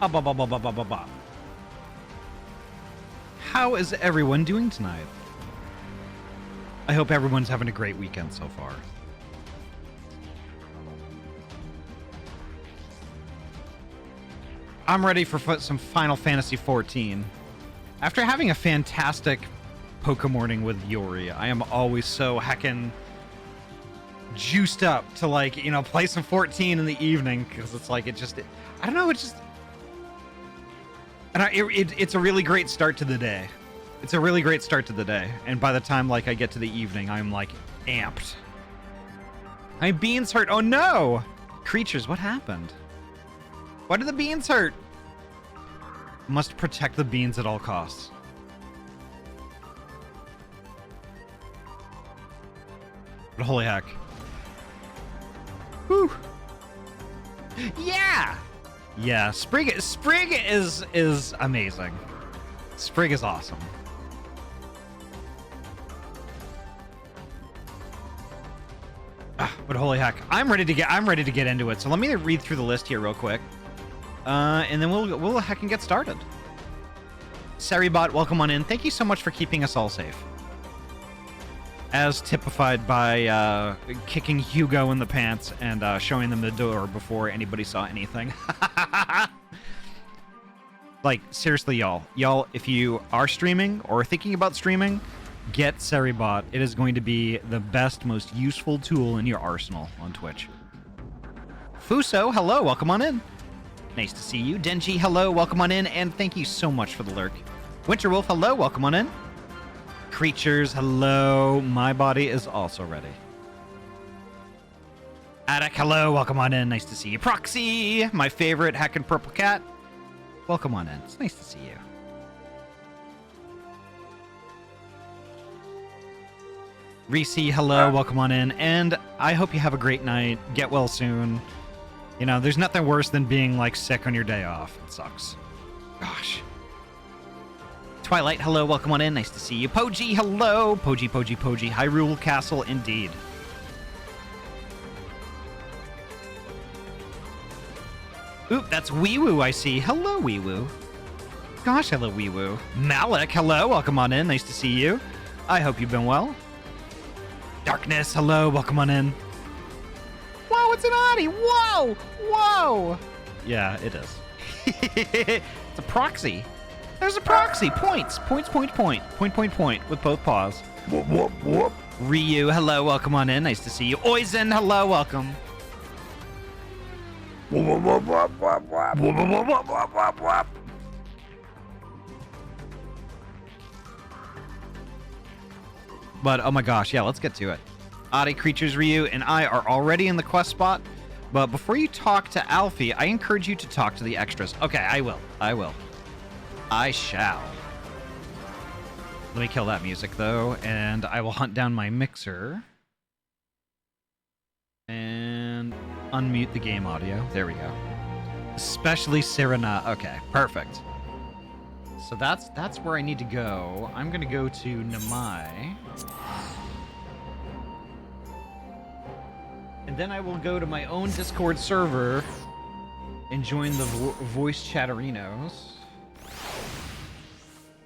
How is everyone doing tonight? I hope everyone's having a great weekend so far. I'm ready for some Final Fantasy XIV. After having a fantastic Poke Morning with Yori, I am always so heckin' juiced up to, like, you know, play some 14 in the evening, because it's like, I don't know, it's just... And it's a really great start to the day. It's a really great start to the day. And by the time, like, I get to the evening, I'm, like, amped. My beans hurt. Oh, no! Creatures, what happened? Why do the beans hurt? Must protect the beans at all costs. But holy heck. Whew. Yeah! Yeah, Sprig is amazing. Sprig is awesome. But holy heck, I'm ready to get into it. So let me read through the list here real quick, and then we'll heck and get started. Seribot, welcome on in. Thank you so much for keeping us all safe, as typified by kicking Hugo in the pants and showing them the door before anybody saw anything. Like, seriously, y'all, if you are streaming or thinking about streaming, get Seribot. It is going to be the best, most useful tool in your arsenal on Twitch. Fuso, hello, welcome on in. Nice to see you. Denji, hello, welcome on in, and thank you so much for the lurk. Winterwolf, hello, welcome on in. Creatures, hello. My body is also ready. Attic, hello, welcome on in. Nice to see you. Proxy, my favorite heckin' purple cat. Welcome on in. It's nice to see you. Reese, hello, welcome on in. And I hope you have a great night. Get well soon. You know, there's nothing worse than being, like, sick on your day off. It sucks. Gosh. Twilight, hello, welcome on in. Nice to see you. Poji, hello. Poji. Hyrule Castle, indeed. Oop, that's Weewoo, I see. Hello, Weewoo. Gosh, hello, Weewoo. Malik, hello, welcome on in. Nice to see you. I hope you've been well. Darkness, hello, welcome on in. Whoa, it's an Ahty. Whoa. Yeah, it is. It's a proxy. There's a proxy. Point with both paws. Whoop. Ryu, hello, welcome on in. Nice to see you. Oizen, hello, welcome. But oh my gosh, yeah, let's get to it. Ahty, Creatures, Ryu, and I are already in the quest spot. But before you talk to Alfie, I encourage you to talk to the extras. Okay, I will. I shall. Let me kill that music, though, and I will hunt down my mixer. And unmute the game audio. There we go. Especially Serena. Okay, perfect. So that's where I need to go. I'm going to go to Namai. And then I will go to my own Discord server and join the voice chatterinos.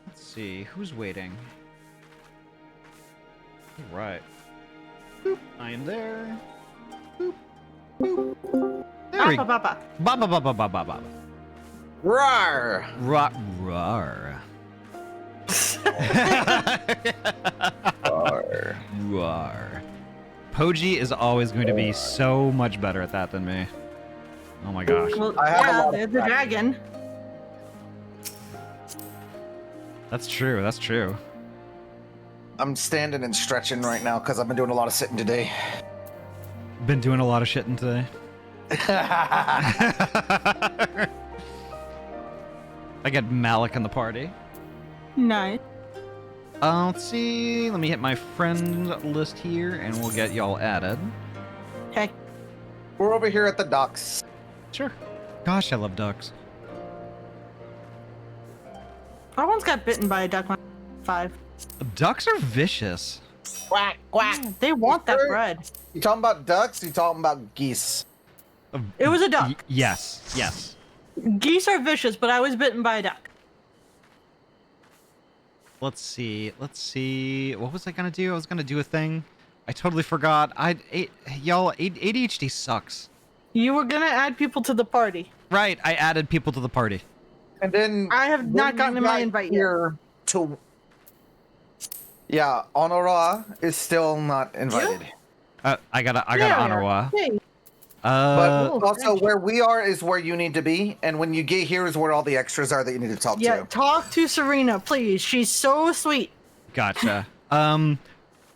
Let's see, who's waiting? All right. Boop, I am there. Boop, boop. There we go. Ba. Rawr! Rawr. Rawr. Poji is always going to be so much better at that than me. Oh my gosh. Well, yeah, the dragon. That's true. I'm standing and stretching right now because I've been doing a lot of sitting today. Been doing a lot of shitting today. I got Malik in the party. Nice. Let's see. Let me hit my friend list here, and we'll get y'all added. Okay. We're over here at the docks. Sure. Gosh, I love ducks. I once got bitten by a duck when I was 5. Ducks are vicious. Quack, quack. They want that bread. You talking about ducks? Or you talking about geese? It was a duck. Yes. Geese are vicious, but I was bitten by a duck. Let's see. What was I gonna do? I was gonna do a thing. I totally forgot. Y'all, ADHD sucks. You were gonna add people to the party. Right, I added people to the party. And then I have not gotten my invite here to. Yeah, Honora is still not invited. I got Onawa. Hey. But Oh, also, thank you. where we are is where you need to be, and when you get here is where all the extras are that you need to talk Yeah, to. talk to Serena, please. She's so sweet. Gotcha. I'm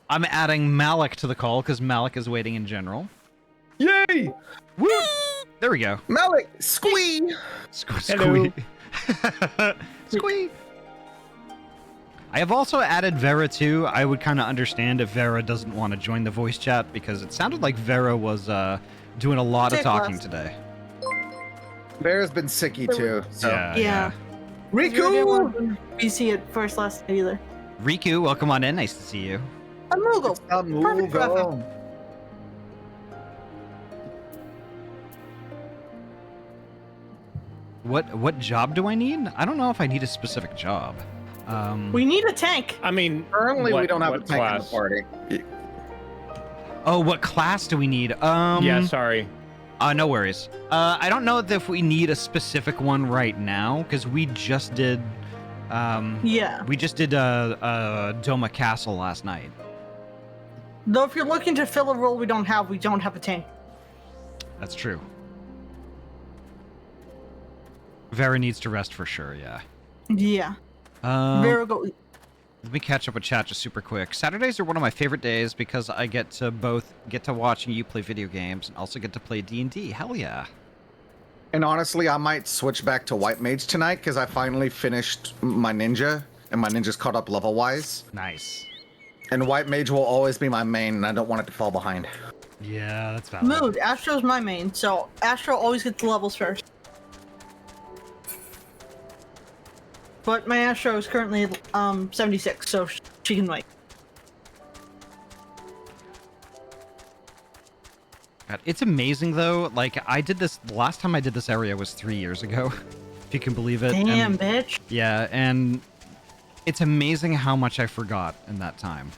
adding Malik to the call because Malik is waiting in general. Yay! Woo! There we go. Malik, squee! Squee. Squee. I have also added Vera too. I would kind of understand if Vera doesn't want to join the voice chat because it sounded like Vera was doing a lot of Sick talking last. today. Bear's been sicky too. So. Yeah. Riku! BC at first last night either. Riku, welcome on in. Nice to see you. A Moogle. Perfect for FM. What job do I need? I don't know if I need a specific job. We need a tank. I mean, Currently, we don't have a what tank in the class? party. Oh, what class do we need? Yeah, sorry. No worries. I don't know if we need a specific one right now because we just did. Yeah. We just did Doma Castle last night. Though if you're looking to fill a role we don't have a tank. That's true. Vera needs to rest for sure. Yeah. Yeah. Let Go. me catch up with chat just super quick. Saturdays are one of my favorite days because I get to both get to watching you play video games and also get to play D&D. Hell yeah. And honestly, I might switch back to White Mage tonight because I finally finished my ninja, and my ninja's caught up level-wise. Nice. And White Mage will always be my main, and I don't want it to fall behind. Yeah, that's valid. Mood. Astro's my main, so Astro always gets the levels first. But my Astro is currently 76, so she can wait. God, it's amazing though. Like I did this the last time I did this area was 3 years ago, if you can believe it. Damn, And, bitch. yeah, and it's amazing how much I forgot in that time.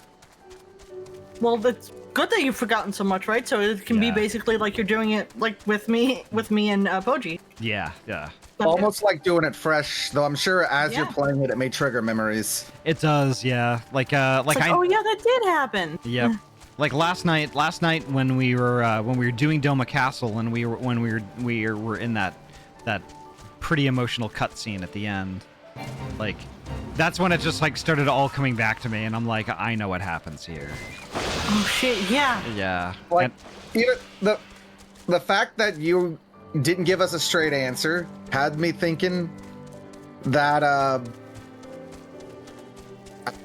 Well, that's good that you've forgotten so much, right? So it can be Yeah. basically like you're doing it like with me and Poji. Yeah, yeah. Almost like doing it fresh, though I'm sure as you're Yeah. playing it, it may trigger memories. It does, yeah. Like It's like, oh yeah, that did happen. Yep. Like last night when we were doing Doma Castle and we were in that pretty emotional cutscene at the end. Like that's when it just like started all coming back to me and I'm like, I know what happens here. Oh shit, yeah. Yeah. Like, And- even the fact that you didn't give us a straight answer had me thinking that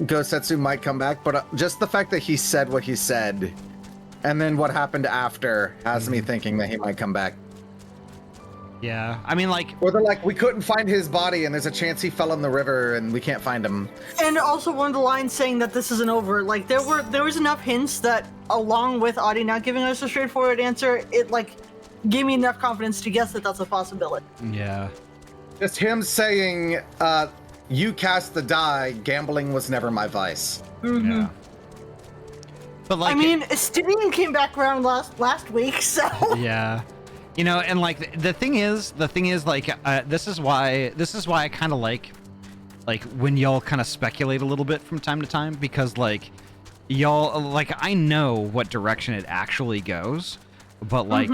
Gosetsu might come back, but just the fact that he said what he said and then what happened after has me thinking that he might come back. yeah. I mean like Or they're like, we couldn't find his body and there's a chance he fell in the river and we can't find him. And also one of the lines saying that this isn't over. Like there was enough hints that along with Ahty not giving us a straightforward answer, it like gave me enough confidence to guess that that's a possibility. yeah. Just him saying, you cast the die, gambling was never my vice. Mm-hmm. Yeah. But like I mean, Styrian came back around last week, so yeah. You know, and like the thing is like this is why I kind of like when y'all kind of speculate a little bit from time to time because like y'all like I know what direction it actually goes, but like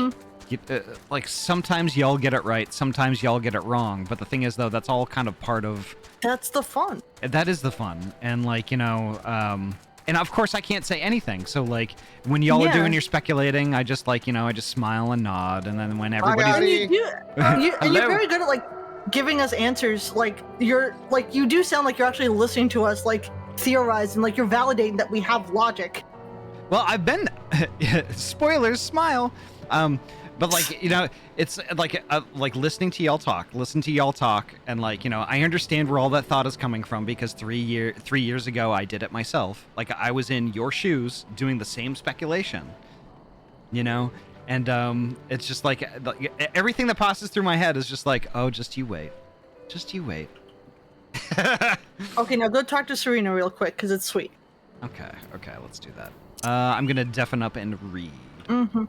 like sometimes y'all get it right, sometimes y'all get it wrong. But the thing is though, that's all kind of part of that's the fun. that is the fun. And like, you know, and of course I can't say anything. So like when y'all are doing your speculating, I just like, you know, I just smile and nod. And then when And everybody's you're very good at like giving us answers. Like you do sound like you're actually listening to us, like theorize and like you're validating that we have logic. well, I've been spoilers, smile. But like, you know, it's like listening to y'all talk, and like, you know, I understand where all that thought is coming from because 3 years ago I did it myself. Like I was in your shoes doing the same speculation, you know, And it's just like everything that passes through my head is just like, oh, just you wait. Just you wait. Okay, now go talk to Serena real quick, because it's sweet. Okay, let's do that. I'm gonna deafen up and read. Mm-hmm.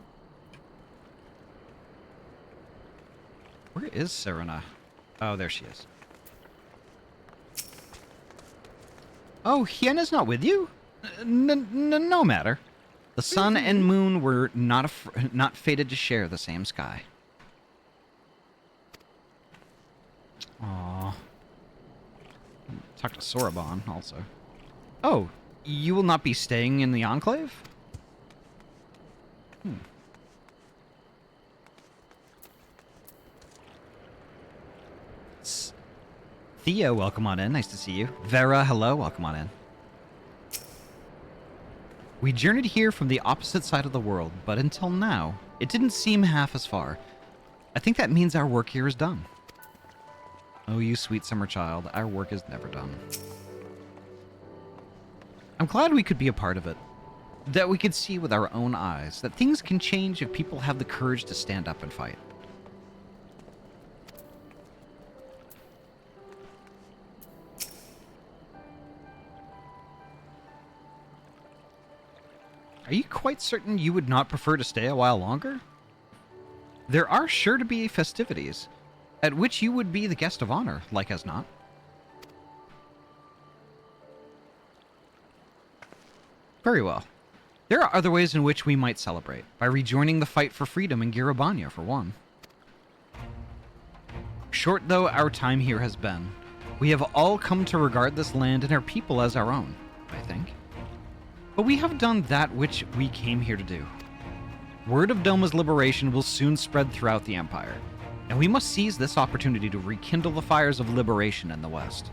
Where is Serena? Oh, there she is. Oh, Hiena's not with you? No matter. The sun and moon were not fated to share the same sky. Aww. Talk to Soraban also. Oh, you will not be staying in the Enclave? Theo, welcome on in. Nice to see you. Vera, hello. Welcome on in. We journeyed here from the opposite side of the world, but until now, it didn't seem half as far. I think that means our work here is done. Oh, you sweet summer child, our work is never done. I'm glad we could be a part of it. That we could see with our own eyes that things can change if people have the courage to stand up and fight. Are you quite certain you would not prefer to stay a while longer? There are sure to be festivities, at which you would be the guest of honor, like as not. Very well. There are other ways in which we might celebrate, by rejoining the fight for freedom in Girabanya, for one. Short though our time here has been, we have all come to regard this land and our people as our own, I think. But we have done that which we came here to do. Word of Doma's liberation will soon spread throughout the Empire, and we must seize this opportunity to rekindle the fires of liberation in the West.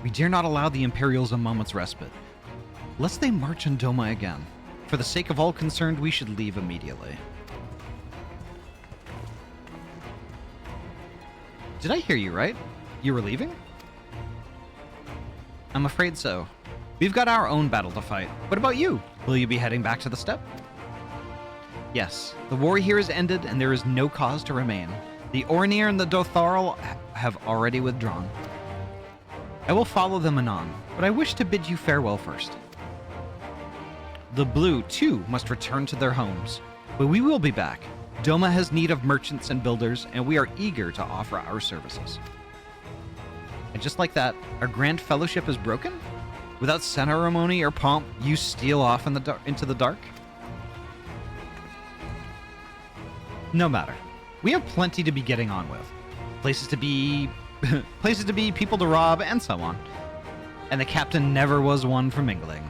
We dare not allow the Imperials a moment's respite. Lest they march on Doma again. For the sake of all concerned, we should leave immediately. Did I hear you right? You were leaving? I'm afraid so. We've got our own battle to fight. What about you? Will you be heading back to the steppe? Yes, the war here is ended and there is no cause to remain. The Ornir and the Dotharl have already withdrawn. I will follow them anon, but I wish to bid you farewell first. The Blue, too, must return to their homes, but we will be back. Doma has need of merchants and builders, and we are eager to offer our services. And just like that, our grand fellowship is broken? Without ceremony or pomp, you steal off into the dark? No matter. We have plenty to be getting on with. Places to be... people to rob, and so on. And the captain never was one for mingling.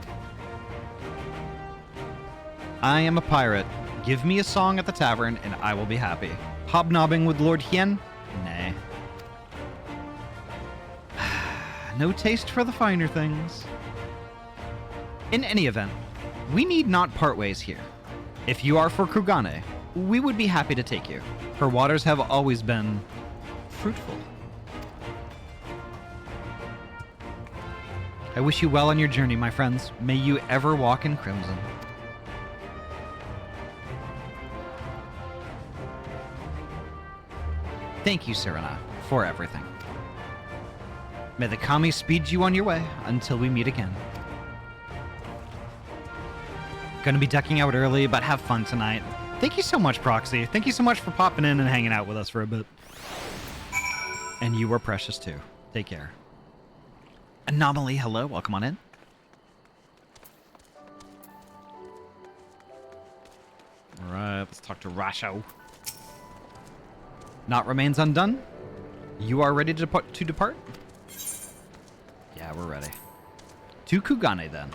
I am a pirate. Give me a song at the tavern, and I will be happy. Hobnobbing with Lord Hien? Nay. No taste for the finer things. In any event, we need not part ways here. If you are for Kugane, we would be happy to take you. Her waters have always been fruitful. I wish you well on your journey, my friends. May you ever walk in crimson. Thank you, Serena, for everything. May the Kami speed you on your way until we meet again. Gonna be ducking out early, but have fun tonight. Thank you so much, Proxy. Thank you so much for popping in and hanging out with us for a bit. And you were precious too. Take care. Anomaly, hello. Welcome on in. All right, let's talk to Rasho. Naught remains undone. You are ready to depart? Yeah, we're ready. To Kugane, then.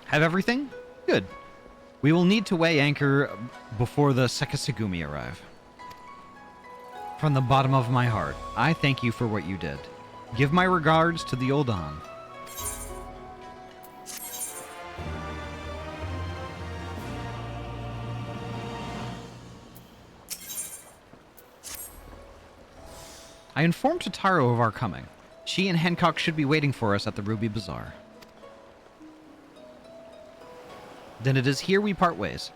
Have everything? Good. We will need to weigh anchor before the Sekisagumi arrive. From the bottom of my heart, I thank you for what you did. Give my regards to the old An. I informed Totaro of our coming. She and Hancock should be waiting for us at the Ruby Bazaar. Then it is here we part ways.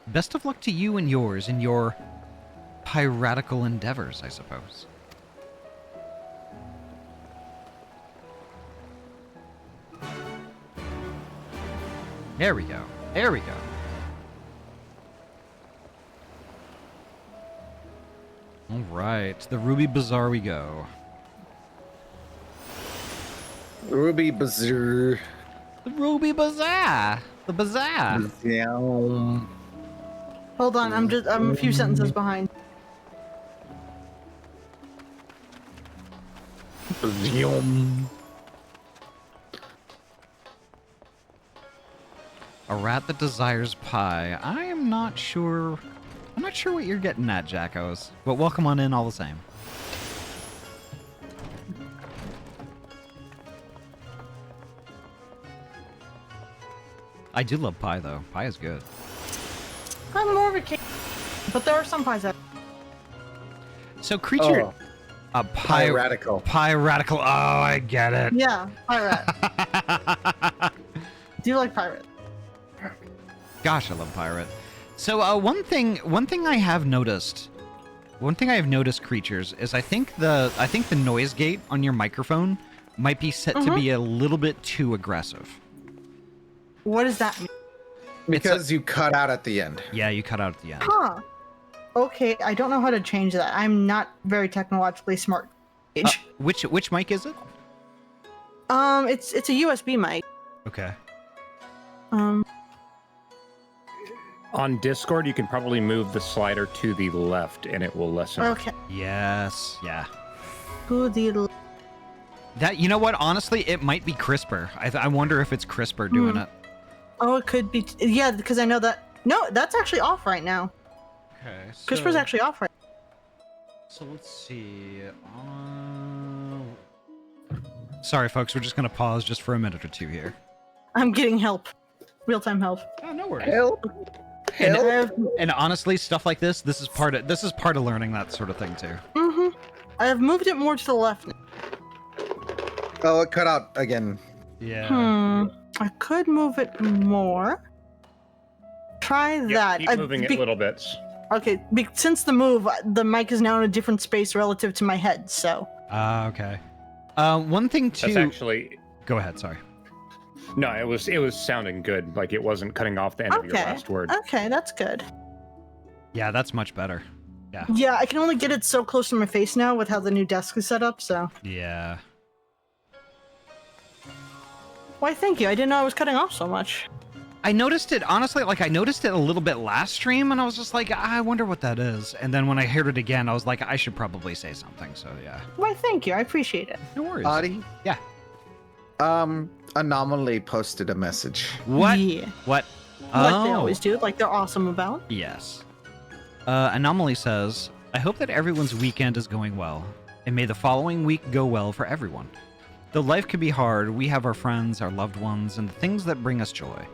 Best of luck to you and yours in your piratical endeavors, I suppose. There we go. There we go. All right, the Ruby Bazaar we go. Ruby Bazaar. The Ruby Bazaar. The bazaar. Yum. Hold on, I'm a few sentences behind. Yum. A rat that desires pie. I am not sure. I'm not sure what you're getting at, Jackos. But welcome on in all the same. I do love pie, though. Pie is good. I'm more of a king, but there are some pies out. So, creature... Oh. A pie... Piratical. Piratical. Oh, I get it. Yeah, pirate. Do you like pirate? Gosh, I love pirate. So, one thing I have noticed... creatures, is I think the noise gate on your microphone might be set to be a little bit too aggressive. What does that mean? Because you cut out at the end. Yeah, you cut out at the end. Huh. Okay, I don't know how to change that. I'm not very technologically smart. Which mic is it? It's a USB mic. Okay. On Discord, you can probably move the slider to the left, and it will lessen. Okay. Yes. Yeah. To the That, you know what? Honestly, it might be crisper. I wonder if it's crisper doing it. Oh, it could be. Yeah, because I know that. No, that's actually off right now. Okay. Crisper's actually off right. So let's see. Sorry, folks. We're just gonna pause just for a minute or two here. I'm getting help. Real-time help. Oh, no worries. Help. And honestly, stuff like this is part of learning that sort of thing too. I have moved it more to the left. Oh, it cut out again. Yeah. I could move it more. Try that. Keep moving it little bits. Okay, since the move, the mic is now in a different space relative to my head, so. Okay. One thing too. That's actually. Go ahead. Sorry. No, it was sounding good. Like it wasn't cutting off the end of your last word. Okay, that's good. Yeah, that's much better. Yeah. Yeah, I can only get it so close to my face now with how the new desk is set up, so. Yeah. Why, thank you. I didn't know I was cutting off so much. I noticed it, honestly, I noticed it a little bit last stream, and I was just like, I wonder what that is. And then when I heard it again, I was like, I should probably say something, so yeah. Why, thank you. I appreciate it. No worries. Ahty? Yeah. Anomaly posted a message. What? Yeah. What? Like they always do, like they're awesome about. Yes. Anomaly says, I hope that everyone's weekend is going well, and may the following week go well for everyone. Though life can be hard, we have our friends, our loved ones, and the things that bring us joy.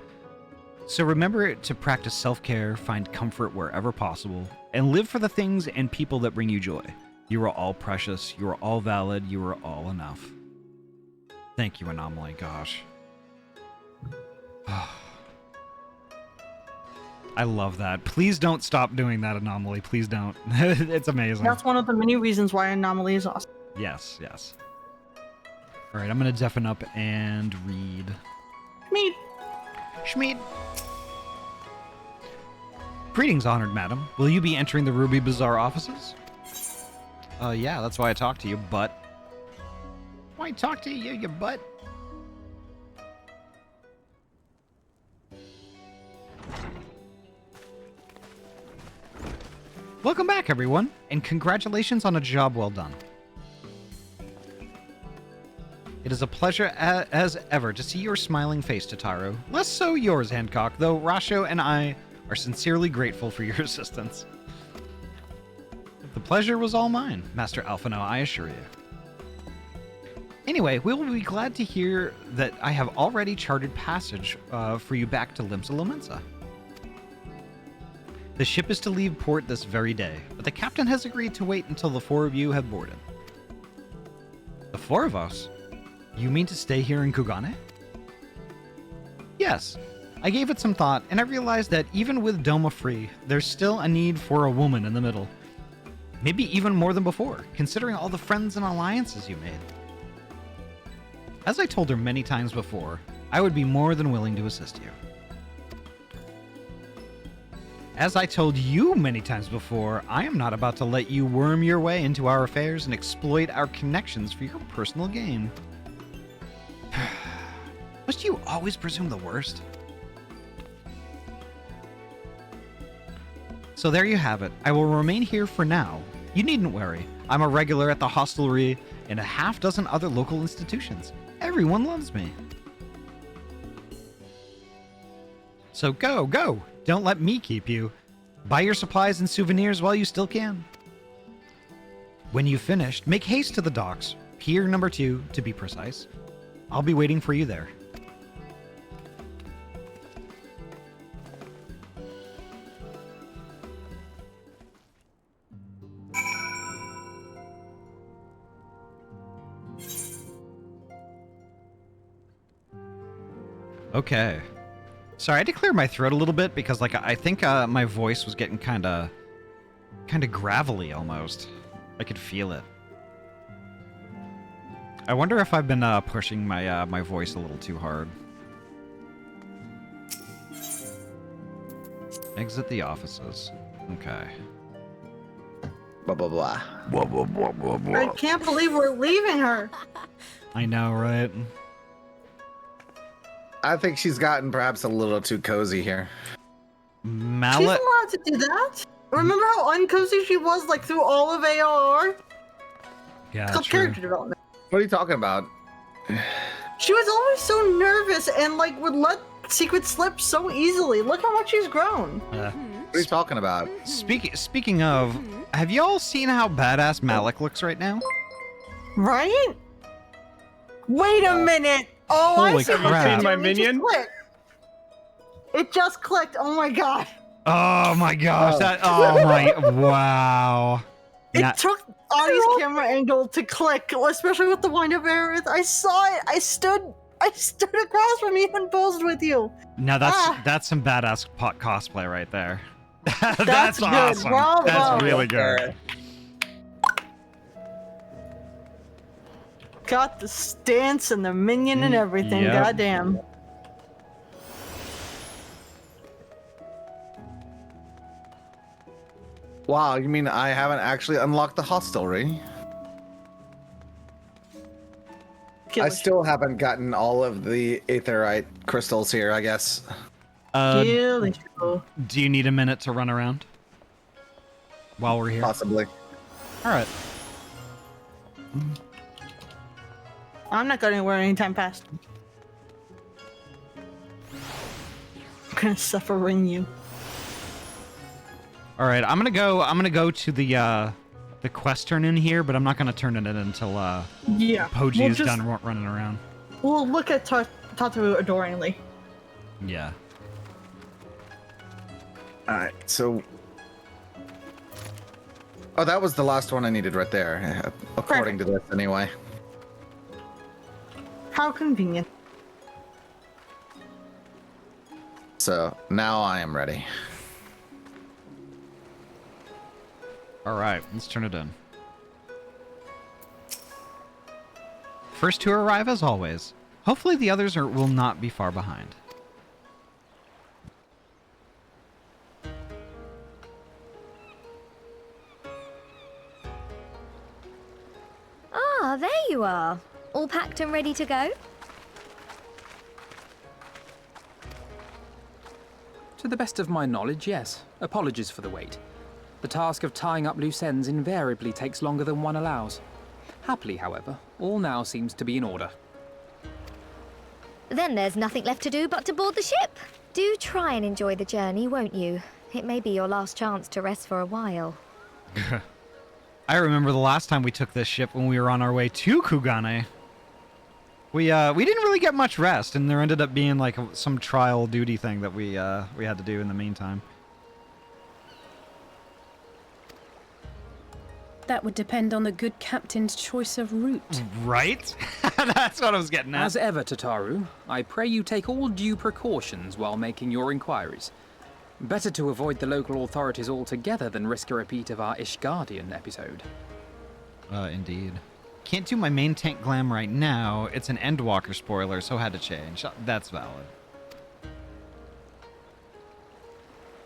So remember to practice self-care, find comfort wherever possible, and live for the things and people that bring you joy. You are all precious, you are all valid, you are all enough. Thank you, Anomaly, gosh. I love that. Please don't stop doing that, Anomaly. Please don't. It's amazing. That's one of the many reasons why Anomaly is awesome. Yes, yes. All right, I'm going to deafen up and read. Me. Schmeed. Greetings, honored madam. Will you be entering the Ruby Bazaar offices? Yeah, that's why I talked to you, butt. Why talk to you, you butt? Welcome back, everyone, and congratulations on a job well done. It is a pleasure as ever to see your smiling face, Totaro. Less so yours, Hancock, though Rasho and I are sincerely grateful for your assistance. The pleasure was all mine, Master Alphino, I assure you. Anyway, we will be glad to hear that I have already charted passage for you back to Limsa Lomensa. The ship is to leave port this very day, but the captain has agreed to wait until the four of you have boarded. 4 of us? You mean to stay here in Kugane? Yes. I gave it some thought, and I realized that even with Doma free, there's still a need for a woman in the middle. Maybe even more than before, considering all the friends and alliances you made. As I told her many times before, I would be more than willing to assist you. As I told you many times before, I am not about to let you worm your way into our affairs and exploit our connections for your personal gain. Must you always presume the worst? So there you have it. I will remain here for now. You needn't worry. I'm a regular at the hostelry and a half dozen other local institutions. Everyone loves me. So go, go! Don't let me keep you. Buy your supplies and souvenirs while you still can. When you've finished, make haste to the docks. Pier number 2, to be precise. I'll be waiting for you there. Okay. Sorry, I had to clear my throat a little bit because, like, I think my voice was getting kind of gravelly almost. I could feel it. I wonder if I've been pushing my my voice a little too hard. Exit the offices. Okay. Blah, blah, blah. Blah, blah, blah, blah, blah. I can't believe we're leaving her. I know, right? I think she's gotten perhaps a little too cozy here. She's Mallet. allowed to do that. Remember how uncozy she was, like, through all of AR? Yeah, It's called true. character development. What are you talking about? She was always so nervous and, like, would let secrets slip so easily. Look how much she's grown. What are you talking about? Speaking of, have y'all seen how badass Malik looks right now? Right? Wait a minute. Oh, I Holy see what crap. you're Seen my doing. It just minion? clicked. It just clicked. Oh my god. Oh my gosh! Oh my! Wow! It Nah, took Ahty's camera angle to click, especially with the wind-up errors. I saw it. I stood across from you and posed with you. now Ah. that's some badass cosplay right there. That's good. awesome. Bravo. That's really good. Got the stance and the minion and everything. Yep. Goddamn. Wow, you mean I haven't actually unlocked the hostelry? I still haven't gotten all of the aetherite crystals here, I guess. Kill it. Do you need a minute to run around while we're here? Possibly. All right. I'm not going anywhere anytime fast. I'm gonna suffering you. All right. I'm gonna go to the quest turn in here, but I'm not gonna turn it in until Yeah. Poji we'll is just- done running around. We'll look at Tataru adoringly. Yeah. All right, so. Oh, that was the last one I needed right there, according to this, anyway. How convenient. So now I am ready. All right. Let's turn it in. First to arrive, as always. Hopefully, the others will not be far behind. Ah, there you are. All packed and ready to go? To the best of my knowledge, yes. Apologies for the wait. The task of tying up loose ends invariably takes longer than one allows. Happily, however, all now seems to be in order. Then there's nothing left to do but to board the ship. Do try and enjoy the journey, won't you? It may be your last chance to rest for a while. I remember the last time we took this ship when we were on our way to Kugane. We didn't really get much rest, and there ended up being like some trial duty thing that we had to do in the meantime. That would depend on the good captain's choice of route. Right? That's what I was getting at. As ever, Tataru, I pray you take all due precautions while making your inquiries. Better to avoid the local authorities altogether than risk a repeat of our Ishgardian episode. Indeed. Can't do my main tank glam right now. It's an Endwalker spoiler, so had to change. That's valid.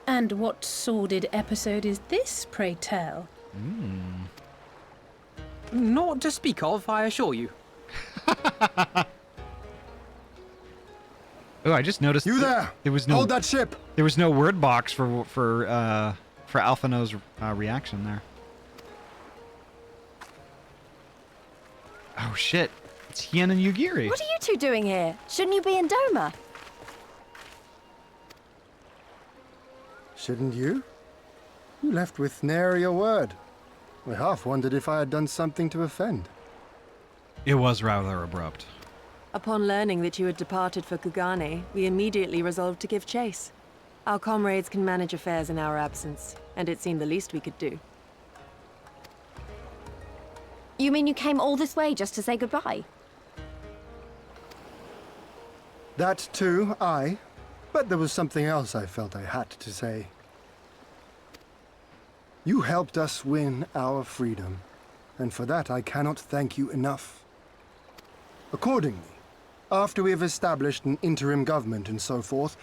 And what sordid episode is this, pray tell? Not to speak of, I assure you. Oh, I just noticed You there! There was no Hold that ship! There was no word box for Alphino's reaction there. Oh shit! It's Hien and Yugiri. What are you two doing here? Shouldn't you be in Doma? Shouldn't you? You left with nary a word. I half wondered if I had done something to offend. It was rather abrupt. Upon learning that you had departed for Kugane, we immediately resolved to give chase. Our comrades can manage affairs in our absence, and it seemed the least we could do. You mean you came all this way just to say goodbye? That too, aye. But there was something else I felt I had to say. You helped us win our freedom, and for that I cannot thank you enough. Accordingly, after we have established an interim government and so forth,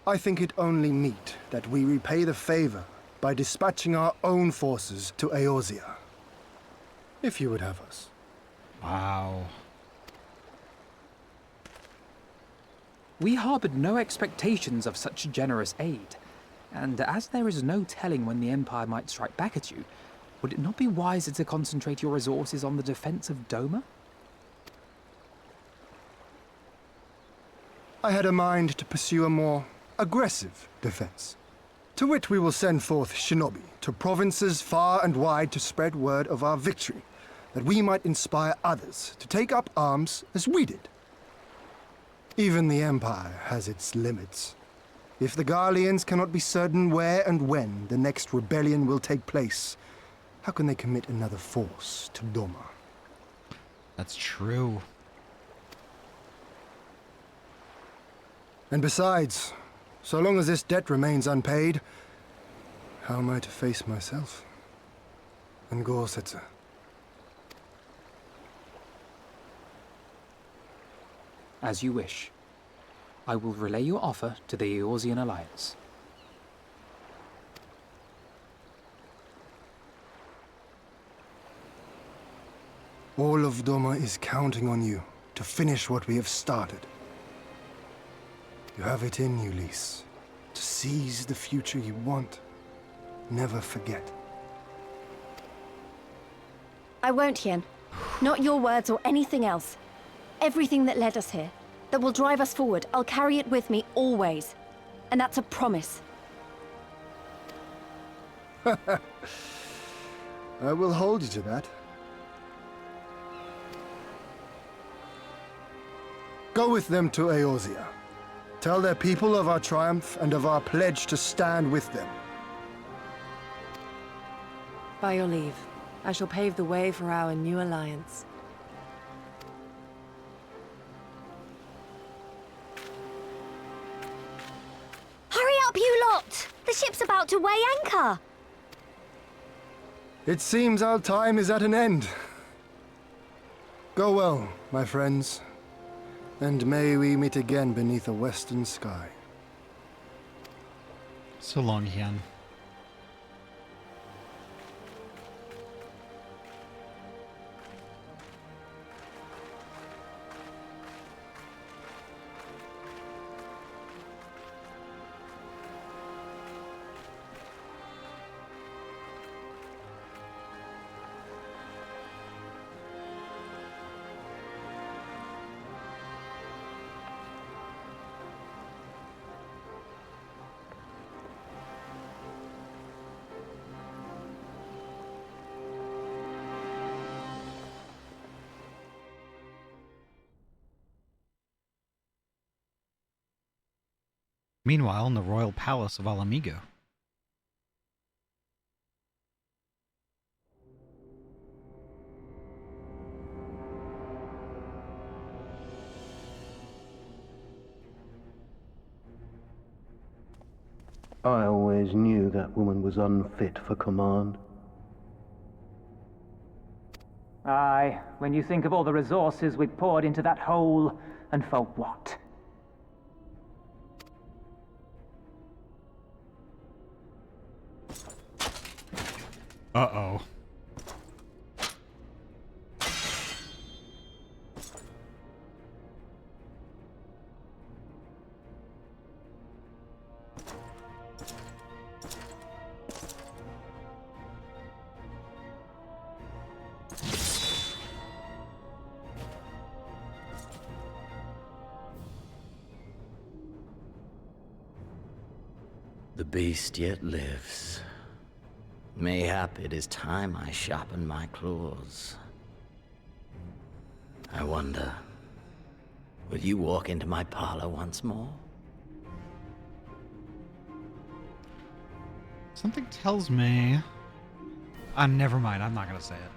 I think it only meet that we repay the favor by dispatching our own forces to Eorzea. If you would have us. Wow. We harbored no expectations of such generous aid, and as there is no telling when the Empire might strike back at you, would it not be wiser to concentrate your resources on the defense of Doma? I had a mind to pursue a more aggressive defense, to which we will send forth shinobi to provinces far and wide to spread word of our victory, that we might inspire others to take up arms as we did. Even the Empire has its limits. If the Garleans cannot be certain where and when the next rebellion will take place, how can they commit another force to Doma? That's true. And besides, so long as this debt remains unpaid, how am I to face myself? And Gorsetzer? As you wish. I will relay your offer to the Eorzean Alliance. All of Doma is counting on you to finish what we have started. You have it in you, Lys, to seize the future you want. Never forget. I won't, Hien. Not your words or anything else. Everything that led us here, that will drive us forward, I'll carry it with me always. And that's a promise. I will hold you to that. Go with them to Eorzea. Tell their people of our triumph and of our pledge to stand with them. By your leave, I shall pave the way for our new alliance. Hurry up, you lot! The ship's about to weigh anchor! It seems our time is at an end. Go well, my friends, and may we meet again beneath a western sky. So long, Hien. Meanwhile, in the royal palace of Alamigo. I always knew that woman was unfit for command. Aye, when you think of all the resources we've poured into that hole, and for what? Uh-oh. The beast yet lives. Mayhap it is time I sharpen my claws. I wonder, will you walk into my parlor once more? Something tells me... never mind, I'm not gonna say it.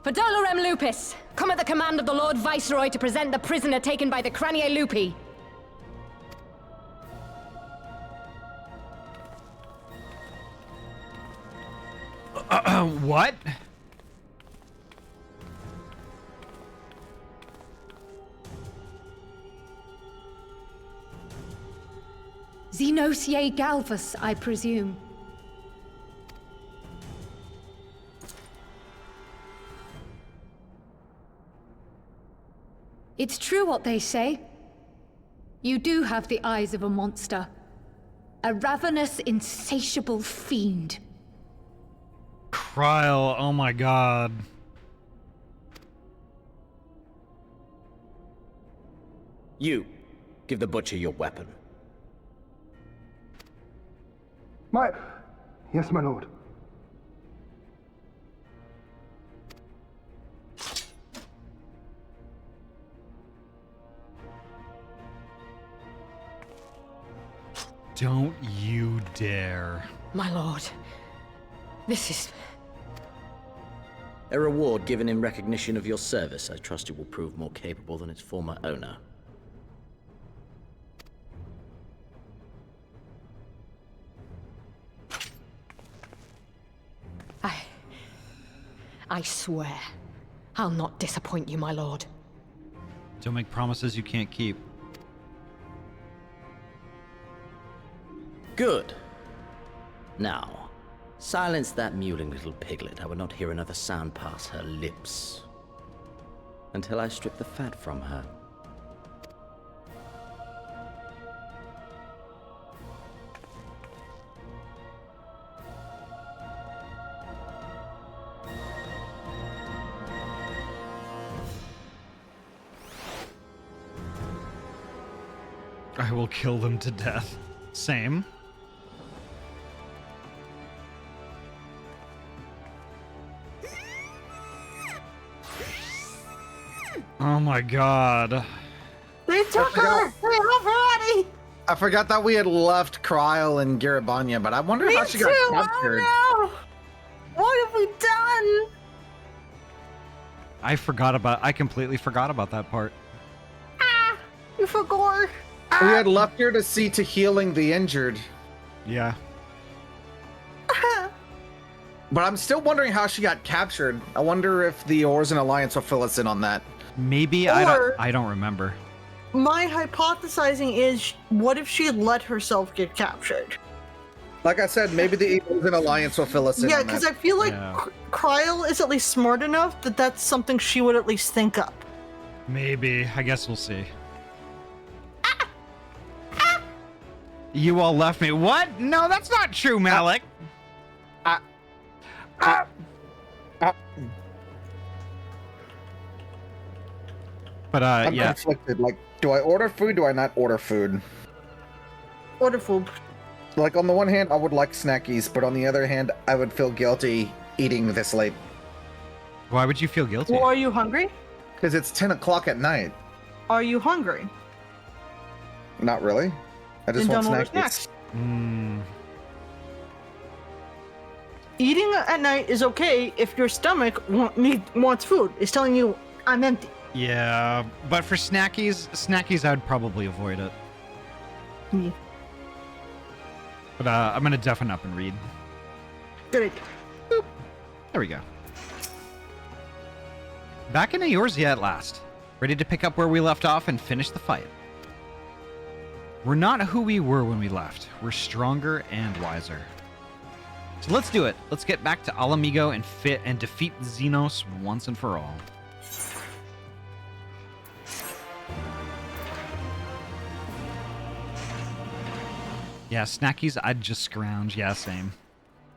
For Dolorem Lupus, come at the command of the Lord Viceroy to present the prisoner taken by the Cranie Lupi. What? Xenosier Galvus, I presume. It's true what they say. You do have the eyes of a monster. A ravenous, insatiable fiend. Kryl, oh my god. You, give the butcher your weapon. Yes, my lord. Don't you dare. My lord, this is... A reward given in recognition of your service. I trust it will prove more capable than its former owner. I swear, I'll not disappoint you, my lord. Don't make promises you can't keep. Good. Now, silence that mewling little piglet. I will not hear another sound pass her lips. Until I strip the fat from her. I will kill them to death. Same. Oh my god. They took her! They have her, Ahty! I forgot that we had left Kryl and Garibania, but I wonder how she got captured. Oh no! What have we done? I completely forgot about that part. You forgot. We had left here to see to healing the injured. Yeah. But I'm still wondering how she got captured. I wonder if the Orzen Alliance will fill us in on that. Maybe, Or- I don't remember. My hypothesizing is, what if she let herself get captured? Like I said, maybe the Orzen Alliance will fill us in Yeah, on because that. I feel like Yeah. Kryl is at least smart enough that that's something she would at least think up. Maybe. I guess we'll see. You all left me. What? No, that's not true, Malik. But I'm yeah. conflicted. Like, do I order food? Do I not order food? Order food. Like, on the one hand, I would like snackies, but on the other hand, I would feel guilty eating this late. Why would you feel guilty? Well, are you hungry? Because it's 10 o'clock at night. Are you hungry? Not really. I just Then want don't order snackies. snacks. Eating at night is okay if your stomach wants food. It's telling you, I'm empty. Yeah, but for snackies, I'd probably avoid it. Yeah. But I'm gonna deafen up and read. Good idea. Boop. There we go. Back in Eorzea at last, ready to pick up where we left off and finish the fight. We're not who we were when we left. We're stronger and wiser. So let's do it. Let's get back to Alamigo and defeat Xenos once and for all. Yeah, snackies, I'd just scrounge. Yeah, same.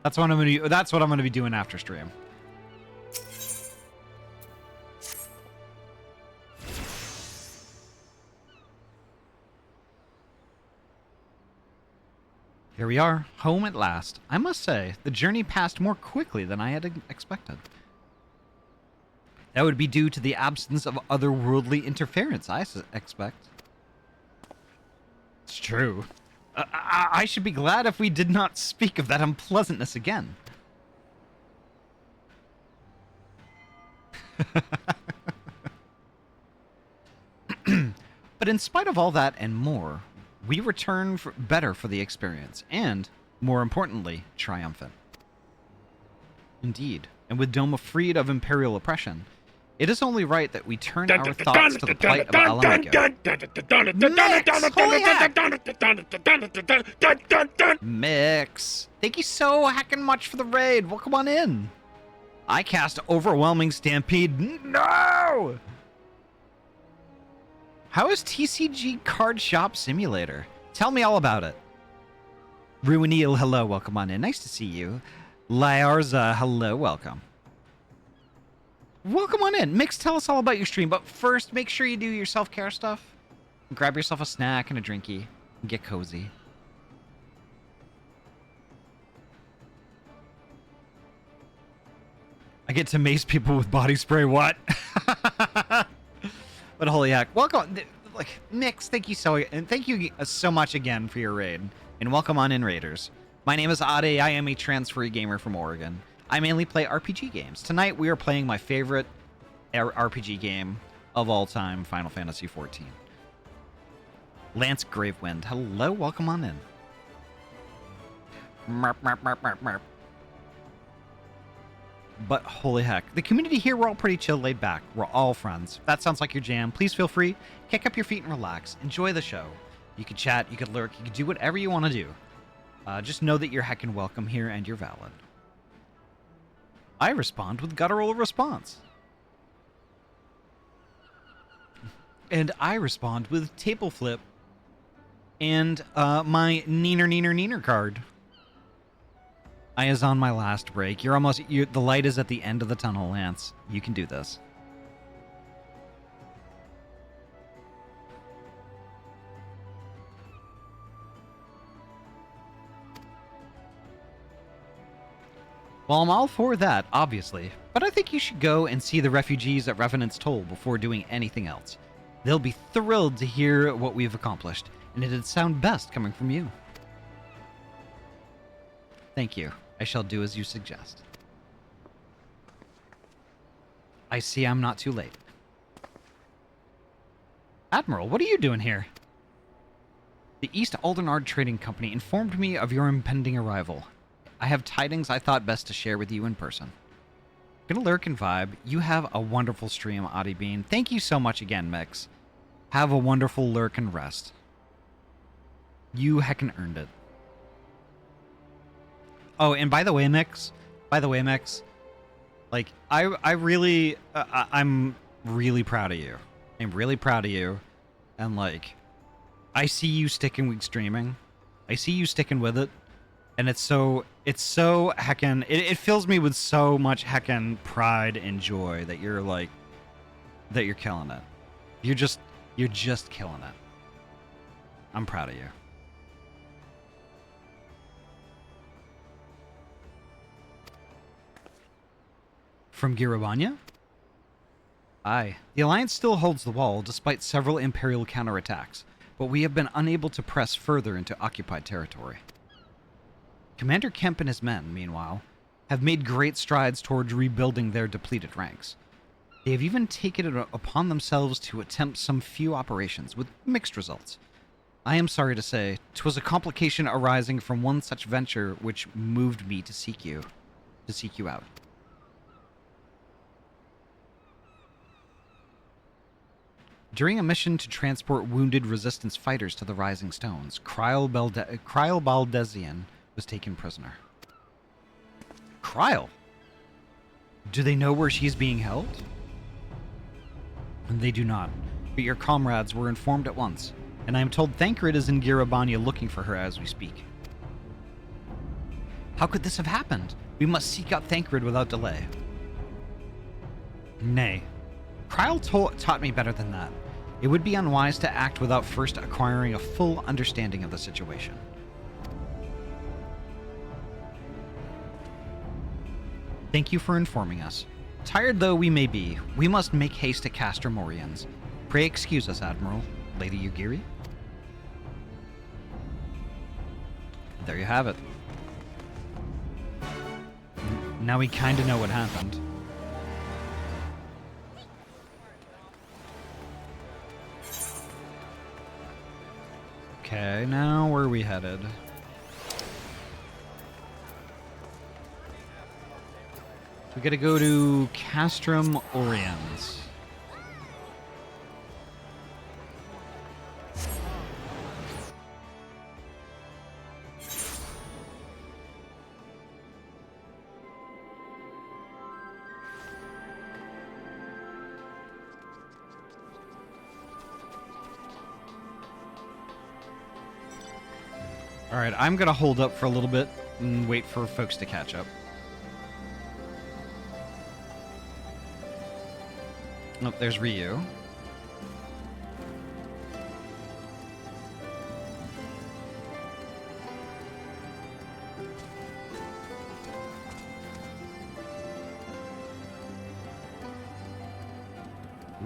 That's what I'm gonna be doing after stream. Here we are, home at last. I must say, the journey passed more quickly than I had expected. That would be due to the absence of otherworldly interference, I expect. It's true. I should be glad if we did not speak of that unpleasantness again. But in spite of all that and more, we return better for the experience, and, more importantly, triumphant. Indeed, and with Doma freed of Imperial oppression, it is only right that we turn our thoughts to the plight of Alamigo. Mix! Thank you so heckin' much for the raid. Welcome on in. I cast Overwhelming Stampede. No! How is TCG Card Shop Simulator? Tell me all about it. Ruineel, hello, welcome on in. Nice to see you. Lyarza, hello, welcome. Welcome on in. Mix, tell us all about your stream, but first, make sure you do your self-care stuff. Grab yourself a snack and a drinky and get cozy. I get to mace people with body spray, what? But holy heck, welcome, like, Mix, thank you so much again for your raid, and welcome on in, Raiders. My name is Ahty, I am a transferee gamer from Oregon. I mainly play RPG games. Tonight we are playing my favorite RPG game of all time, Final Fantasy XIV. Lance Gravewind, hello, welcome on in. Merp, merp, merp, merp, merp. But holy heck, the community here, we're all pretty chill, laid back. We're all friends. If that sounds like your jam, please feel free. Kick up your feet and relax. Enjoy the show. You can chat, you can lurk, you can do whatever you want to do. Just know that you're heckin' welcome here and you're valid. I respond with guttural response. And I respond with table flip and my neener card. I is on my last break. The light is at the end of the tunnel, Lance. You can do this. Well, I'm all for that, obviously, but I think you should go and see the refugees at Revenant's Toll before doing anything else. They'll be thrilled to hear what we've accomplished, and it'd sound best coming from you. Thank you. I shall do as you suggest. I see I'm not too late. Admiral, what are you doing here? The East Aldenard Trading Company informed me of your impending arrival. I have tidings I thought best to share with you in person. Gonna lurk and vibe. You have a wonderful stream, Ahty Bean. Thank you so much again, Mix. Have a wonderful lurk and rest. You heckin' earned it. Oh, and by the way, Mix, like, I'm really proud of you. I'm really proud of you. And, like, I see you sticking with streaming. I see you sticking with it. And it's so heckin', it fills me with so much heckin' pride and joy that you're, like, that you're killing it. You're just killing it. I'm proud of you. From Girabanya? Aye. The Alliance still holds the wall, despite several Imperial counterattacks, but we have been unable to press further into occupied territory. Commander Kemp and his men, meanwhile, have made great strides towards rebuilding their depleted ranks. They have even taken it upon themselves to attempt some few operations, with mixed results. I am sorry to say, 'twas a complication arising from one such venture which moved me to seek you out. During a mission to transport wounded resistance fighters to the Rising Stones, Kryl Baldezian was taken prisoner. Kryl? Do they know where she is being held? They do not, but your comrades were informed at once, and I am told Thancred is in Girabania looking for her as we speak. How could this have happened? We must seek out Thancred without delay. Nay, Kryl taught me better than that. It would be unwise to act without first acquiring a full understanding of the situation. Thank you for informing us. Tired though we may be, we must make haste to Castor Morians. Pray excuse us, Admiral. Lady Yugiri? There you have it. Now we kinda know what happened. Okay, now where are we headed? We gotta go to Castrum Oriens. Alright, I'm gonna hold up for a little bit and wait for folks to catch up. Oh, there's Ryu.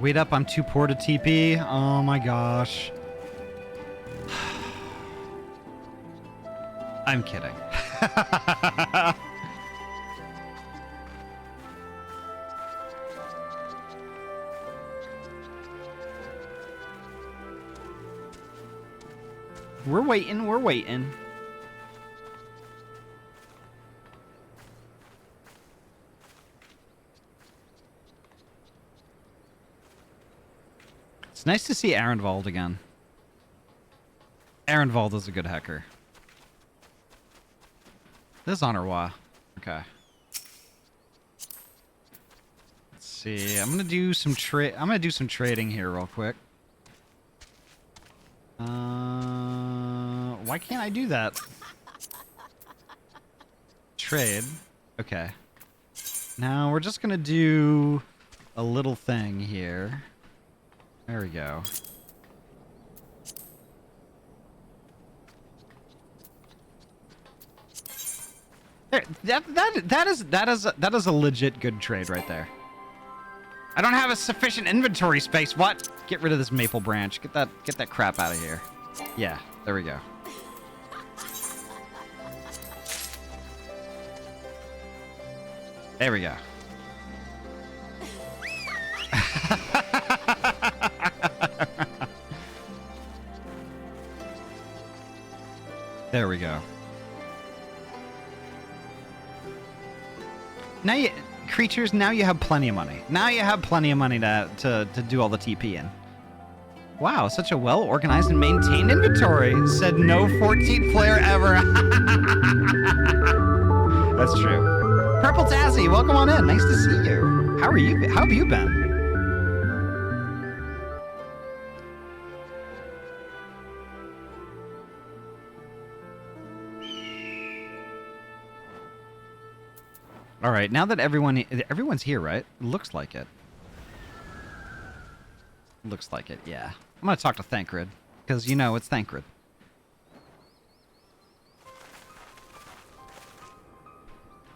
Wait up, I'm too poor to TP. Oh my gosh. I'm kidding. We're waiting, we're waiting. It's nice to see Arenvald again. Arenvald is a good hacker. This is Honorwa. Okay. Let's see. I'm gonna do some trading here real quick. Why can't I do that? Trade. Okay. Now we're just gonna do a little thing here. There we go. There, that is a legit good trade right there. I don't have a sufficient inventory space. What? Get rid of this maple branch. Get that crap out of here. Yeah, there we go. There we go. There we go. Now you creatures, now you have plenty of money. Now you have plenty of money to do all the TP in. Wow, such a well-organized and maintained inventory. Said no 14th player ever. That's true. Purple Tazzy, welcome on in. Nice to see you. How are you? How have you been? All right, now that everyone's here, right? Looks like it. Looks like it, yeah. I'm gonna talk to Thancred, because you know it's Thancred.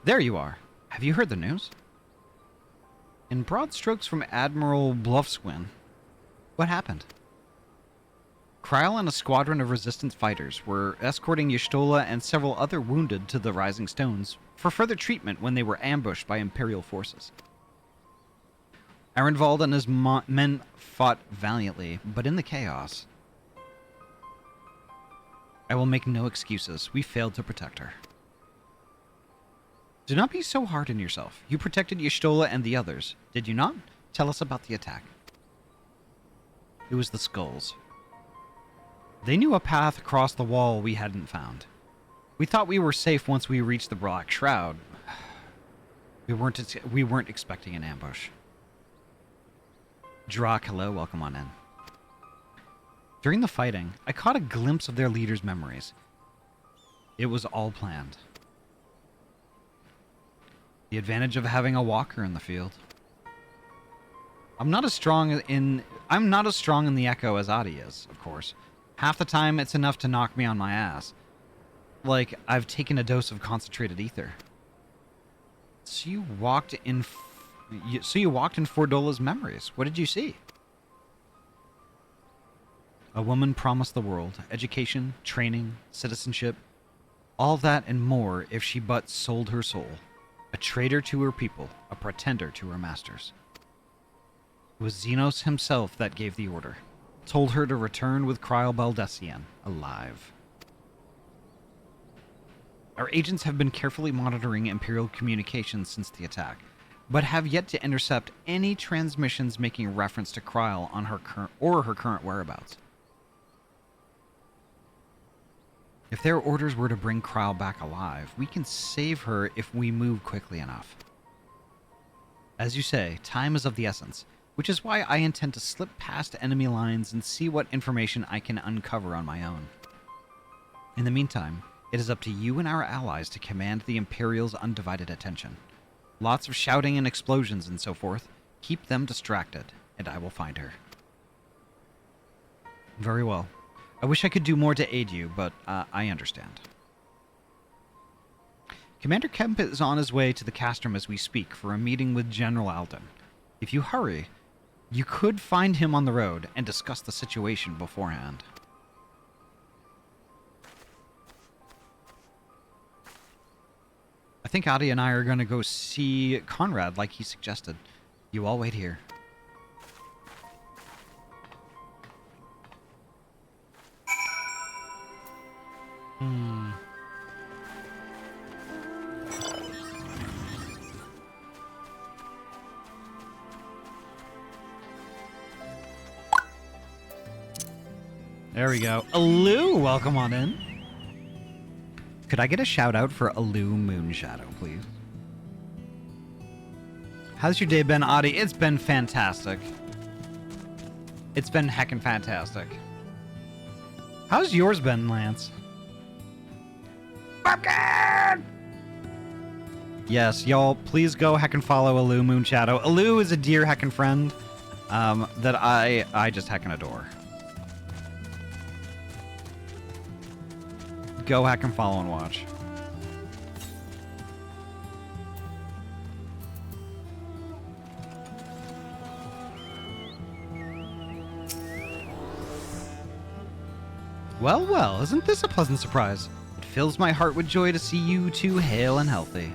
There you are. Have you heard the news? In broad strokes from Admiral Bluffswin. What happened? Kryl and a squadron of resistance fighters were escorting Y'shtola and several other wounded to the Rising Stones for further treatment when they were ambushed by Imperial forces. Arenvald and his men fought valiantly, but in the chaos. I will make no excuses. We failed to protect her. Do not be so hard on yourself. You protected Y'shtola and the others, did you not? Tell us about the attack. It was the skulls. They knew a path across the wall we hadn't found. We thought we were safe once we reached the Black Shroud. We weren't expecting an ambush. Drak, hello, welcome on in. During the fighting, I caught a glimpse of their leader's memories. It was all planned. The advantage of having a walker in the field. I'm not as strong in the Echo as Ahty is, of course. Half the time, it's enough to knock me on my ass. Like, I've taken a dose of concentrated ether. So you walked in Fordola's memories. What did you see? A woman promised the world education, training, citizenship, all that and more if she but sold her soul. A traitor to her people, a pretender to her masters. It was Xenos himself that gave the order. Told her to return with Kryl Baldessian, alive. Our agents have been carefully monitoring Imperial communications since the attack, but have yet to intercept any transmissions making reference to Kryl on her current whereabouts. If their orders were to bring Kryl back alive, we can save her if we move quickly enough. As you say, time is of the essence, which is why I intend to slip past enemy lines and see what information I can uncover on my own. In the meantime, it is up to you and our allies to command the Imperial's undivided attention. Lots of shouting and explosions and so forth. Keep them distracted, and I will find her. Very well. I wish I could do more to aid you, but I understand. Commander Kemp is on his way to the castrum as we speak for a meeting with General Alden. If you hurry, you could find him on the road and discuss the situation beforehand. I think Ahty and I are going to go see Conrad like he suggested. You all wait here. There we go. Alu, welcome on in. Could I get a shout out for Alu Moonshadow, please? How's your day been, Ahty? It's been fantastic. It's been heckin' fantastic. How's yours been, Lance? Pumpkin! Yes, y'all, please go heckin' follow Alu Moonshadow. Alu is a dear heckin' friend that I just heckin' adore. Go hack and follow and watch. Well, well, isn't this a pleasant surprise? It fills my heart with joy to see you two hale and healthy.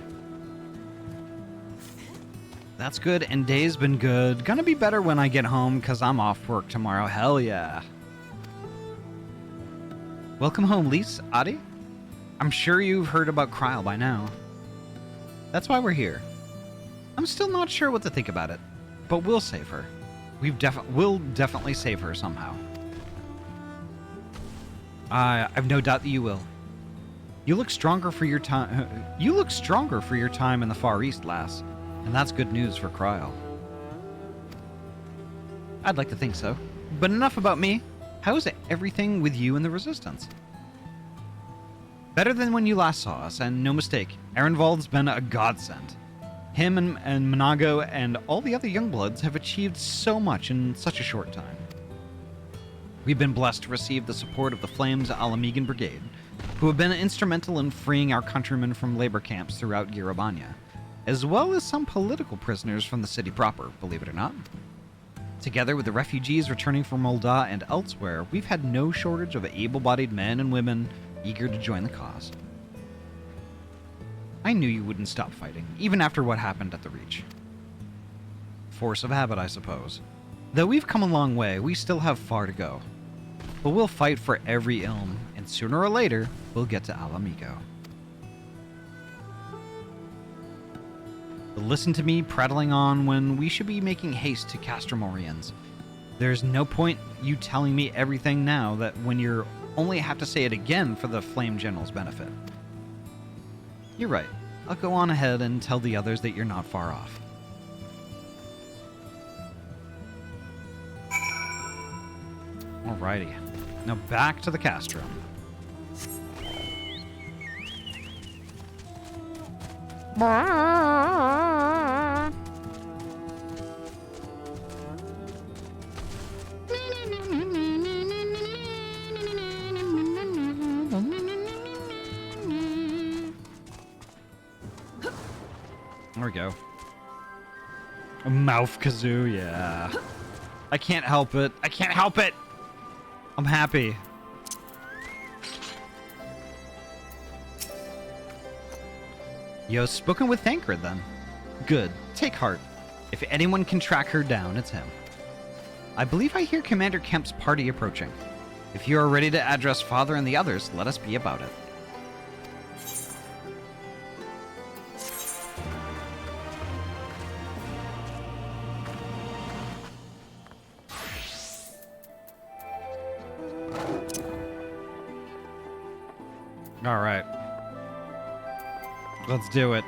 That's good, and day's been good. Gonna be better when I get home, because I'm off work tomorrow. Hell yeah. Welcome home, Lise. Ahty? I'm sure you've heard about Kryl by now. That's why we're here. I'm still not sure what to think about it, but we'll save her. We'll definitely save her somehow. I've no doubt that you will. You look stronger for your time. You look stronger for your time in the Far East, lass, and that's good news for Kryl. I'd like to think so. But enough about me. How is everything with you and the Resistance? Better than when you last saw us, and no mistake, Arenvald's been a godsend. Him and Monago and all the other Youngbloods have achieved so much in such a short time. We've been blessed to receive the support of the Flames Alamegan Brigade, who have been instrumental in freeing our countrymen from labor camps throughout Girabanya, as well as some political prisoners from the city proper, believe it or not. Together with the refugees returning from Molda and elsewhere, we've had no shortage of able-bodied men and women eager to join the cause. I knew you wouldn't stop fighting, even after what happened at the Reach. Force of habit, I suppose. Though we've come a long way, we still have far to go. But we'll fight for every Ilm, and sooner or later, we'll get to Alamigo. But listen to me prattling on when we should be making haste to Castromorians. There's no point you telling me everything now that when you only have to say it again for the Flame General's benefit. You're right. I'll go on ahead and tell the others that you're not far off. Alrighty. Now back to the Castrum. There we go. A mouth kazoo, yeah. I can't help it. I can't help it! I'm happy. Yo, spoken with Thancred then. Good. Take heart. If anyone can track her down, it's him. I believe I hear Commander Kemp's party approaching. If you are ready to address Father and the others, let us be about it. All right. Let's do it.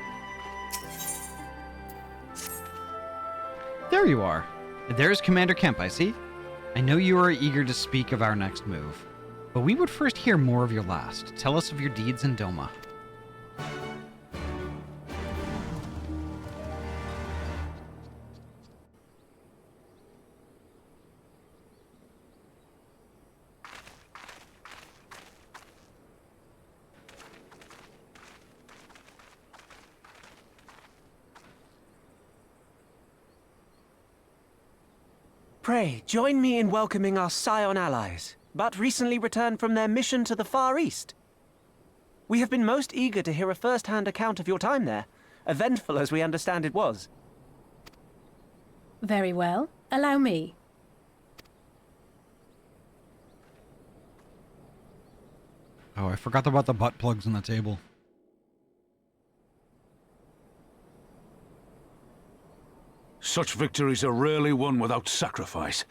There you are. There's Commander Kemp, I see. I know you are eager to speak of our next move, but we would first hear more of your last. Tell us of your deeds in Doma. Pray, join me in welcoming our Scion allies, but recently returned from their mission to the Far East. We have been most eager to hear a first-hand account of your time there, eventful as we understand it was. Very well. Allow me. Oh, I forgot about the butt plugs on the table. Such victories are rarely won without sacrifice,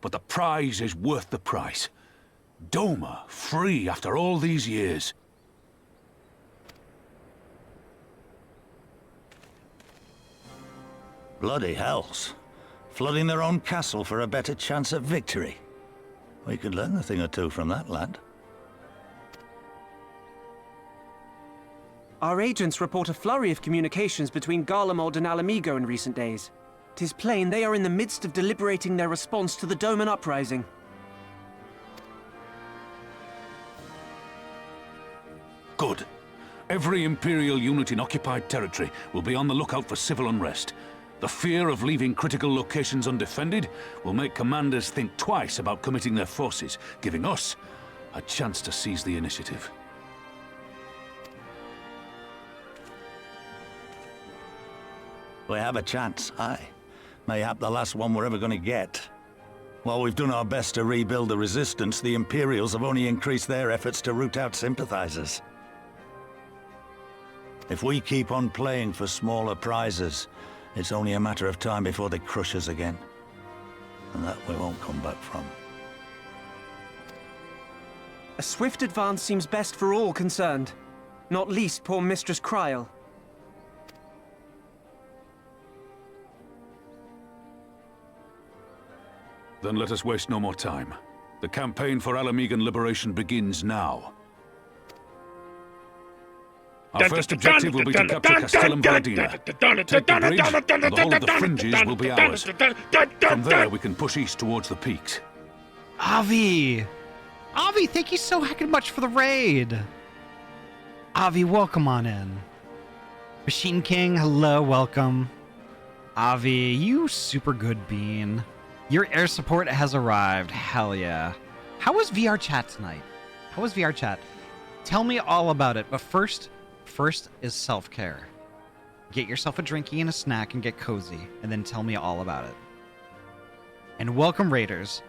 but the prize is worth the price. Doma, free after all these years. Bloody hells. Flooding their own castle for a better chance at victory. We could learn a thing or two from that lad. Our agents report a flurry of communications between Garlemald and Alamigo in recent days. 'Tis plain they are in the midst of deliberating their response to the Doman uprising. Good. Every Imperial unit in occupied territory will be on the lookout for civil unrest. The fear of leaving critical locations undefended will make commanders think twice about committing their forces, giving us a chance to seize the initiative. We have a chance, aye. Mayhap the last one we're ever going to get. While we've done our best to rebuild the resistance, the Imperials have only increased their efforts to root out sympathizers. If we keep on playing for smaller prizes, it's only a matter of time before they crush us again. And that we won't come back from. A swift advance seems best for all concerned, not least poor Mistress Kryl. Then let us waste no more time. The campaign for Alamigan liberation begins now. Our first objective will be to capture Castellum Varadina. Take the bridge, and the whole of the fringes will be ours. From there, we can push east towards the peaks. Ahty! Ahty, thank you so heckin' much for the raid! Ahty, welcome on in. Machine King, hello, welcome. Ahty, you super good bean. Your air support has arrived. Hell yeah. How was VR chat tonight? How was VR chat? Tell me all about it, but first is self-care. get yourself a drinky and a snack and get cozy, and then tell me all about it. And welcome, Raiders.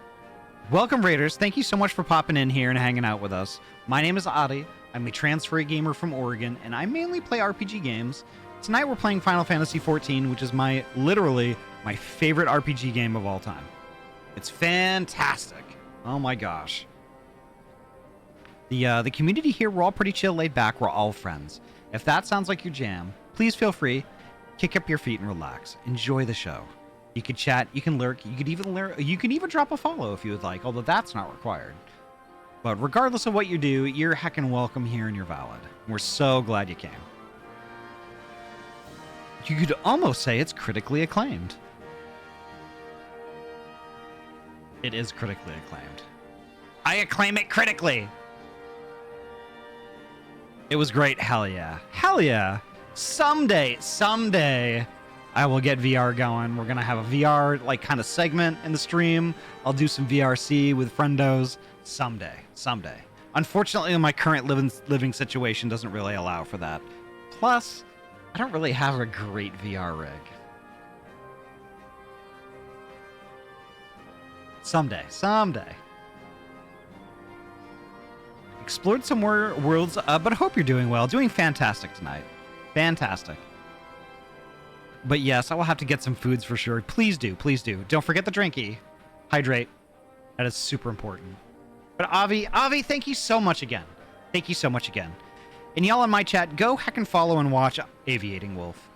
Welcome, Raiders. Thank you so much for popping in here and hanging out with us. My name is Ahty. I'm a transfer gamer from Oregon, and I mainly play RPG games. Tonight we're playing Final Fantasy XIV, which is literally my favorite RPG game of all time. It's fantastic. Oh my gosh. The community here, we're all pretty chill, laid back. We're all friends. If that sounds like your jam, please feel free. Kick up your feet and relax. Enjoy the show. You can chat, you can lurk, you can even drop a follow if you would like, although that's not required. But regardless of what you do, you're heckin' welcome here and you're valid. We're so glad you came. You could almost say it's critically acclaimed. It is critically acclaimed. I acclaim it critically! It was great, hell yeah. Hell yeah! Someday, I will get VR going. We're gonna have a VR kind of segment in the stream. I'll do some VRC with friendos someday. Unfortunately, my current living situation doesn't really allow for that. Plus, I don't really have a great VR rig. Someday. Explored some more worlds, but I hope you're doing well. Doing fantastic tonight. Fantastic. But yes, I will have to get some foods for sure. Please do. Don't forget the drinky. Hydrate. That is super important. But Avi, thank you so much again. And y'all in my chat, go heck and follow and watch Aviating Wolf.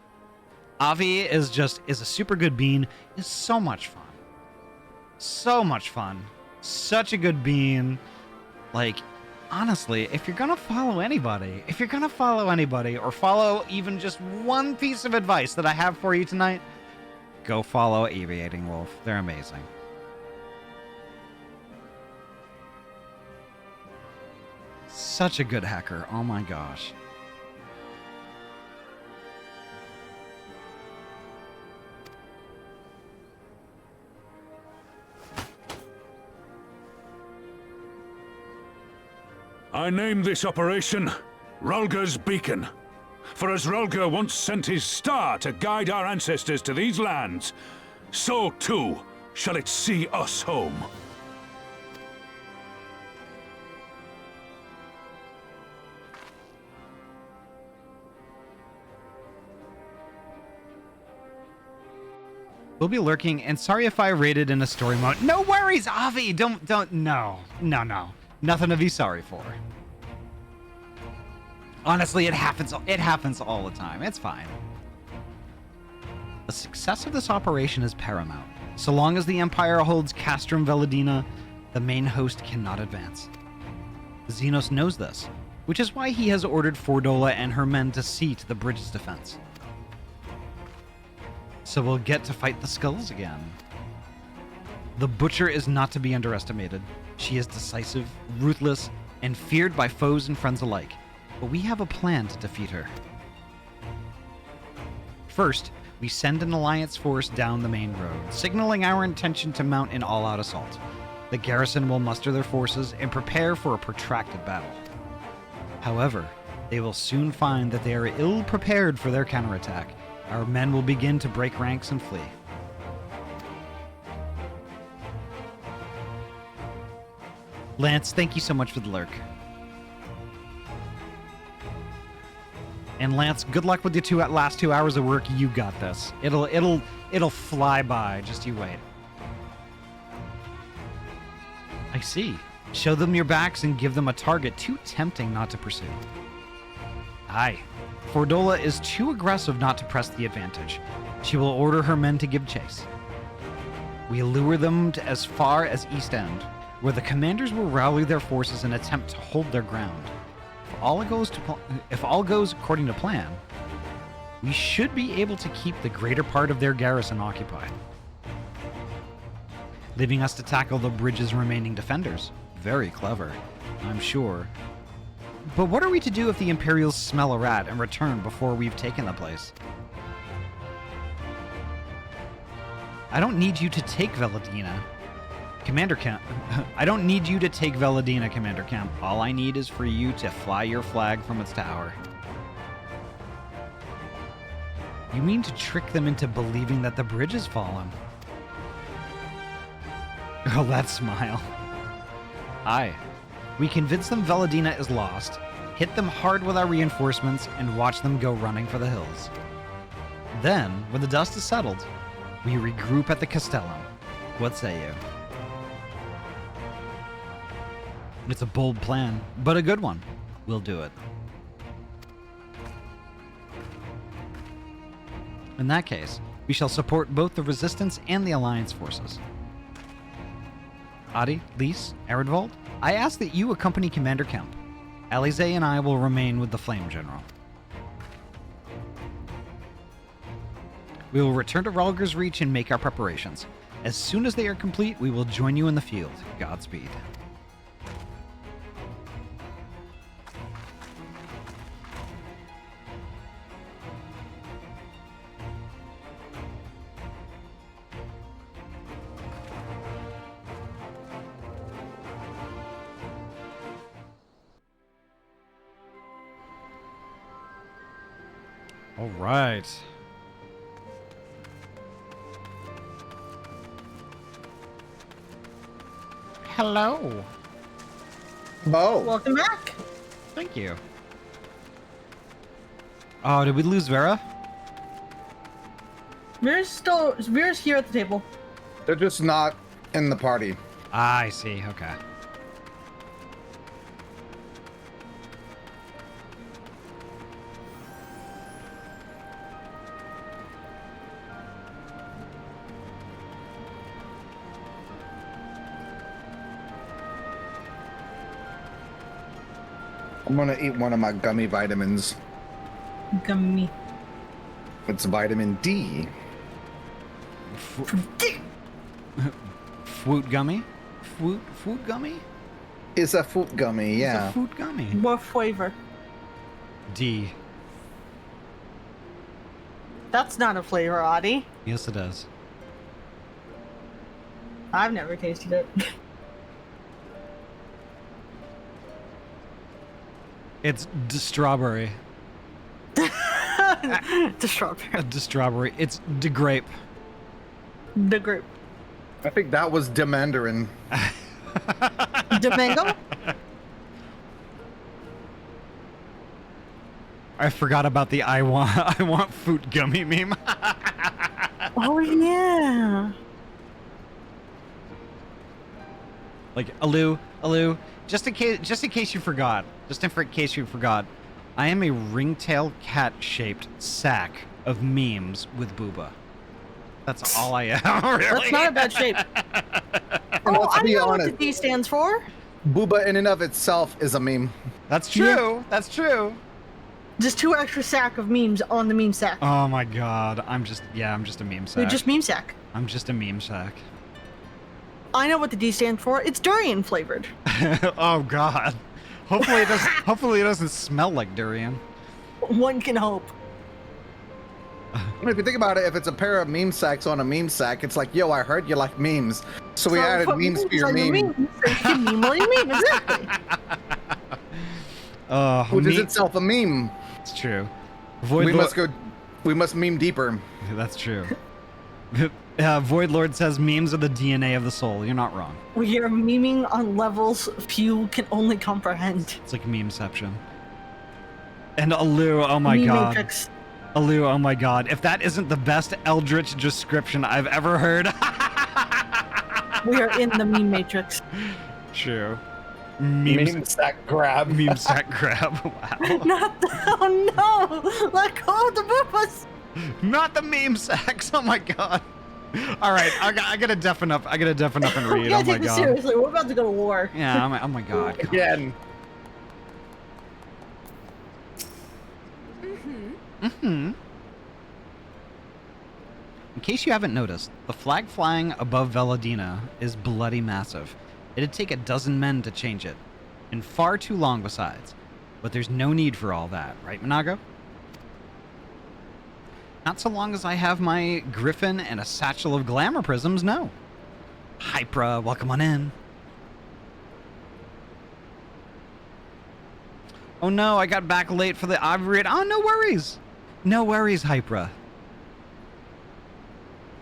Avi is a super good bean. Is so much fun. Such a good bean. Honestly, if you're gonna follow anybody, or follow even just one piece of advice that I have for you tonight, go follow Aviating Wolf. They're amazing. Such a good hacker. Oh my gosh. I name this operation Rulga's Beacon. For as Rulga once sent his star to guide our ancestors to these lands, so too shall it see us home. We'll be lurking, and sorry if I raided in a story mode. No worries, Avi! No. Nothing to be sorry for. Honestly, it happens all the time. It's fine. The success of this operation is paramount. So long as the Empire holds Castrum Veladina, the main host cannot advance. Xenos knows this, which is why he has ordered Fordola and her men to see to the bridge's defense. So we'll get to fight the skulls again. The Butcher is not to be underestimated. She is decisive, ruthless, and feared by foes and friends alike. But we have a plan to defeat her. First, we send an alliance force down the main road, signaling our intention to mount an all-out assault. The garrison will muster their forces and prepare for a protracted battle. However, they will soon find that they are ill-prepared for their counterattack. Our men will begin to break ranks and flee. Lance, thank you so much for the lurk. And Lance, good luck with your last 2 hours of work. You got this. It'll fly by. Just you wait. I see. Show them your backs and give them a target too tempting not to pursue. Aye. Fordola is too aggressive not to press the advantage. She will order her men to give chase. We lure them to as far as East End, where the commanders will rally their forces and attempt to hold their ground. If all goes according to plan, we should be able to keep the greater part of their garrison occupied, leaving us to tackle the bridge's remaining defenders. Very clever, I'm sure. But what are we to do if the Imperials smell a rat and return before we've taken the place? I don't need you to take Veladina, Commander Camp. I don't need you to take Veladina, Commander Camp. All I need is for you to fly your flag from its tower. You mean to trick them into believing that the bridge has fallen? Oh, that smile. Aye. We convince them Veladina is lost, hit them hard with our reinforcements, and watch them go running for the hills. Then, when the dust is settled, we regroup at the Castellum. What say you? It's a bold plan, but a good one. We'll do it. In that case, we shall support both the Resistance and the Alliance forces. Ahty, Lys, Aridvold, I ask that you accompany Commander Kemp. Alize and I will remain with the Flame General. We will return to Ralger's Reach and make our preparations. As soon as they are complete, we will join you in the field. Godspeed. All right. Hello. Bo. Welcome back. Thank you. Oh, did we lose Vera? Vera's here at the table. They're just not in the party. Ah, I see. Okay. I'm gonna eat one of my gummy vitamins. Gummy. It's vitamin D. Fruit gummy? Fruit gummy? It's a fruit gummy, yeah. It's a fruit gummy. What flavor? D. That's not a flavor, Ahty. Yes, it is. I've never tasted it. It's strawberry. The strawberry. Strawberry. It's de grape. The grape. I think that was de mandarin. De mango? I forgot about the I want fruit gummy meme. Oh yeah. Like Alu, just in case you forgot, I am a ringtail cat-shaped sack of memes with Booba. That's all I am, really. That's not a bad shape. Oh, I know what the D stands for. Booba in and of itself is a meme. That's true. Yeah. That's true. Just 2 extra sack of memes on the meme sack. Oh my god. I'm just a meme sack. You're just meme sack. I'm just a meme sack. I know what the D stands for. It's durian flavored. Oh god. Hopefully it doesn't smell like durian. One can hope. If you think about it, if it's a pair of meme sacks on a meme sack, it's like, yo, I heard you like memes. So we added memes for your meme. So you can meme what you meme, exactly. Which is itself a meme. It's true. We must meme deeper. That's true. Void Lord says memes are the DNA of the soul. You're not wrong. We are memeing on levels few can only comprehend. It's like memeception. And Alu, oh my god. Matrix. Alu, oh my god. If that isn't the best Eldritch description I've ever heard. We are in the meme matrix. True. Meme sack grab. Meme sack grab. Wow. Oh no! Let go of the boobas! Not the meme sacks. Oh my god. All right, I gotta deafen up. And read. We gotta take this seriously. We're about to go to war. Yeah. Oh my god. Again. In case you haven't noticed, the flag flying above Veladina is bloody massive. It'd take 12 men to change it, and far too long besides. But there's no need for all that, right, Minago? Not so long as I have my griffin and a satchel of glamour prisms, no. Hypra, welcome on in. Oh no, I got back late for the Ivory. Oh, no worries. No worries, Hypra.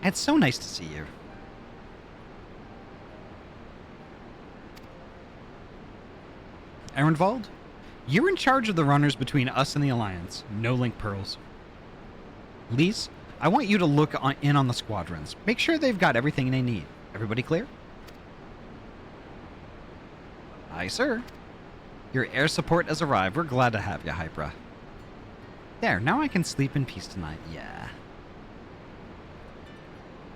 It's so nice to see you. Ehrenwald, you're in charge of the runners between us and the Alliance. No link pearls. Lise, I want you to look in on the squadrons. Make sure they've got everything they need. Everybody clear? Aye, sir. Your air support has arrived. We're glad to have you, Hypra. There, now I can sleep in peace tonight. Yeah.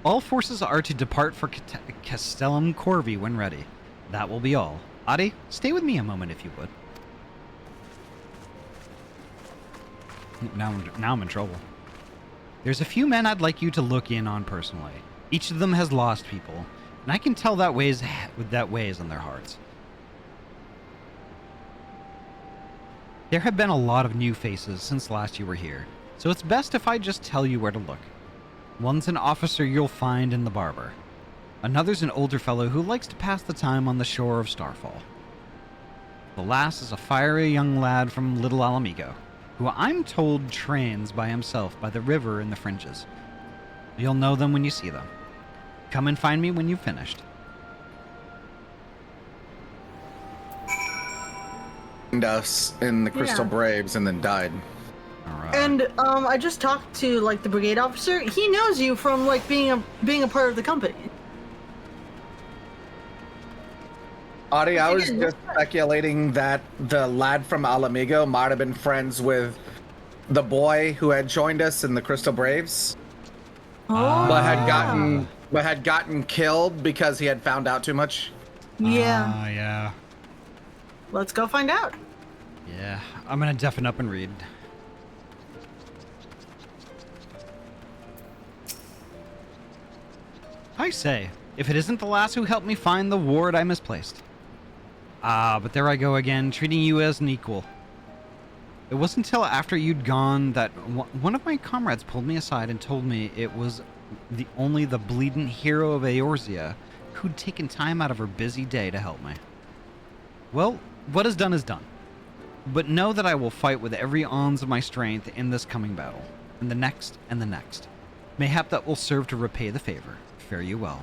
All forces are to depart for Castellum Corvi when ready. That will be all. Ahty, stay with me a moment if you would. Now I'm in trouble. There's a few men I'd like you to look in on personally. Each of them has lost people, and I can tell that weighs on their hearts. There have been a lot of new faces since last you were here, so it's best if I just tell you where to look. One's an officer you'll find in the barber. Another's an older fellow who likes to pass the time on the shore of Starfall. The last is a fiery young lad from Little Alamigo, who I'm told trains by himself by the river in the fringes. You'll know them when you see them. Come and find me when you've finished. Us in the Crystal Braves and then died. And I just talked to like the brigade officer. He knows you from like being a part of the company. Ahty, I was just speculating that the lad from Alamigo might have been friends with the boy who had joined us in the Crystal Braves, but had gotten killed because he had found out too much. Yeah. Yeah. Let's go find out. Yeah, I'm gonna deafen up and read. I say, if it isn't the lass who helped me find the ward I misplaced. But there I go again, treating you as an equal. It wasn't until after you'd gone that one of my comrades pulled me aside and told me it was only the bleeding hero of Eorzea who'd taken time out of her busy day to help me. Well, what is done is done. But know that I will fight with every ounce of my strength in this coming battle, and the next, and the next. Mayhap that will serve to repay the favor. Fare you well.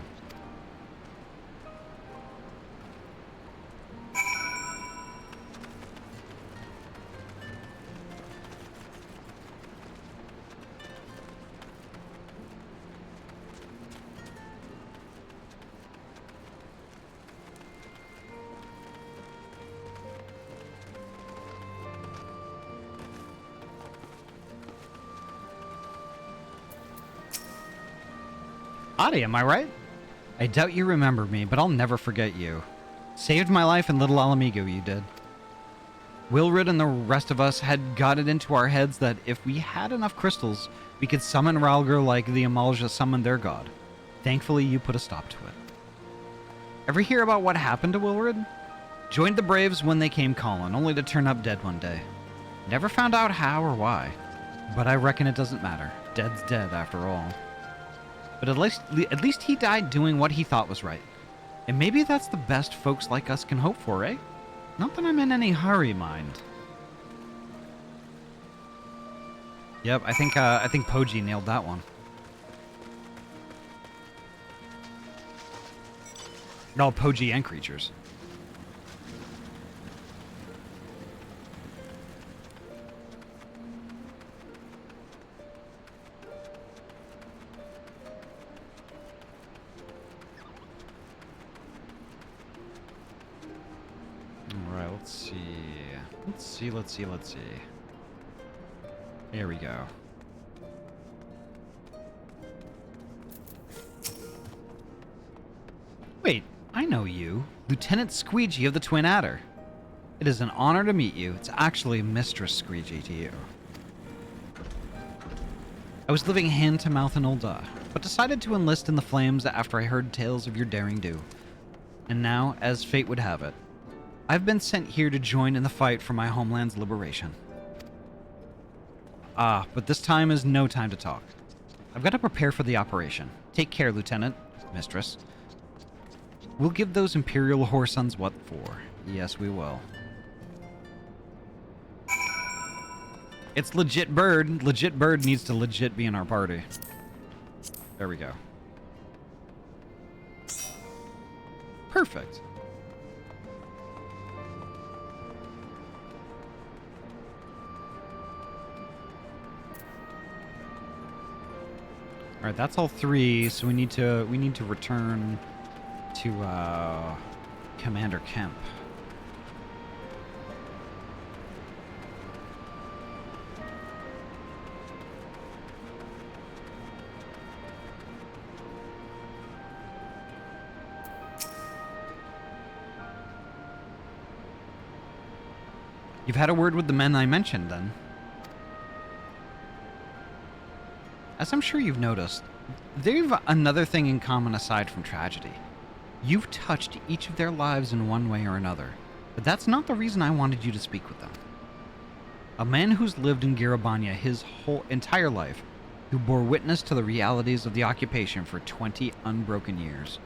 Ahty, am I right? I doubt you remember me, but I'll never forget you. Saved my life in Little Alamigo, you did. Wilrid and the rest of us had got it into our heads that if we had enough crystals, we could summon Ralgr like the Amalja summoned their god. Thankfully, you put a stop to it. Ever hear about what happened to Wilrid? Joined the Braves when they came calling, only to turn up dead one day. Never found out how or why. But I reckon it doesn't matter. Dead's dead after all. But at least he died doing what he thought was right. And maybe that's the best folks like us can hope for, eh? Not that I'm in any hurry, mind. Yep, I think Poji nailed that one. No, Poji and creatures. Alright, let's see. There we go. Wait, I know you. Lieutenant Squeegee of the Twin Adder. It is an honor to meet you. It's actually Mistress Squeegee to you. I was living hand to mouth in Ul'dah, but decided to enlist in the flames after I heard tales of your daring do. And now, as fate would have it, I've been sent here to join in the fight for my homeland's liberation. But this time is no time to talk. I've got to prepare for the operation. Take care, Lieutenant, Mistress. We'll give those Imperial whoresuns what for. Yes, we will. It's legit Bird. Legit Bird needs to legit be in our party. There we go. Perfect. All right, that's all 3. So we need to return to Commander Kemp. You've had a word with the men I mentioned, then? As I'm sure you've noticed, they've another thing in common aside from tragedy. You've touched each of their lives in one way or another, but that's not the reason I wanted you to speak with them. A man who's lived in Garabania his whole entire life, who bore witness to the realities of the occupation for 20 unbroken years.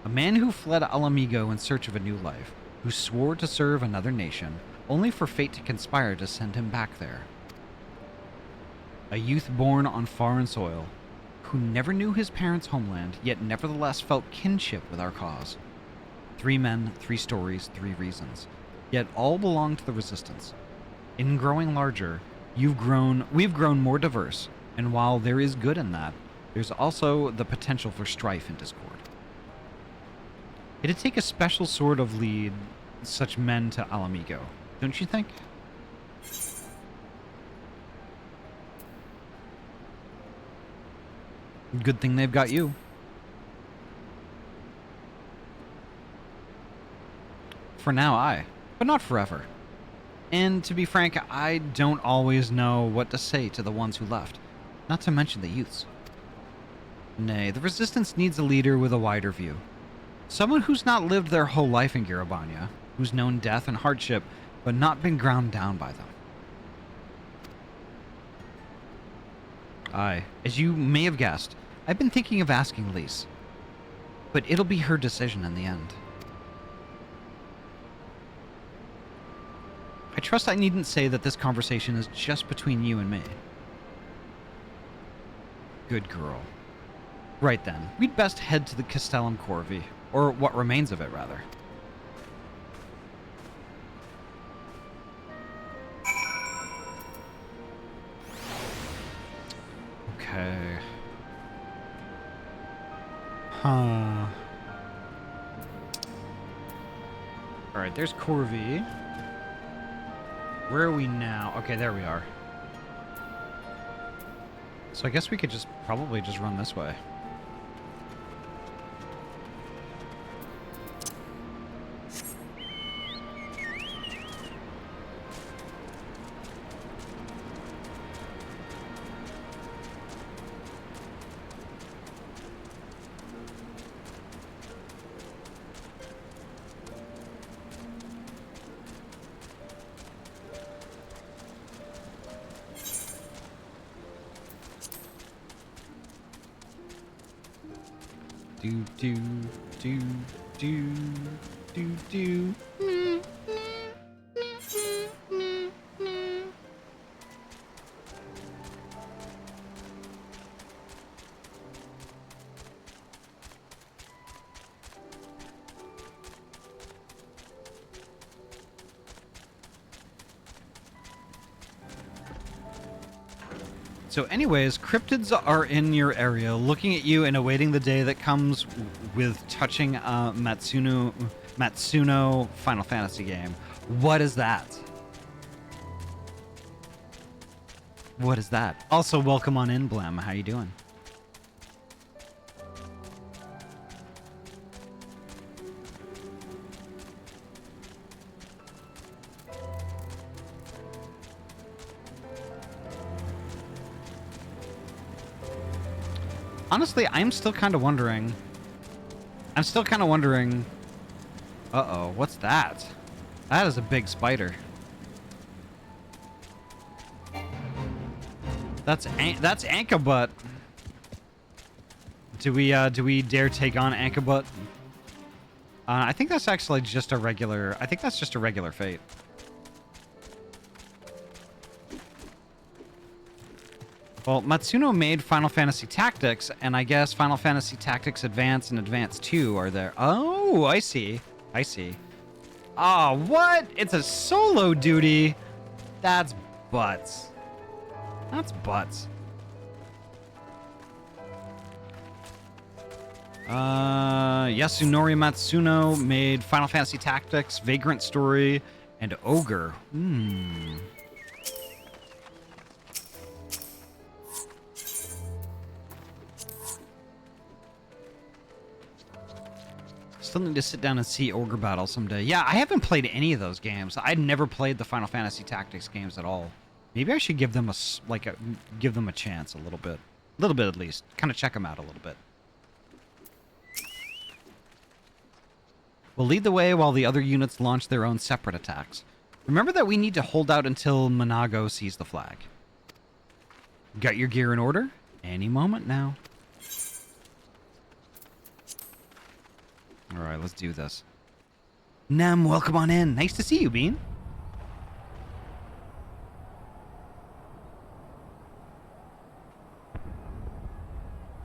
A man who fled Alamigo in search of a new life, who swore to serve another nation, only for fate to conspire to send him back there. A youth born on foreign soil, who never knew his parents' homeland, yet nevertheless felt kinship with our cause. 3 men, 3 stories, 3 reasons, yet all belong to the Resistance. In growing larger, we've grown more diverse, and while there is good in that, there's also the potential for strife and discord. It'd take a special sort of lead such men to Alamigo, don't you think? Good thing they've got you. For now, aye, but not forever. And to be frank, I don't always know what to say to the ones who left, not to mention the youths. Nay, the Resistance needs a leader with a wider view. Someone who's not lived their whole life in Garabania, who's known death and hardship, but not been ground down by them. Aye, as you may have guessed, I've been thinking of asking Lise. But it'll be her decision in the end. I trust I needn't say that this conversation is just between you and me. Good girl. Right then, we'd best head to the Castellum Corvi, or what remains of it, rather. Okay. Huh. Alright, there's Corvi. Where are we now? Okay, there we are. So I guess we could probably just run this way. Do. So anyways, cryptids are in your area, looking at you and awaiting the day that comes with touching Matsuno Final Fantasy game. What is that? What is that? Also, welcome on in, Blem. How you doing? Honestly, I'm still kind of wondering. Uh-oh, what's that? That is a big spider. That's Ankabutt. Do we dare take on Ankabutt? I think that's actually just a regular. I think that's just a regular fate. Well, Matsuno made Final Fantasy Tactics, and I guess Final Fantasy Tactics Advance and Advance 2 are there. Oh, I see. I see. Oh, what? It's a solo duty? That's butts. That's butts. Yasunori Matsuno made Final Fantasy Tactics, Vagrant Story, and Ogre. Still need to sit down and see Ogre Battle someday. Yeah, I haven't played any of those games. I'd never played the Final Fantasy Tactics games at all. Maybe I should give them give them a chance a little bit at least. Kind of check them out a little bit. We'll lead the way while the other units launch their own separate attacks. Remember that we need to hold out until Monago sees the flag. Got your gear in order? Any moment now. Alright, let's do this. Nem, welcome on in. Nice to see you, Bean.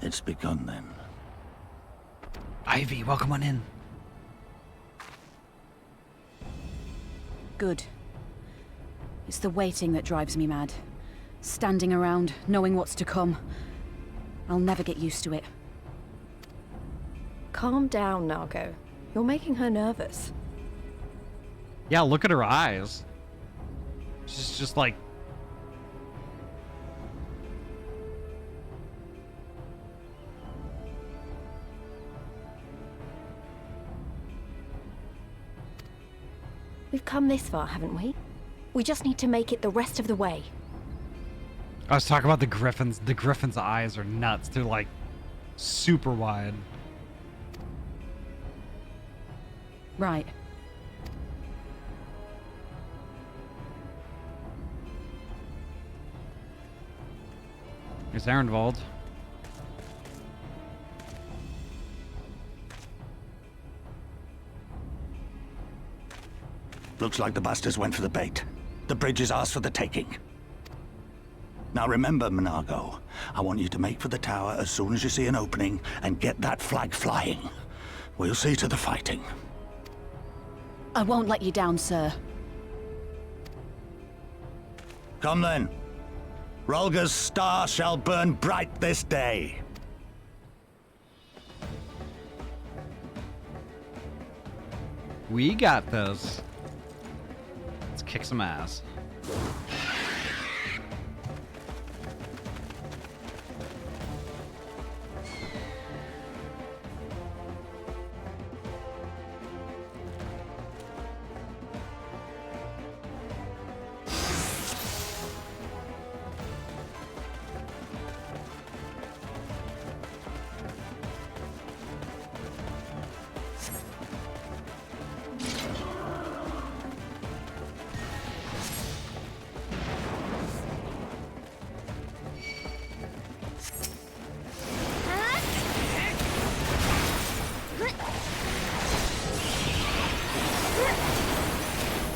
It's begun then. Ivy, welcome on in. Good. It's the waiting that drives me mad. Standing around, knowing what's to come. I'll never get used to it. Calm down, Nago. You're making her nervous. Yeah, look at her eyes. She's just like... We've come this far, haven't we? We just need to make it the rest of the way. I was talking about the griffins. The griffins' eyes are nuts. They're like super wide. Right. Here's Ehrenwald. Looks like the bastards went for the bait. The bridge is ours for the taking. Now remember, Monago, I want you to make for the tower as soon as you see an opening and get that flag flying. We'll see to the fighting. I won't let you down, sir. Come then. Rolga's star shall burn bright this day. We got this. Let's kick some ass.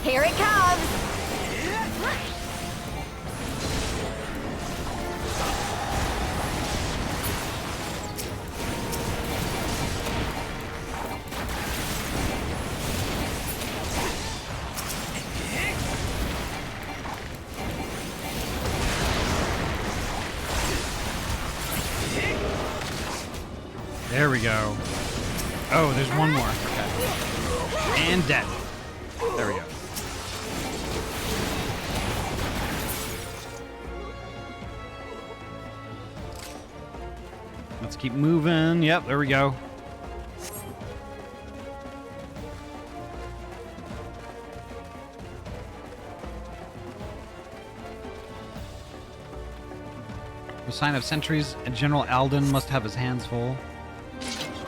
Here it comes! There we go. Oh, there's one more. Okay. And dead. There we go. Let's keep moving. Yep, there we go. No sign of sentries, and General Alden must have his hands full.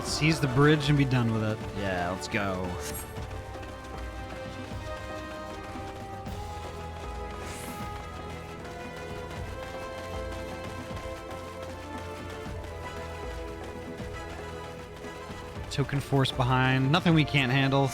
Seize the bridge and be done with it. Yeah, let's go. Token force behind. Nothing we can't handle.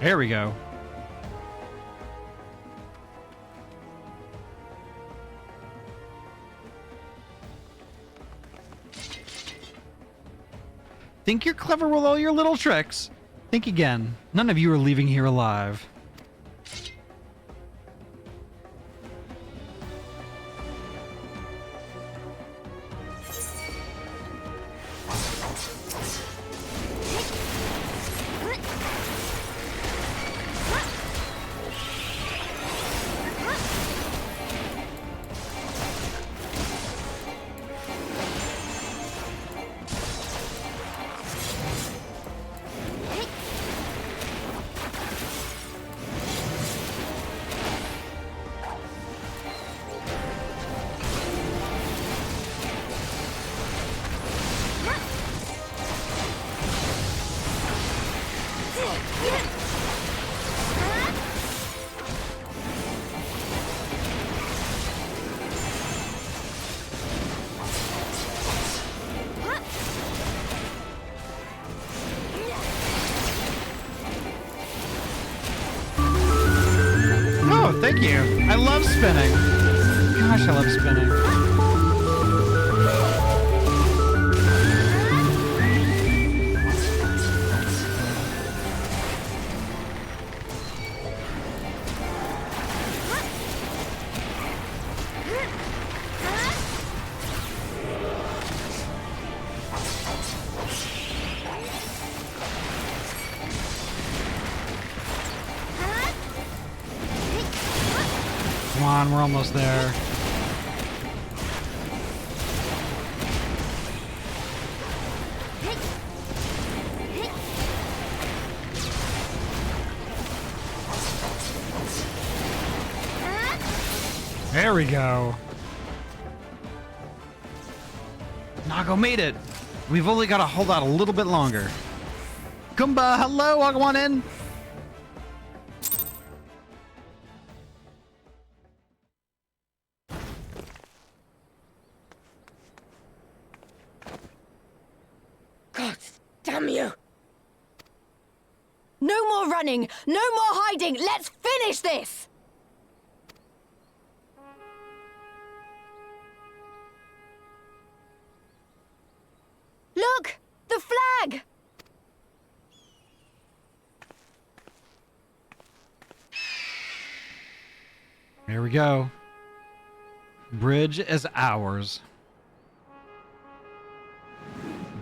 There we go. Think you're clever with all your little tricks? Think again. None of you are leaving here alive. Oh, thank you. I love spinning. Gosh, I love spinning. Come on, we're almost there. There we go. Nago made it. We've only got to hold out a little bit longer. Kumba, hello, welcome on in. God damn you! No more running! No more hiding! Let's finish this! Look! The flag! Here we go. Bridge is ours.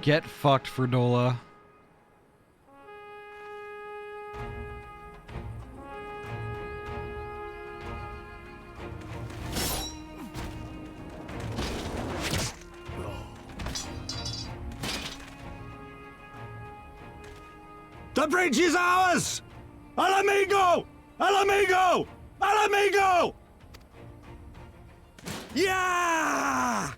Get fucked, Ferdola. The bridge is ours! Al amigo! Al amigo! Al amigo! Yeah!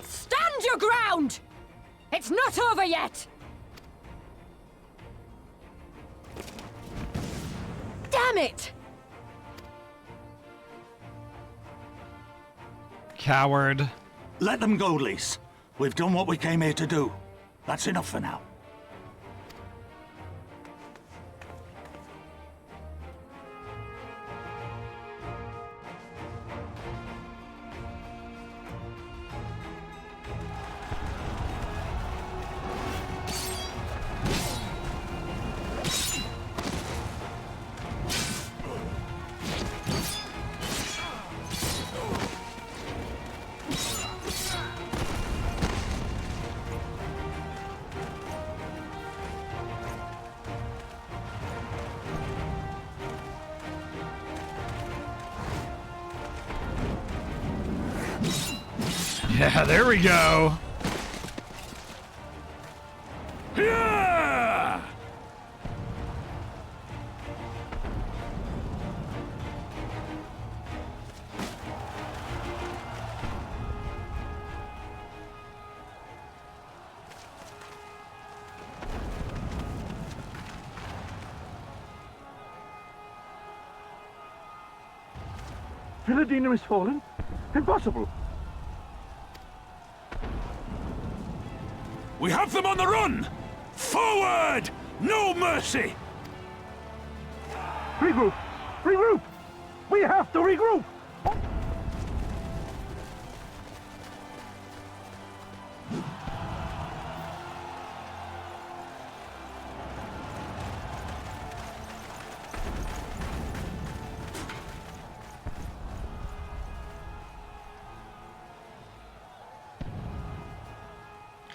Stand your ground! It's not over yet! Damn it! Coward. Let them go, Lise. We've done what we came here to do. That's enough for now. Yeah, there we go. Yeah! Philadina is fallen? Impossible! We have them on the run! Forward! No mercy! Regroup! Regroup! We have to regroup!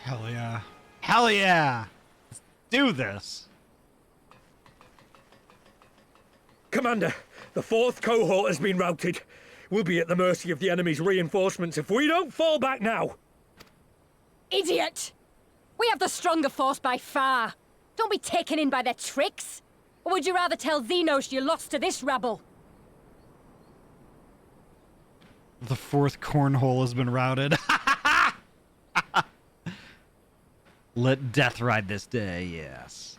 Hell yeah. Hell yeah! Let's do this! Commander, the 4th cohort has been routed. We'll be at the mercy of the enemy's reinforcements if we don't fall back now. Idiot! We have the stronger force by far. Don't be taken in by their tricks. Or would you rather tell Xenos you lost to this rabble? The 4th cornhole has been routed. Let death ride this day, yes.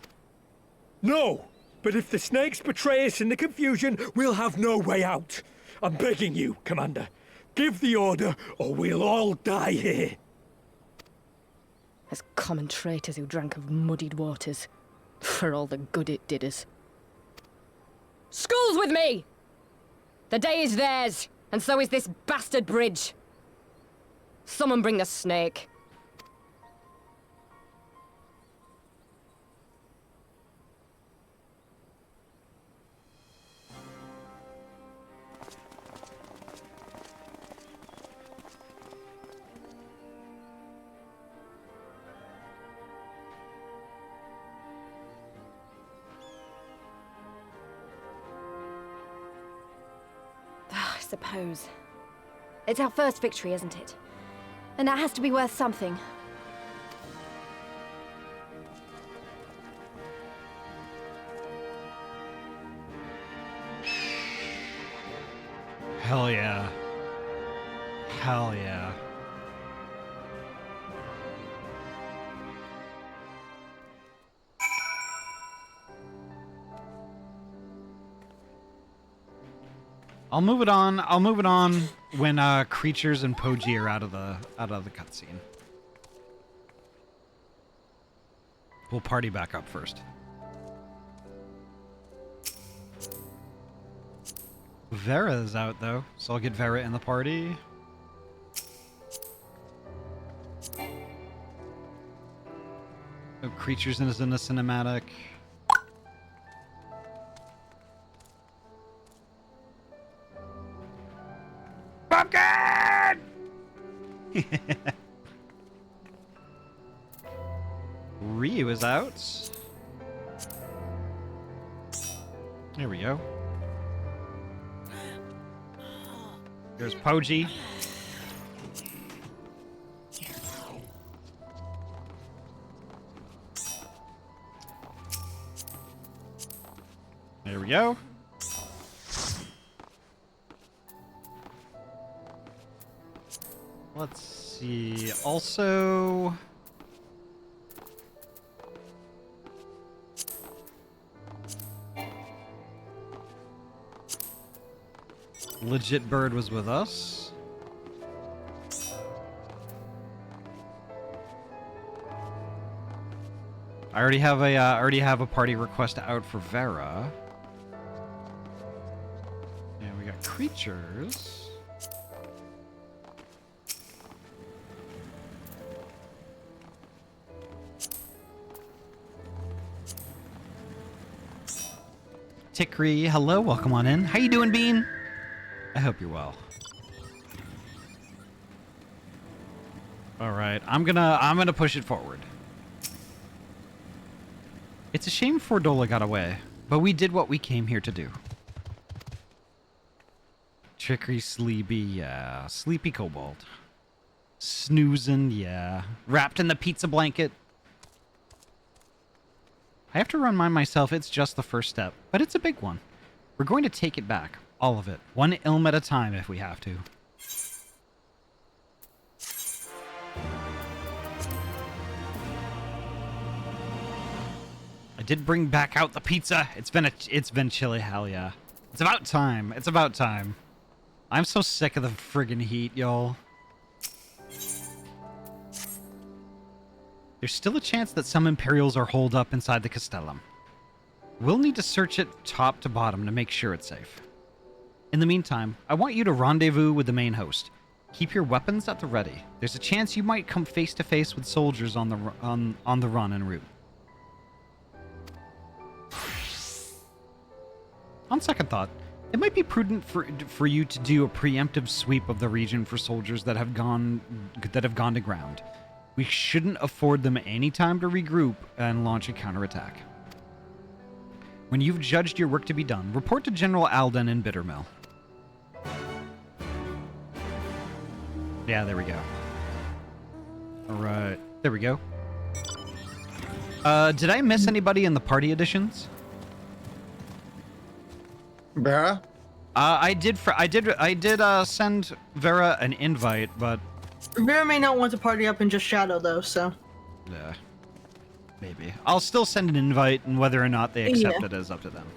No! But if the snakes betray us in the confusion, we'll have no way out. I'm begging you, Commander. Give the order, or we'll all die here. As common traitors who drank of muddied waters. For all the good it did us. Skulls with me! The day is theirs, and so is this bastard bridge. Someone bring the snake. I suppose. It's our first victory, isn't it? And that has to be worth something. Hell yeah. Hell yeah. I'll move it on. I'll move it on when creatures and Poji are out of the cutscene. We'll party back up first. Vera is out though, so I'll get Vera in the party. No creatures in the cinematic. Pumpkin! Ryu is out. There we go. There's Poji. There we go. Let's see. Also, Legit Bird was with us. I already have a party request out for Vera. And we got creatures. Tikri, hello, welcome on in. How you doing, Bean? I hope you're well. All right, I'm gonna push it forward. It's a shame Fordola got away, but we did what we came here to do. Trickery, Sleepy, yeah. Sleepy Kobold. Snoozing, yeah. Wrapped in the pizza blanket. I have to remind myself it's just the first step, but it's a big one. We're going to take it back. All of it. One ilm at a time if we have to. I did bring back out the pizza. It's been chilly, hell yeah. It's about time. It's about time. I'm so sick of the friggin' heat, y'all. There's still a chance that some Imperials are holed up inside the Castellum. We'll need to search it top to bottom to make sure it's safe. In the meantime, I want you to rendezvous with the main host. Keep your weapons at the ready. There's a chance you might come face to face with soldiers on the run en route. On second thought, it might be prudent for you to do a preemptive sweep of the region for soldiers that have gone to ground. We shouldn't afford them any time to regroup and launch a counterattack. When you've judged your work to be done, report to General Alden in Bittermill. Yeah, there we go. Alright, there we go. Did I miss anybody in the party additions? Vera? I did send Vera an invite, but Vera may not want to party up in just Shadow though, so. yeah, maybe. I'll still send an invite, and whether or not they accept it is up to them.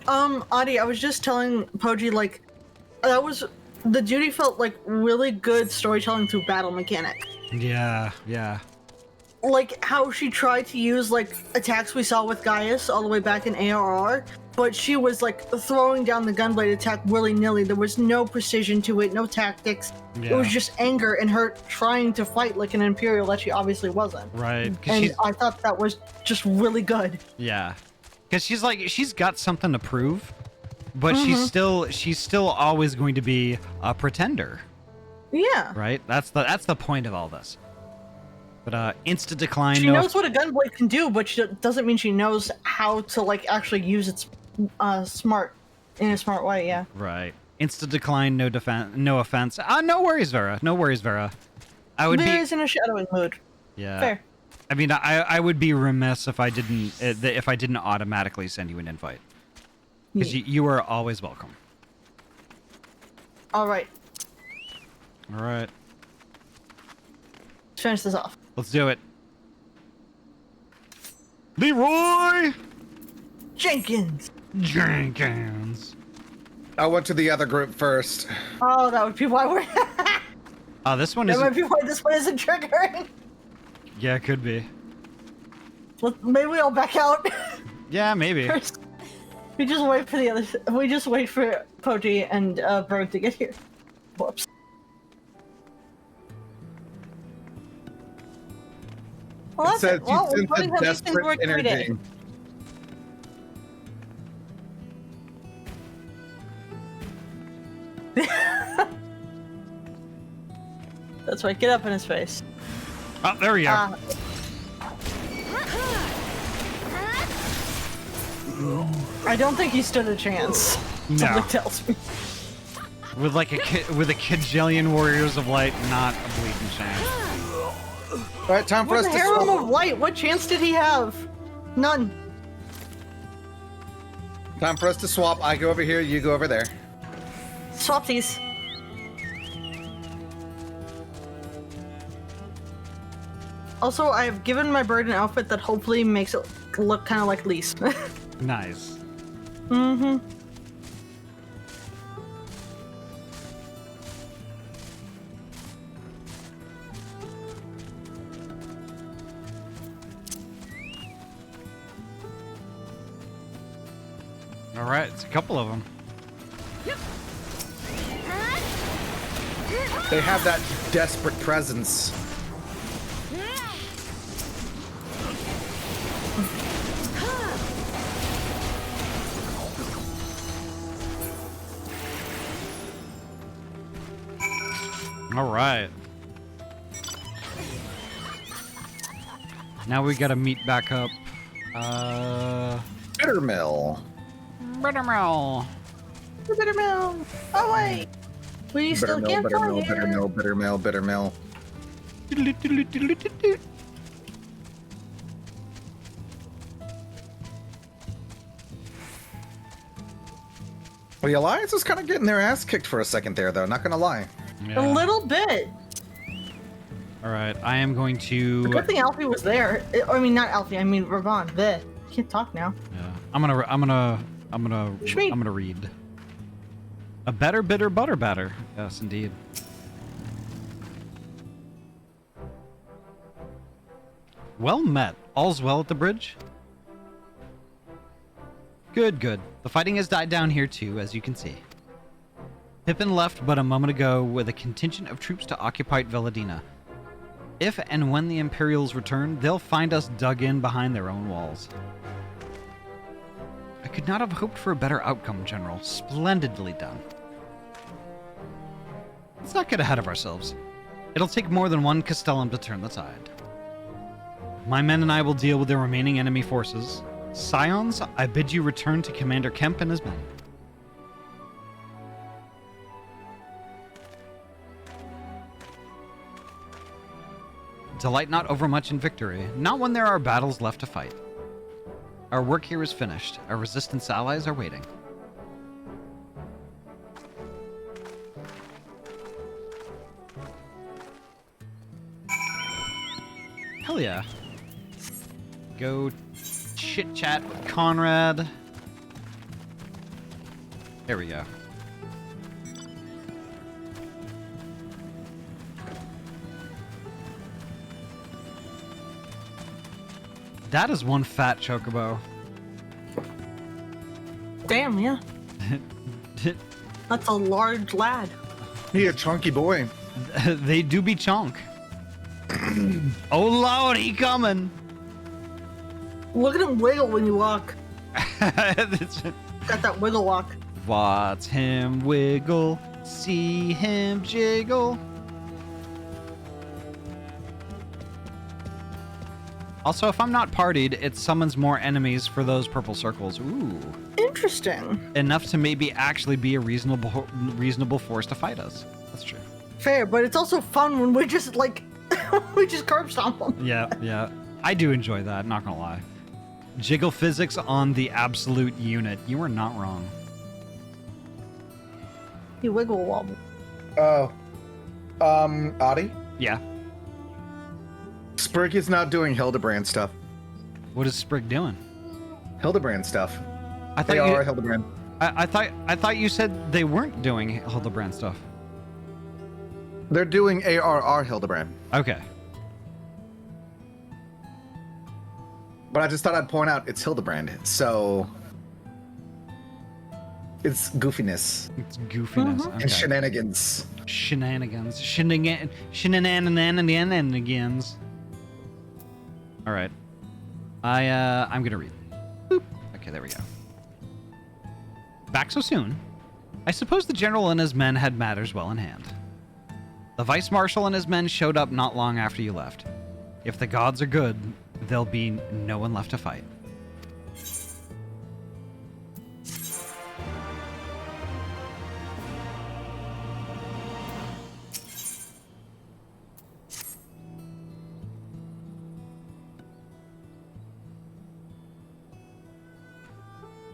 Ahty, I was just telling Poji, like, the duty felt like really good storytelling through battle mechanic. Yeah, yeah. Like how she tried to use like attacks we saw with Gaius all the way back in ARR, but she was like throwing down the gunblade attack willy-nilly. There was no precision to it, no tactics. Yeah. It was just anger and her trying to fight like an Imperial that she obviously wasn't. Right. And I thought that was just really good. Yeah. Because she's got something to prove, but she's still always going to be a pretender. Yeah. Right? That's the point of all this. But insta decline. She knows what a gunblade can do, but she doesn't mean she knows how to like actually use it in a smart way. Yeah. Right. Insta decline. No defense. No offense. No worries, Vera. No worries, Vera. Vera's in a shadowing mood. Yeah. Fair. I mean, I would be remiss if I didn't automatically send you an invite, because you are always welcome. All right. All right. Let's finish this off. Let's do it. Leroy Jenkins. I went to the other group first. Oh, that would be why we're. This one that is. might be why this one isn't triggering. Yeah, it could be. Maybe we all back out. Yeah, maybe. We just wait for the others. We just wait for Poji and Bird to get here. Whoops. Well, that's it. Well, we're putting how these things work every day. That's right. Get up in his face. Oh, there we are. I don't think he stood a chance. No. Something tells me. With like a kajillion warriors of light, not a bleeding chance. All right, time for us With to the harem swap. of light, what chance did he have? None. Time for us to swap. I go over here, you go over there. Swapsies. Also, I have given my bird an outfit that hopefully makes it look kind of like Lise. Nice. Mm-hmm. All right, it's a couple of them. They have that desperate presence. All right. Now we gotta meet back up. Bittermill. Bittermill. Bittermill. Oh wait. We still can't find it. Bittermill. Well, the Alliance was kind of getting their ass kicked for a second there, though. Not gonna lie. Yeah. A little bit. All right, I am going to. The good thing Alfie was there. I mean, not Alfie. I mean Ravon. Bleh. Can't talk now. Yeah, I'm gonna read. A better, bitter butter batter. Yes, indeed. Well met. All's well at the bridge? Good, good. The fighting has died down here too, as you can see. Pippin left but a moment ago with a contingent of troops to occupy Veladina. If and when the Imperials return, they'll find us dug in behind their own walls. I could not have hoped for a better outcome, General. Splendidly done. Let's not get ahead of ourselves. It'll take more than one Castellum to turn the tide. My men and I will deal with the remaining enemy forces. Scions, I bid you return to Commander Kemp and his men. Delight not overmuch in victory, not when there are battles left to fight. Our work here is finished. Our resistance allies are waiting. Hell yeah. Go chit-chat with Conrad. There we go. That is one fat chocobo. Damn, yeah. That's a large lad. He a chunky boy. They do be chunk. Oh Lord, he coming. Look at him wiggle when you walk. Got that wiggle walk. Watch him wiggle, see him jiggle. Also, if I'm not partied, it summons more enemies for those purple circles. Ooh. Interesting. Enough to maybe actually be a reasonable force to fight us. That's true. Fair, but it's also fun when we just, like, we just curb stomp them. Yeah, yeah. I do enjoy that, not gonna lie. Jiggle physics on the absolute unit. You are not wrong. You wiggle wobble. Oh. Ahty? Yeah. Sprig is not doing Hildebrand stuff. What is Sprig doing? Hildebrand stuff. I thought they are Hildebrand. I thought you said they weren't doing Hildebrand stuff. They're doing ARR Hildebrand. Okay. But I just thought I'd point out it's Hildebrand, so it's goofiness. It's goofiness. Okay. And shenanigans. Shenanigans. All right. I'm gonna read. Boop. Okay, there we go. Back so soon? I suppose the general and his men had matters well in hand. The vice marshal and his men showed up not long after you left. If the gods are good, there'll be no one left to fight.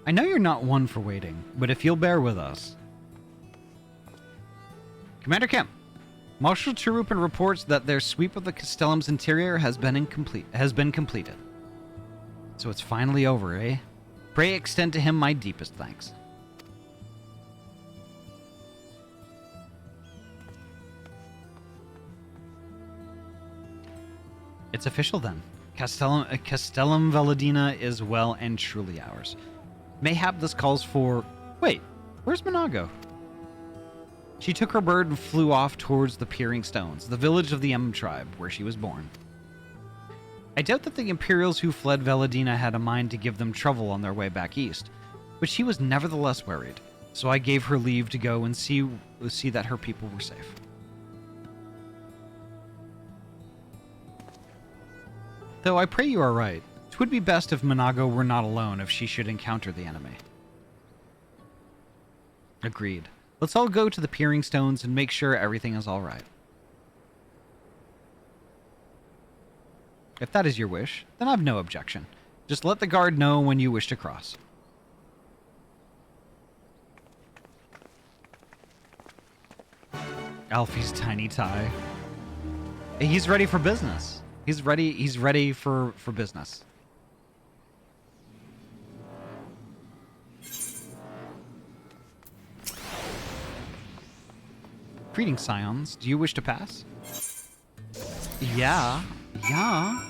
I know you're not one for waiting, but if you'll bear with us. Commander Kemp, Marshal Cherupin reports that their sweep of the Castellum's interior has been completed. So it's finally over, eh? Pray extend to him my deepest thanks. It's official then. Castellum Veladina is well and truly ours. Mayhap this calls for... Wait, where's Monago? She took her bird and flew off towards the Peering Stones, the village of the Em tribe, where she was born. I doubt that the Imperials who fled Veladina had a mind to give them trouble on their way back east, but she was nevertheless worried, so I gave her leave to go and see that her people were safe. Though I pray you are right. 'Twould be best if Monago were not alone if she should encounter the enemy. Agreed. Let's all go to the Peering Stones and make sure everything is all right. If that is your wish, then I've no objection. Just let the guard know when you wish to cross. Alfie's tiny tie. He's ready for business. He's ready for business. Greetings, Scions. Do you wish to pass? Yeah. Yeah.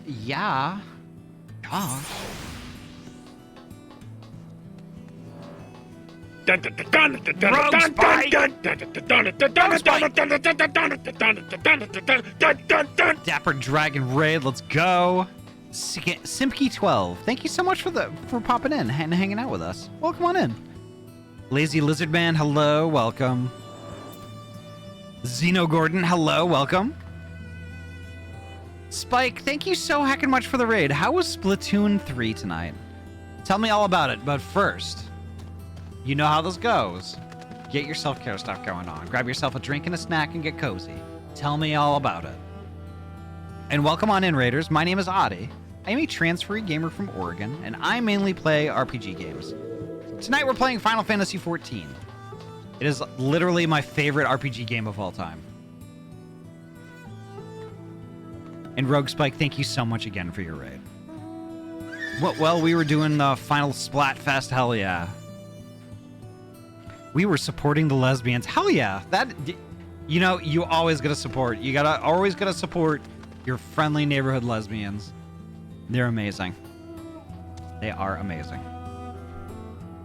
Yeah. Gosh. Dapper Dragon Raid, let's go. Simpkey12, thank you so much for popping in and hanging out with us. Welcome on in. Lazy Lizard Man, hello, welcome. Xeno Gordon, hello, welcome. Spike, thank you so heckin' much for the raid. How was Splatoon 3 tonight? Tell me all about it, but first, you know how this goes. Get your self-care stuff going on. Grab yourself a drink and a snack and get cozy. Tell me all about it. And welcome on in, Raiders. My name is Ahty. I am a transferee gamer from Oregon, and I mainly play RPG games. Tonight we're playing Final Fantasy XIV. It is literally my favorite RPG game of all time. And Rogue Spike, thank you so much again for your raid. Well, we were doing the final Splatfest, hell yeah. We were supporting the lesbians, hell yeah. That, you know, you always gotta support. You always gotta support your friendly neighborhood lesbians. They're amazing. They are amazing.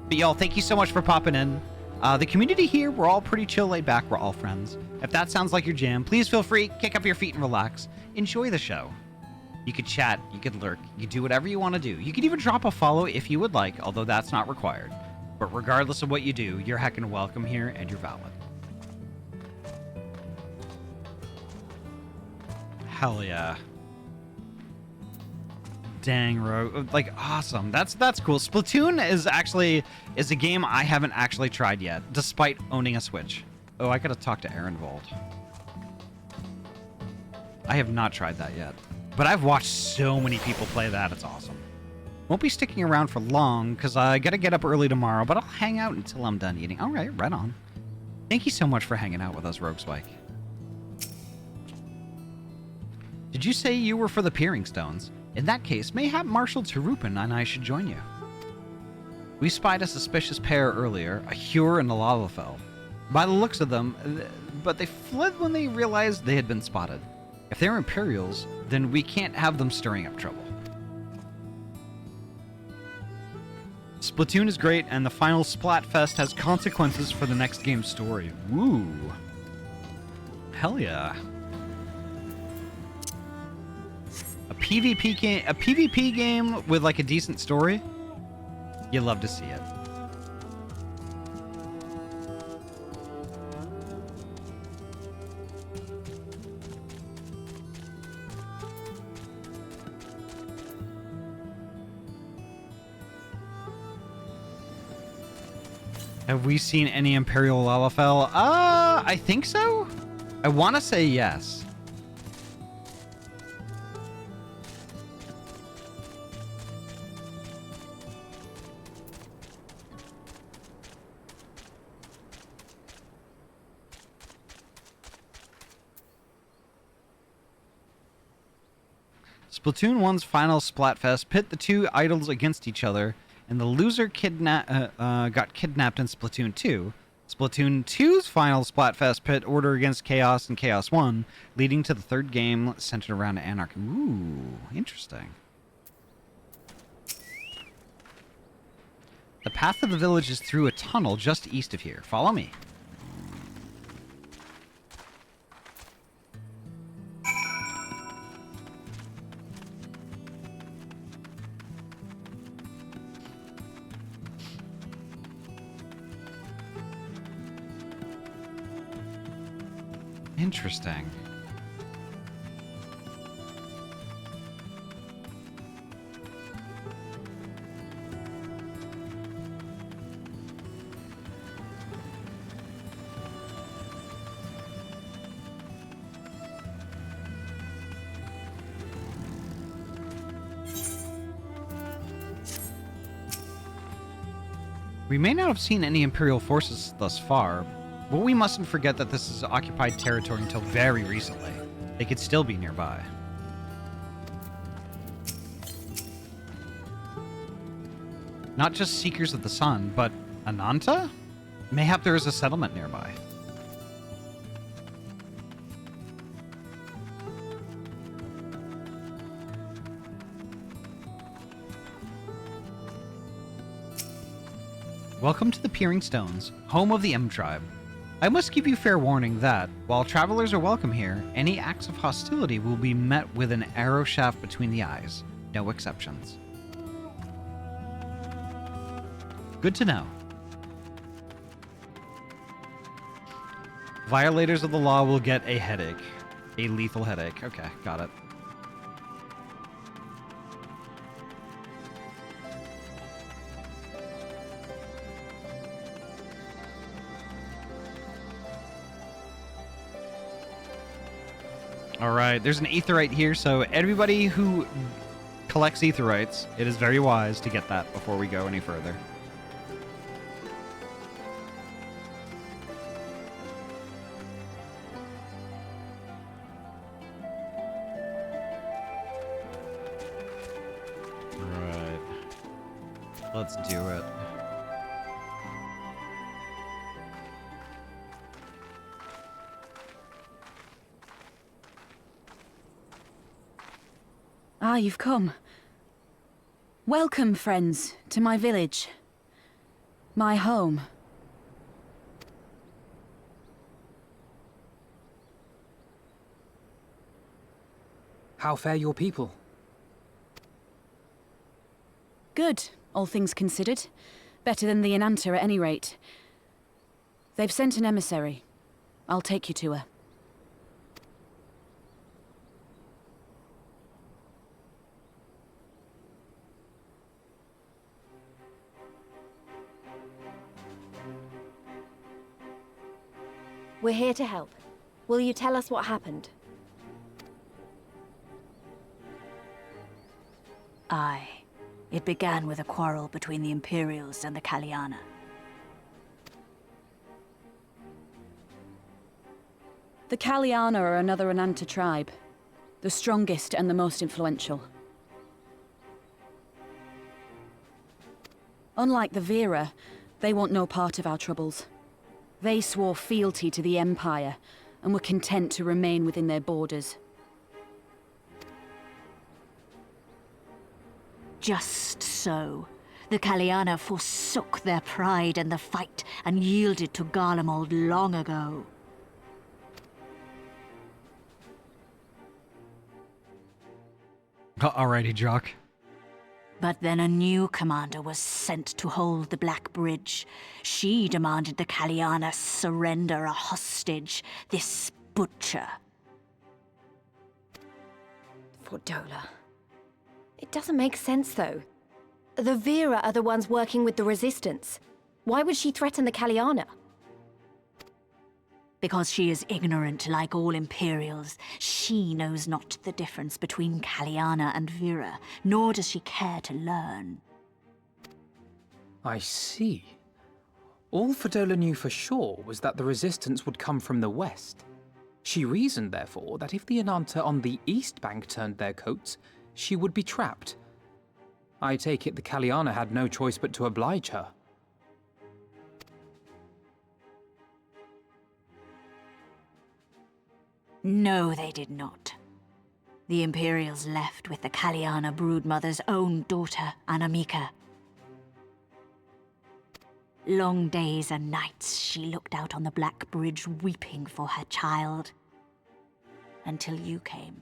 But y'all, thank you so much for popping in. The community here, we're all pretty chill, laid back. We're all friends. If that sounds like your jam, please feel free, kick up your feet and relax. Enjoy the show. You could chat, you could lurk, you could do whatever you want to do. You could even drop a follow if you would like, although that's not required. But regardless of what you do, you're heckin' welcome here and you're valid. Hell yeah. Dang, Rogue. Like, awesome. That's cool. Splatoon is a game I haven't actually tried yet, despite owning a Switch. Oh, I gotta talk to Ehrenwald. I have not tried that yet. But I've watched so many people play that. It's awesome. Won't be sticking around for long, because I gotta get up early tomorrow, but I'll hang out until I'm done eating. All right, right on. Thank you so much for hanging out with us, Rogue Spike. Did you say you were for the Peering Stones? In that case, mayhap Marshal Tarupin and I should join you. We spied a suspicious pair earlier, a Hure and a Lalafell. By the looks of them, but they fled when they realized they had been spotted. If they're Imperials, then we can't have them stirring up trouble. Splatoon is great, and the final Splatfest has consequences for the next game's story. Woo! Hell yeah. A PvP game with like a decent story? You love to see it. Have we seen any Imperial Lalafell? I think so. I want to say yes. Splatoon 1's final Splatfest pit the two idols against each other, and the loser got kidnapped in Splatoon 2. Splatoon 2's final Splatfest pit Order against Chaos and Chaos 1, leading to the third game centered around Anarchy. Ooh, interesting. The path to the village is through a tunnel just east of here. Follow me. Interesting. We may not have seen any Imperial forces thus far, but we mustn't forget that this is occupied territory until very recently. They could still be nearby. Not just Seekers of the Sun, but Ananta? Mayhap there is a settlement nearby. Welcome to the Peering Stones, home of the M Tribe. I must give you fair warning that, while travelers are welcome here, any acts of hostility will be met with an arrow shaft between the eyes. No exceptions. Good to know. Violators of the law will get a headache. A lethal headache. Okay, got it. All right, there's an aetheryte here, so everybody who collects aetherytes, it is very wise to get that before we go any further. Right. Let's do it. Ah, you've come. Welcome, friends, to my village. My home. How fare your people? Good, all things considered. Better than the Ananta at any rate. They've sent an emissary. I'll take you to her. We're here to help. Will you tell us what happened? Aye. It began with a quarrel between the Imperials and the Kaliana. The Kaliana are another Ananta tribe. The strongest and the most influential. Unlike the Vera, they want no part of our troubles. They swore fealty to the Empire, and were content to remain within their borders. Just so. The Kaliana forsook their pride in the fight and yielded to Garlemald long ago. Alrighty, Jock. But then a new commander was sent to hold the Black Bridge. She demanded the Kaliana surrender a hostage, this butcher. Fordola. It doesn't make sense, though. The Vera are the ones working with the Resistance. Why would she threaten the Kaliana? Because she is ignorant like all Imperials. She knows not the difference between Kaliana and Vera, nor does she care to learn. I see. All Fordola knew for sure was that the Resistance would come from the west. She reasoned, therefore, that if the Ananta on the east bank turned their coats, she would be trapped. I take it the Kaliana had no choice but to oblige her. No, they did not. The Imperials left with the Kaliana broodmother's own daughter, Anamika. Long days and nights she looked out on the Black Bridge weeping for her child. Until you came.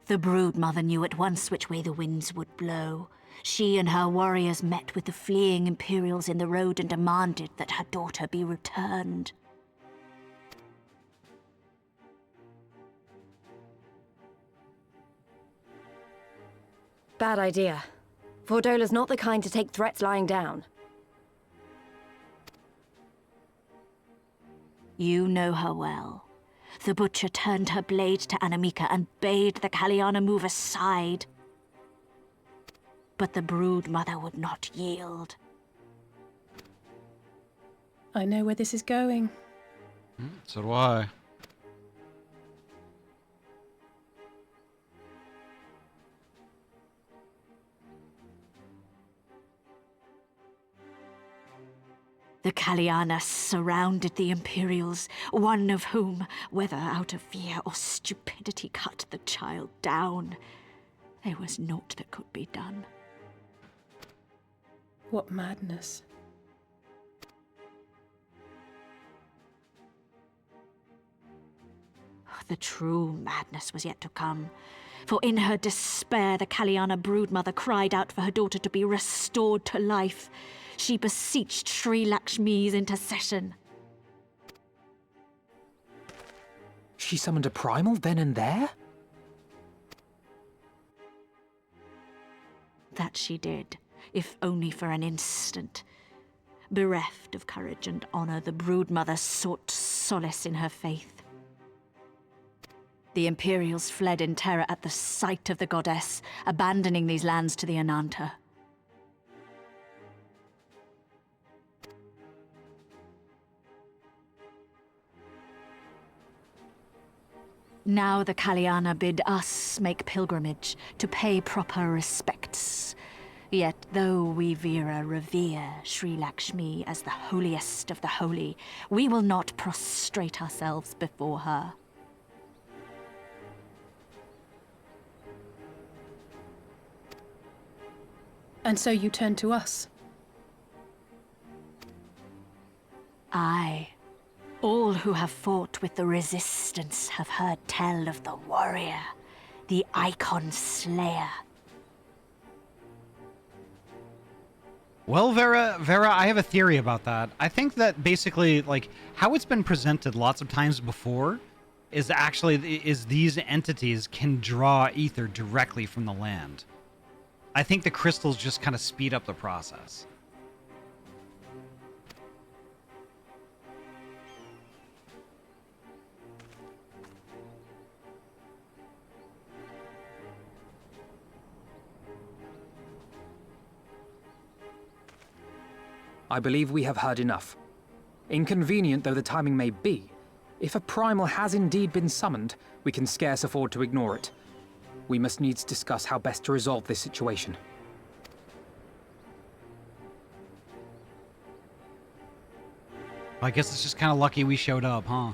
The broodmother knew at once which way the winds would blow. She and her warriors met with the fleeing Imperials in the road and demanded that her daughter be returned. Bad idea. Fordola's not the kind to take threats lying down. You know her well. The butcher turned her blade to Anamika and bade the Kaliana move aside. But the broodmother would not yield. I know where this is going. So do I. The Kaliana surrounded the Imperials, one of whom, whether out of fear or stupidity, cut the child down. There was naught that could be done. What madness. The true madness was yet to come. For in her despair, the Kalyana broodmother cried out for her daughter to be restored to life. She beseeched Sri Lakshmi's intercession. She summoned a primal then and there? That she did, if only for an instant. Bereft of courage and honor, the broodmother sought solace in her faith. The Imperials fled in terror at the sight of the goddess, abandoning these lands to the Ananta. Now the Kalyana bid us make pilgrimage to pay proper respects. Yet though we Veera revere Sri Lakshmi as the holiest of the holy, we will not prostrate ourselves before her. And so you turn to us? Aye. All who have fought with the Resistance have heard tell of the warrior, the Icon Slayer. Well, Vera, I have a theory about that. I think that basically, like, how it's been presented lots of times before is these entities can draw ether directly from the land. I think the crystals just kind of speed up the process. I believe we have heard enough. Inconvenient though the timing may be, if a primal has indeed been summoned, we can scarce afford to ignore it. We must needs discuss how best to resolve this situation. I guess it's just kind of lucky we showed up, huh?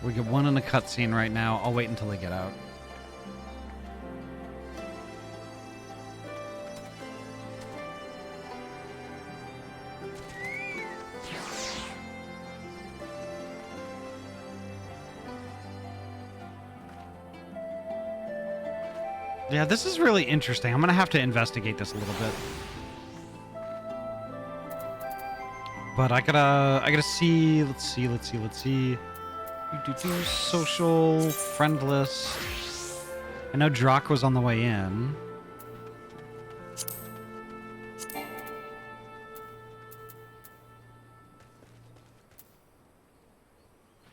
We get one in a cutscene right now. I'll wait until they get out. Yeah, this is really interesting. I'm gonna have to investigate this a little bit. But I gotta see. Let's see. Social, friend list. I know Drak was on the way in.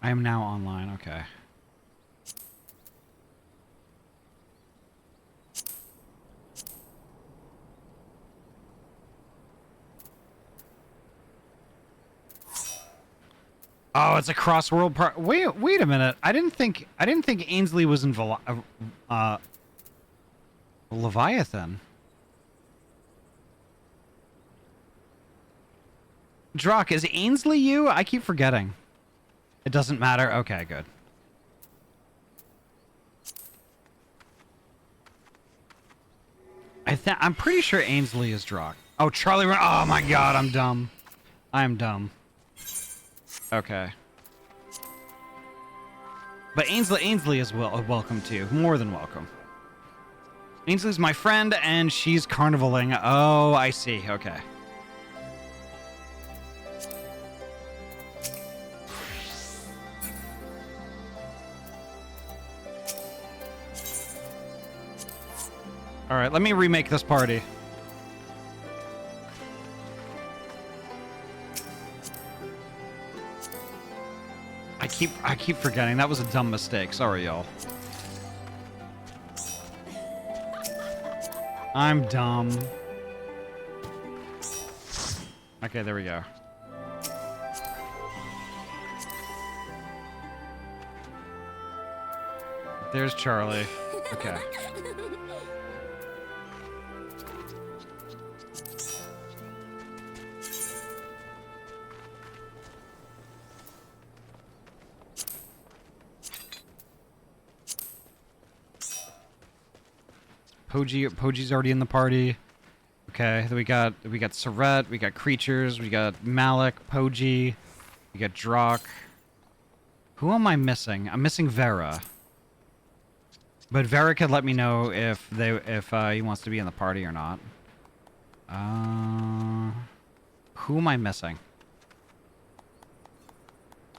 I am now online, okay. Oh, it's a cross-world part. Wait a minute. I didn't think Ainsley was in Leviathan. Drak, is Ainsley you? I keep forgetting. It doesn't matter. Okay, good. I'm pretty sure Ainsley is Drak. Oh, Charlie. Oh my God, I'm dumb. I'm dumb. Okay. But Ainsley is welcome too. More than welcome. Ainsley's my friend, and she's carnivaling. Oh, I see. Okay. All right, let me remake this party. I keep forgetting. That was a dumb mistake. Sorry, y'all. I'm dumb. Okay, there we go. There's Charlie. Okay. Poji's already in the party. Okay, then we got Surette, we got Creatures, we got Malik, Poji, we got Drock. Who am I missing? I'm missing Vera. But Vera could let me know if he wants to be in the party or not. Who am I missing?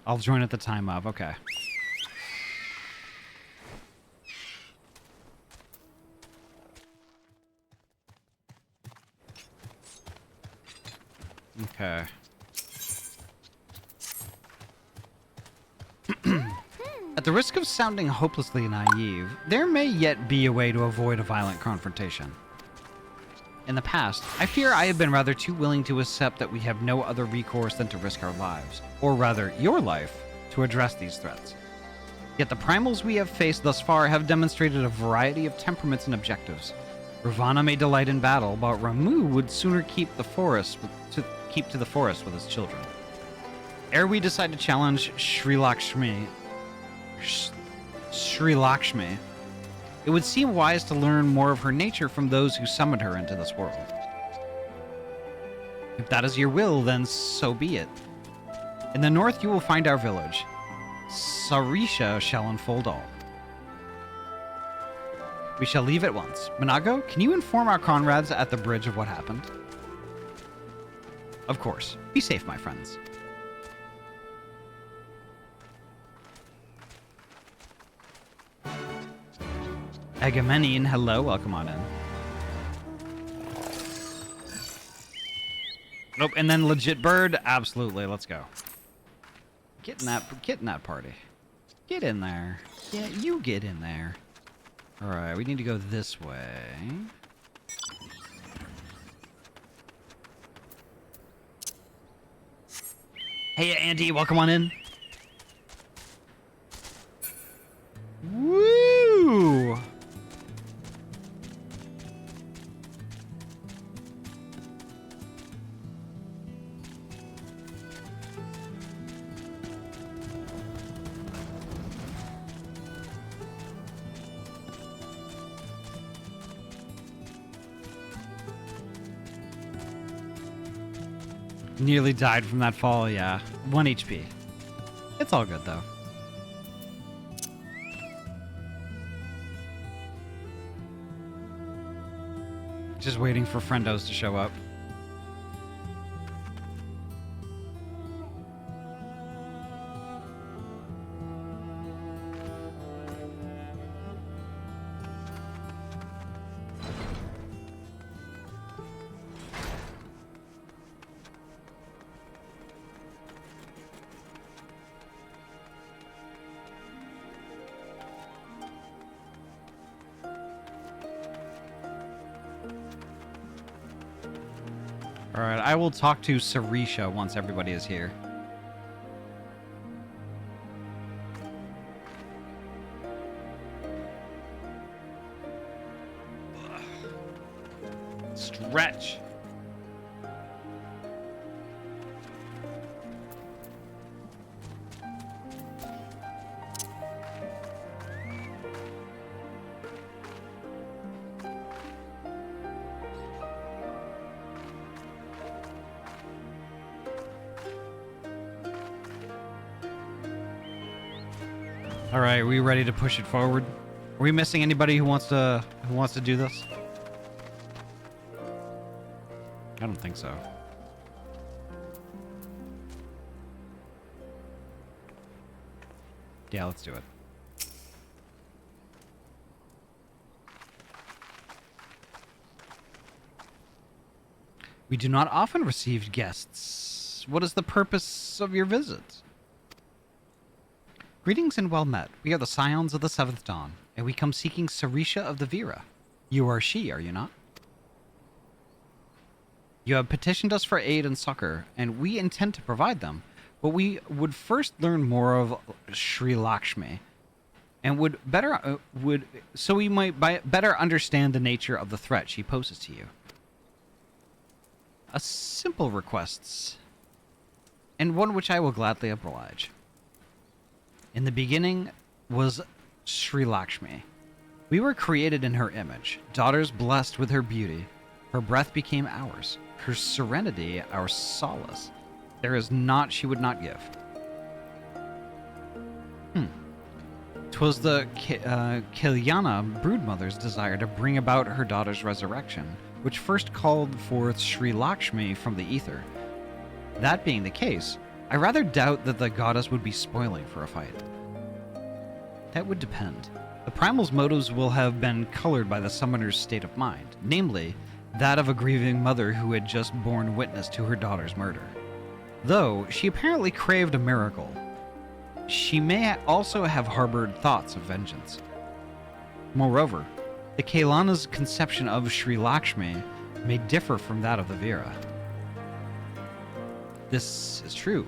I'll join at the time of. Okay. Okay. At the risk of sounding hopelessly naive, there may yet be a way to avoid a violent confrontation. In the past, I fear I have been rather too willing to accept that we have no other recourse than to risk our lives, or rather, your life, to address these threats. Yet the primals we have faced thus far have demonstrated a variety of temperaments and objectives. Ravana may delight in battle, but Ramu would sooner keep to the forest with his children. Ere we decide to challenge Sri Lakshmi, it would seem wise to learn more of her nature from those who summoned her into this world. If that is your will, then so be it. In the north you will find our village. Sarisha shall unfold all. We shall leave at once. Minago, can you inform our comrades at the bridge of what happened? Of course. Be safe, my friends. Agamemnon, hello, welcome on in. Nope, and then legit bird, absolutely, let's go. Get in that party. Get in there. Yeah, you get in there. Alright, we need to go this way. Hey, Andy, welcome on in. Woo! Nearly died from that fall, yeah. 1 HP. It's all good, though. Just waiting for friendos to show up. Alright, I will talk to Sarisha once everybody is here. Stretch. All right, are we ready to push it forward? Are we missing anybody who wants to do this? I don't think so. Yeah, let's do it. We do not often receive guests. What is the purpose of your visit? Greetings and well met. We are the Scions of the Seventh Dawn, and we come seeking Sarisha of the Vera. You are she, are you not? You have petitioned us for aid and succor, and we intend to provide them, but we would first learn more of Sri Lakshmi. and we might better understand the nature of the threat she poses to you. A simple request, and one which I will gladly oblige. In the beginning was Sri Lakshmi. We were created in her image, daughters blessed with her beauty. Her breath became ours, her serenity our solace. There is naught she would not give. 'Twas the Kalyana broodmother's desire to bring about her daughter's resurrection, which first called forth Sri Lakshmi from the ether. That being the case, I rather doubt that the goddess would be spoiling for a fight. That would depend. The primal's motives will have been colored by the summoner's state of mind, namely, that of a grieving mother who had just borne witness to her daughter's murder. Though she apparently craved a miracle, she may also have harbored thoughts of vengeance. Moreover, the Kalyana's conception of Sri Lakshmi may differ from that of the Vira. This is true.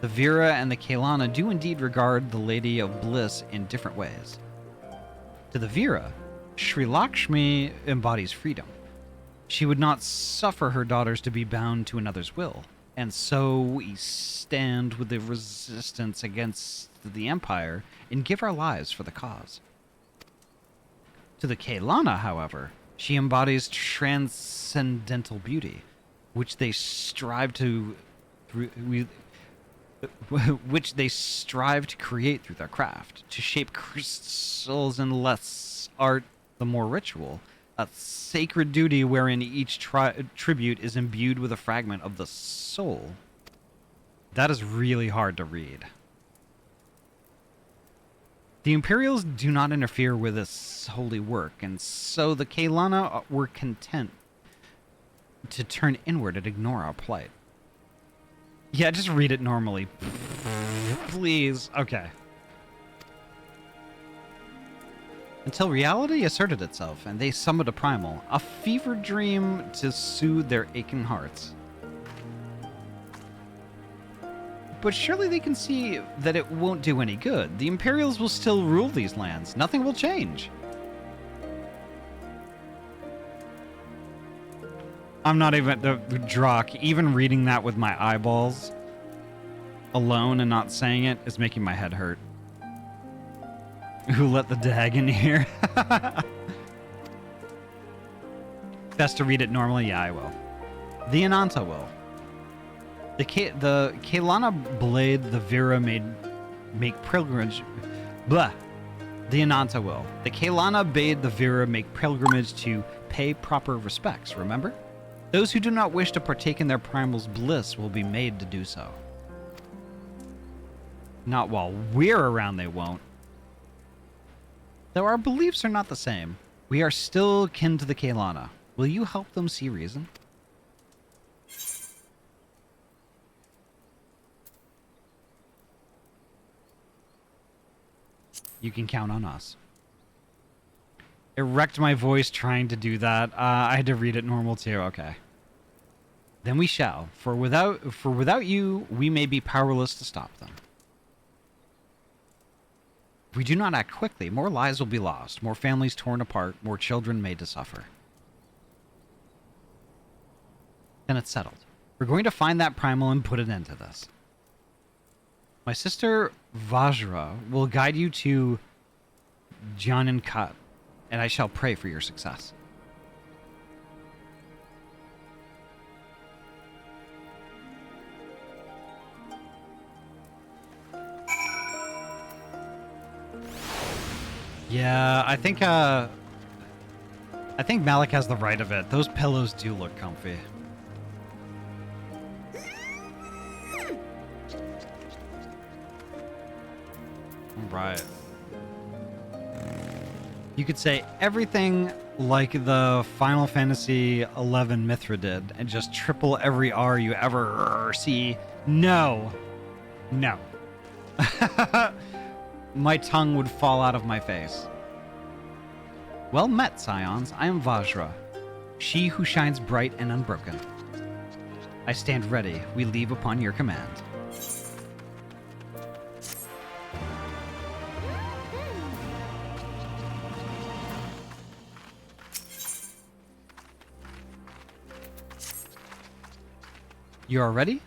The Vira and the Kalyana do indeed regard the Lady of Bliss in different ways. To the Vira, Sri Lakshmi embodies freedom. She would not suffer her daughters to be bound to another's will, and so we stand with the resistance against the Empire and give our lives for the cause. To the Kalyana, however, she embodies transcendental beauty, which they strive to create through their craft, to shape crystals and less art the more ritual, a sacred duty wherein each tribute is imbued with a fragment of the soul. That is really hard to read. The Imperials do not interfere with this holy work, and so the Kalyana were content to turn inward and ignore our plight. Yeah, just read it normally. Please. Okay. Until reality asserted itself, and they summoned a primal, a fever dream to soothe their aching hearts. But surely they can see that it won't do any good. The Imperials will still rule these lands. Nothing will change. I'm not even the Drock. Even reading that with my eyeballs alone and not saying it is making my head hurt. Who let the dag in here? Best to read it normally? Yeah, I will. The Ananta will. The Kalyana blade the Vira make pilgrimage. Blah. The Ananta will. The Kalyana bade the Vira make pilgrimage to pay proper respects, remember? Those who do not wish to partake in their primal's bliss will be made to do so. Not while we're around, they won't. Though our beliefs are not the same, we are still kin to the Kalyana. Will you help them see reason? You can count on us. It wrecked my voice trying to do that. I had to read it normal too. Okay. Then we shall, for without you, we may be powerless to stop them. If we do not act quickly, more lives will be lost, more families torn apart, more children made to suffer. Then it's settled. We're going to find that primal and put an end to this. My sister Vajra will guide you to Janan Kat, and I shall pray for your success. Yeah, I think Malik has the right of it. Those pillows do look comfy. Right. You could say everything like the Final Fantasy XI Mithra did, and just triple every R you ever see. No. No. My tongue would fall out of my face. Well met, Scions. I am Vajra, she who shines bright and unbroken. I stand ready. We leave upon your command. You are ready?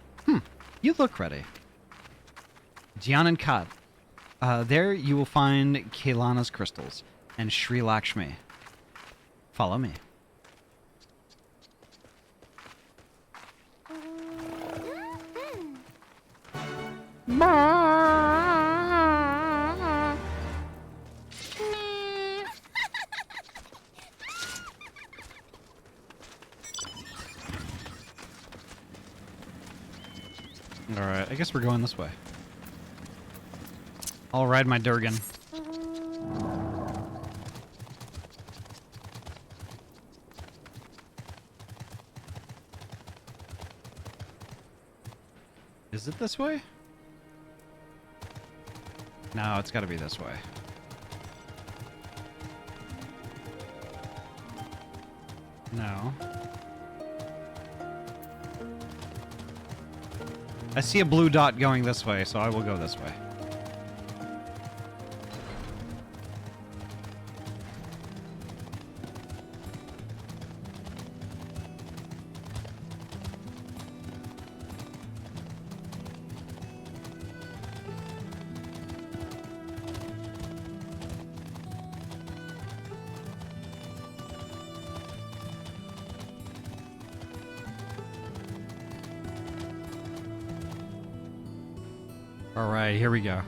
You look ready. Jian and Kat. There you will find Kaelana's crystals and Sri Lakshmi. Follow me. Alright, I guess we're going this way. I'll ride my Durgan. Is it this way? No, it's gotta be this way. No. I see a blue dot going this way, so I will go this way. Alright, here we go.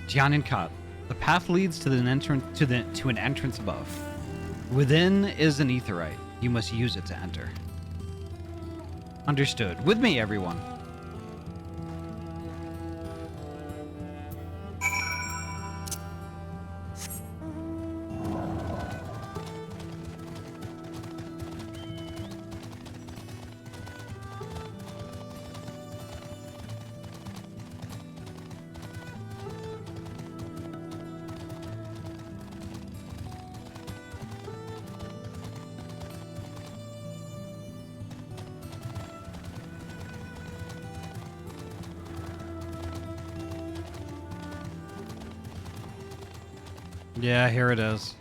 Jian and Kat. The path leads to an entrance above. Within is an aetheryte. You must use it to enter. Understood. With me, everyone. Yeah, here it is.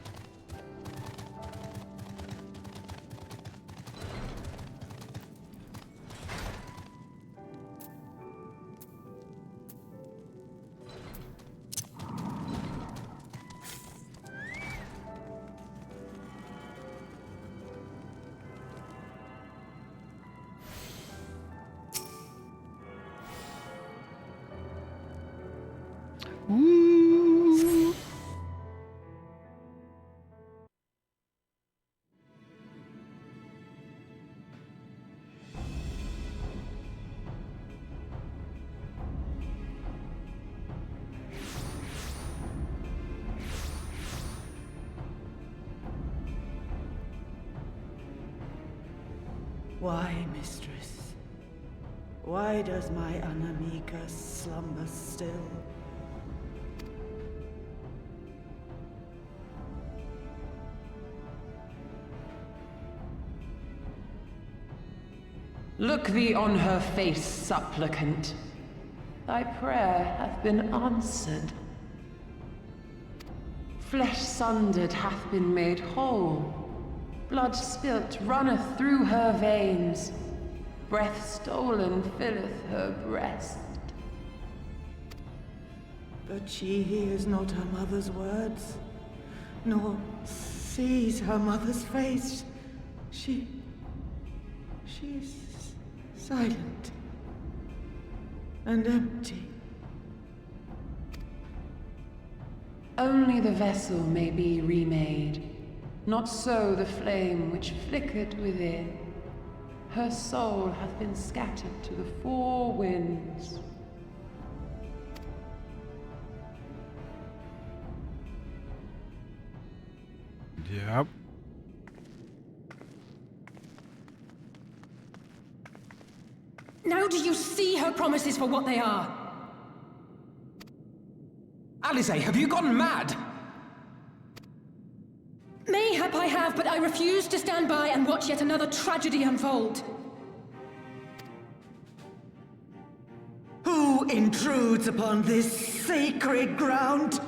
Why, mistress? Why does my Anamika slumber still? Look thee on her face, supplicant. Thy prayer hath been answered. Flesh sundered hath been made whole. Blood spilt runneth through her veins. Breath stolen filleth her breast. But she hears not her mother's words, nor sees her mother's face. She's silent and empty. Only the vessel may be remade, not so the flame which flickered within. Her soul hath been scattered to the four winds. Yep. Now do you see her promises for what they are? Alice, have you gone mad? Mayhap I have, but I refuse to stand by and watch yet another tragedy unfold. Who intrudes upon this sacred ground?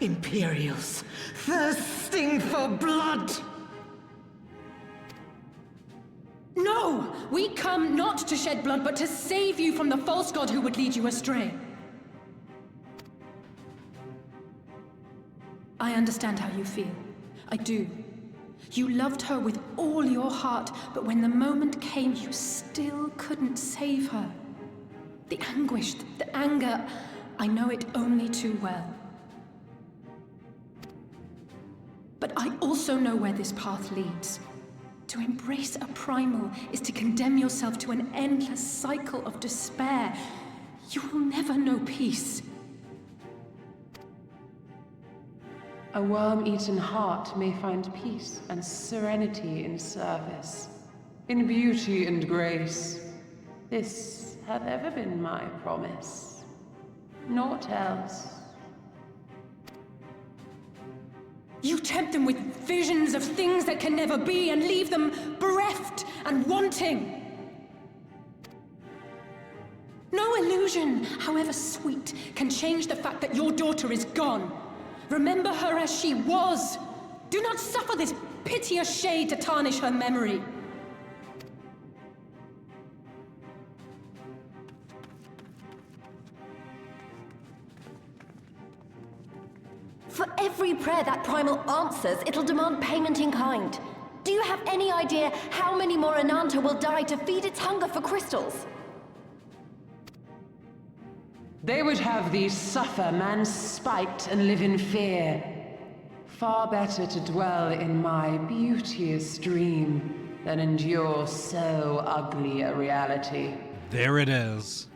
Imperials, thirsting for blood. No! We come not to shed blood, but to save you from the false god who would lead you astray. I understand how you feel. I do. You loved her with all your heart, but when the moment came, you still couldn't save her. The anguish, the anger, I know it only too well. But I also know where this path leads. To embrace a primal is to condemn yourself to an endless cycle of despair. You will never know peace. A worm-eaten heart may find peace and serenity in service, in beauty and grace. This hath ever been my promise. Naught else. You tempt them with visions of things that can never be and leave them bereft and wanting. No illusion, however sweet, can change the fact that your daughter is gone. Remember her as she was. Do not suffer this piteous shade to tarnish her memory. For every prayer that primal answers, it'll demand payment in kind. Do you have any idea how many more Ananta will die to feed its hunger for crystals? They would have thee suffer man's spite and live in fear. Far better to dwell in my beauteous dream than endure so ugly a reality. There it is.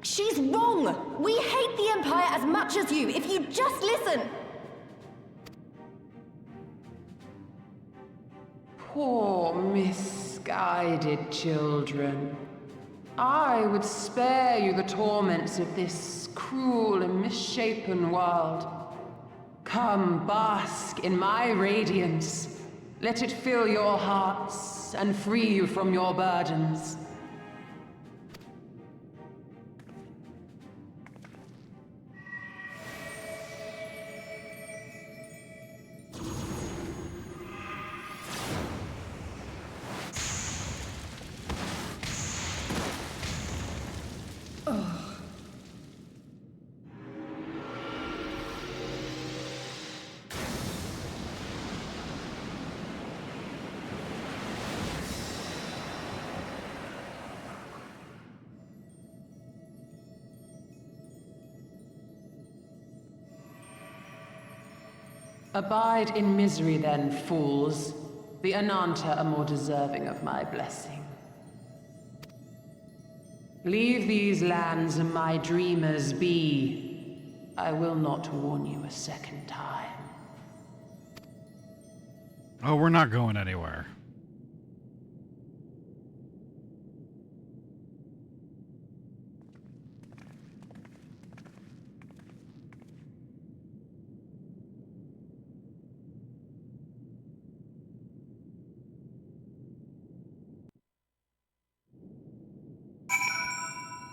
She's wrong! We hate the Empire as much as you, if you just listen! Poor misguided children. I would spare you the torments of this cruel and misshapen world. Come, bask in my radiance. Let it fill your hearts and free you from your burdens. Abide in misery then, fools. The Ananta are more deserving of my blessing. Leave these lands and my dreamers be. I will not warn you a second time. Oh, we're not going anywhere.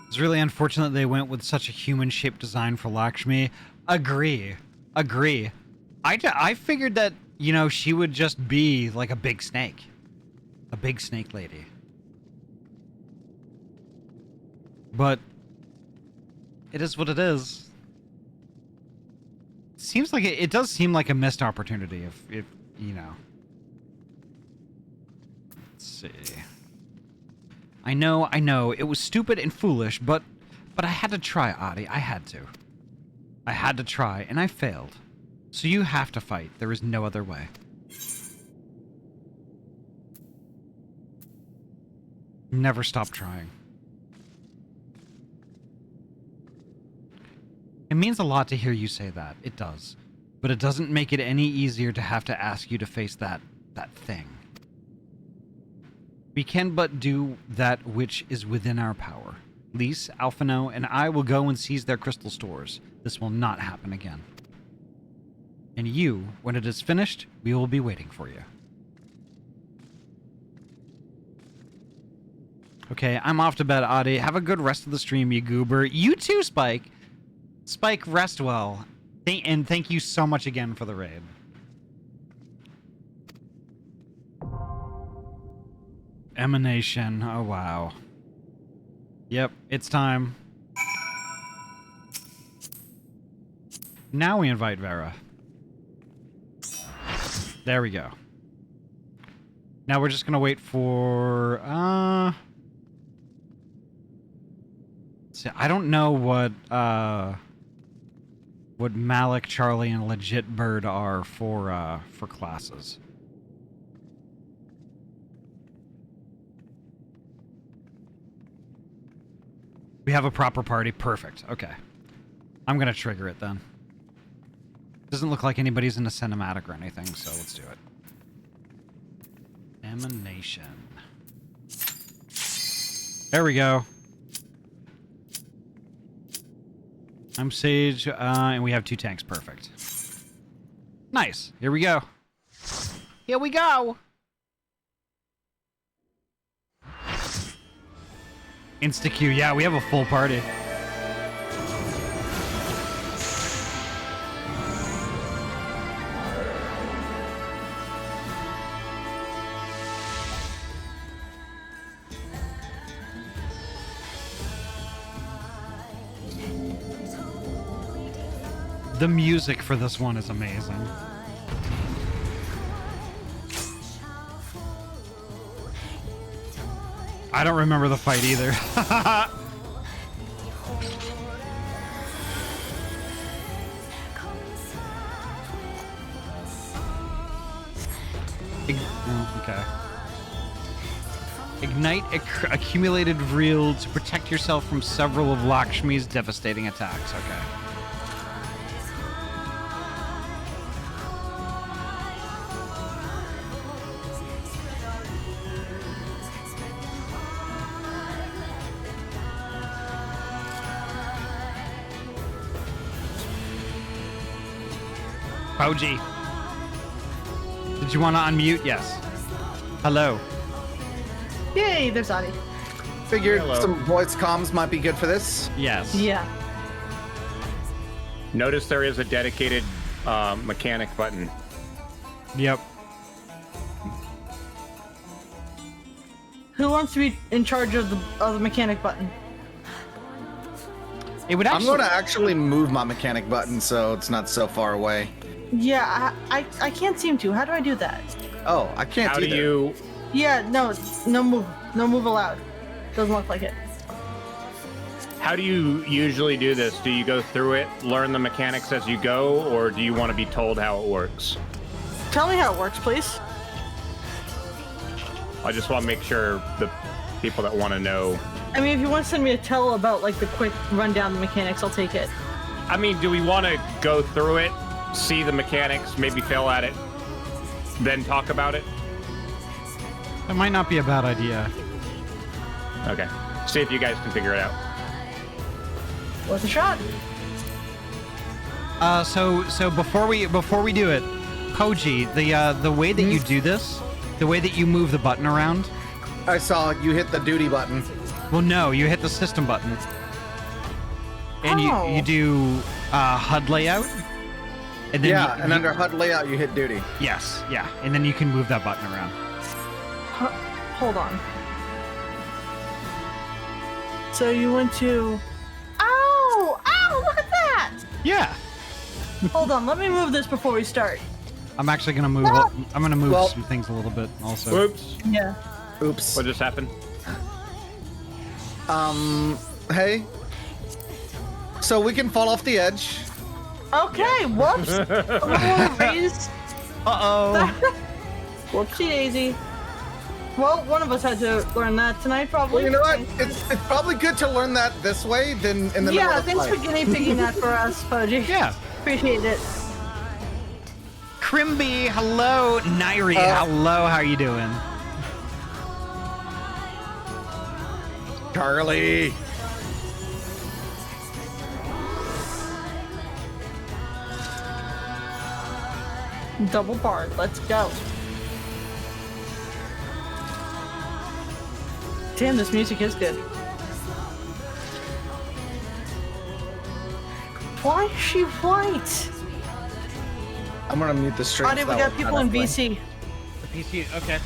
It's really unfortunate they went with such a human-shaped design for Lakshmi. Agree. I figured that, you know, she would just be like a big snake. A big snake lady. But it is what it is. Seems like it does seem like a missed opportunity if you know. Let's see. I know, it was stupid and foolish, but I had to try, Ahty. I had to. I had to try, and I failed. So you have to fight. There is no other way. Never stop trying. It means a lot to hear you say that. It does. But it doesn't make it any easier to have to ask you to face that thing. We can but do that which is within our power. Lise, Alphino, and I will go and seize their crystal stores. This will not happen again. And you, when it is finished, we will be waiting for you. Okay, I'm off to bed, Ahty. Have a good rest of the stream, you goober. You too, Spike. Spike, rest well. And thank you so much again for the raid. Emanation. Oh, wow. Yep, it's time. Now we invite Vera. There we go. Now we're just gonna wait for, see, I don't know what Malik, Charlie, and Legit Bird are for classes. We have a proper party. Perfect. Okay. I'm gonna trigger it then. Doesn't look like anybody's in a cinematic or anything, so let's do it. Emanation. There we go. I'm Sage, and we have 2 tanks. Perfect. Nice. Here we go. Here we go. Insta-Q. Yeah, we have a full party. The music for this one is amazing. I don't remember the fight either. Okay. Ignite accumulated reel to protect yourself from several of Lakshmi's devastating attacks. Okay. Poji. Did you want to unmute? Yes. Hello. Yay, there's Ahty. Figured some voice comms might be good for this. Yes. Yeah. Notice there is a dedicated mechanic button. Yep. Who wants to be in charge of the mechanic button? It would actually... I'm going to actually move my mechanic button so it's not so far away. Yeah, I can't seem to. How do I do that? Oh, I can't How do either. you... Yeah, no move allowed. Doesn't look like it. How do you usually do this? Do you go through it, learn the mechanics as you go, or do you want to be told how it works? Tell me how it works, please. I just want to make sure the people that want to know. I mean, if you want to send me a tell about like the quick rundown of the mechanics, I'll take it. I mean, do we want to go through it, see the mechanics, maybe fail at it, then talk about it? That might not be a bad idea. Okay. See if you guys can figure it out. Worth a shot. So before we do it, Poji, the way that you do this, the way that you move the button around. I saw you hit the duty button. Well, no, you hit the system button. And you do HUD layout. And then and under HUD layout you hit duty. Yes, yeah, and then you can move that button around. Hold on. So you went to... Ow! Ow! Look at that! Yeah. Hold on, let me move this before we start. I'm actually gonna move. No. I'm gonna move some things a little bit also. Oops. Yeah. Oops. What just happened? Hey. So we can fall off the edge. Okay, whoops. Raised. Uh-oh. Whoopsie daisy. Well, one of us had to learn that tonight, probably. Well, you know what? It's probably good to learn that this way than in the middle of the thanks for fight. guinea pigging that for us, Poji. Yeah. Appreciate it. Crimby, hello. Nairi, hello. How are you doing? Charlie. Double barred. Let's go. Damn, this music is good. Why is she white? I'm gonna mute the stream. Ahty, we got people in VC. The PC, okay.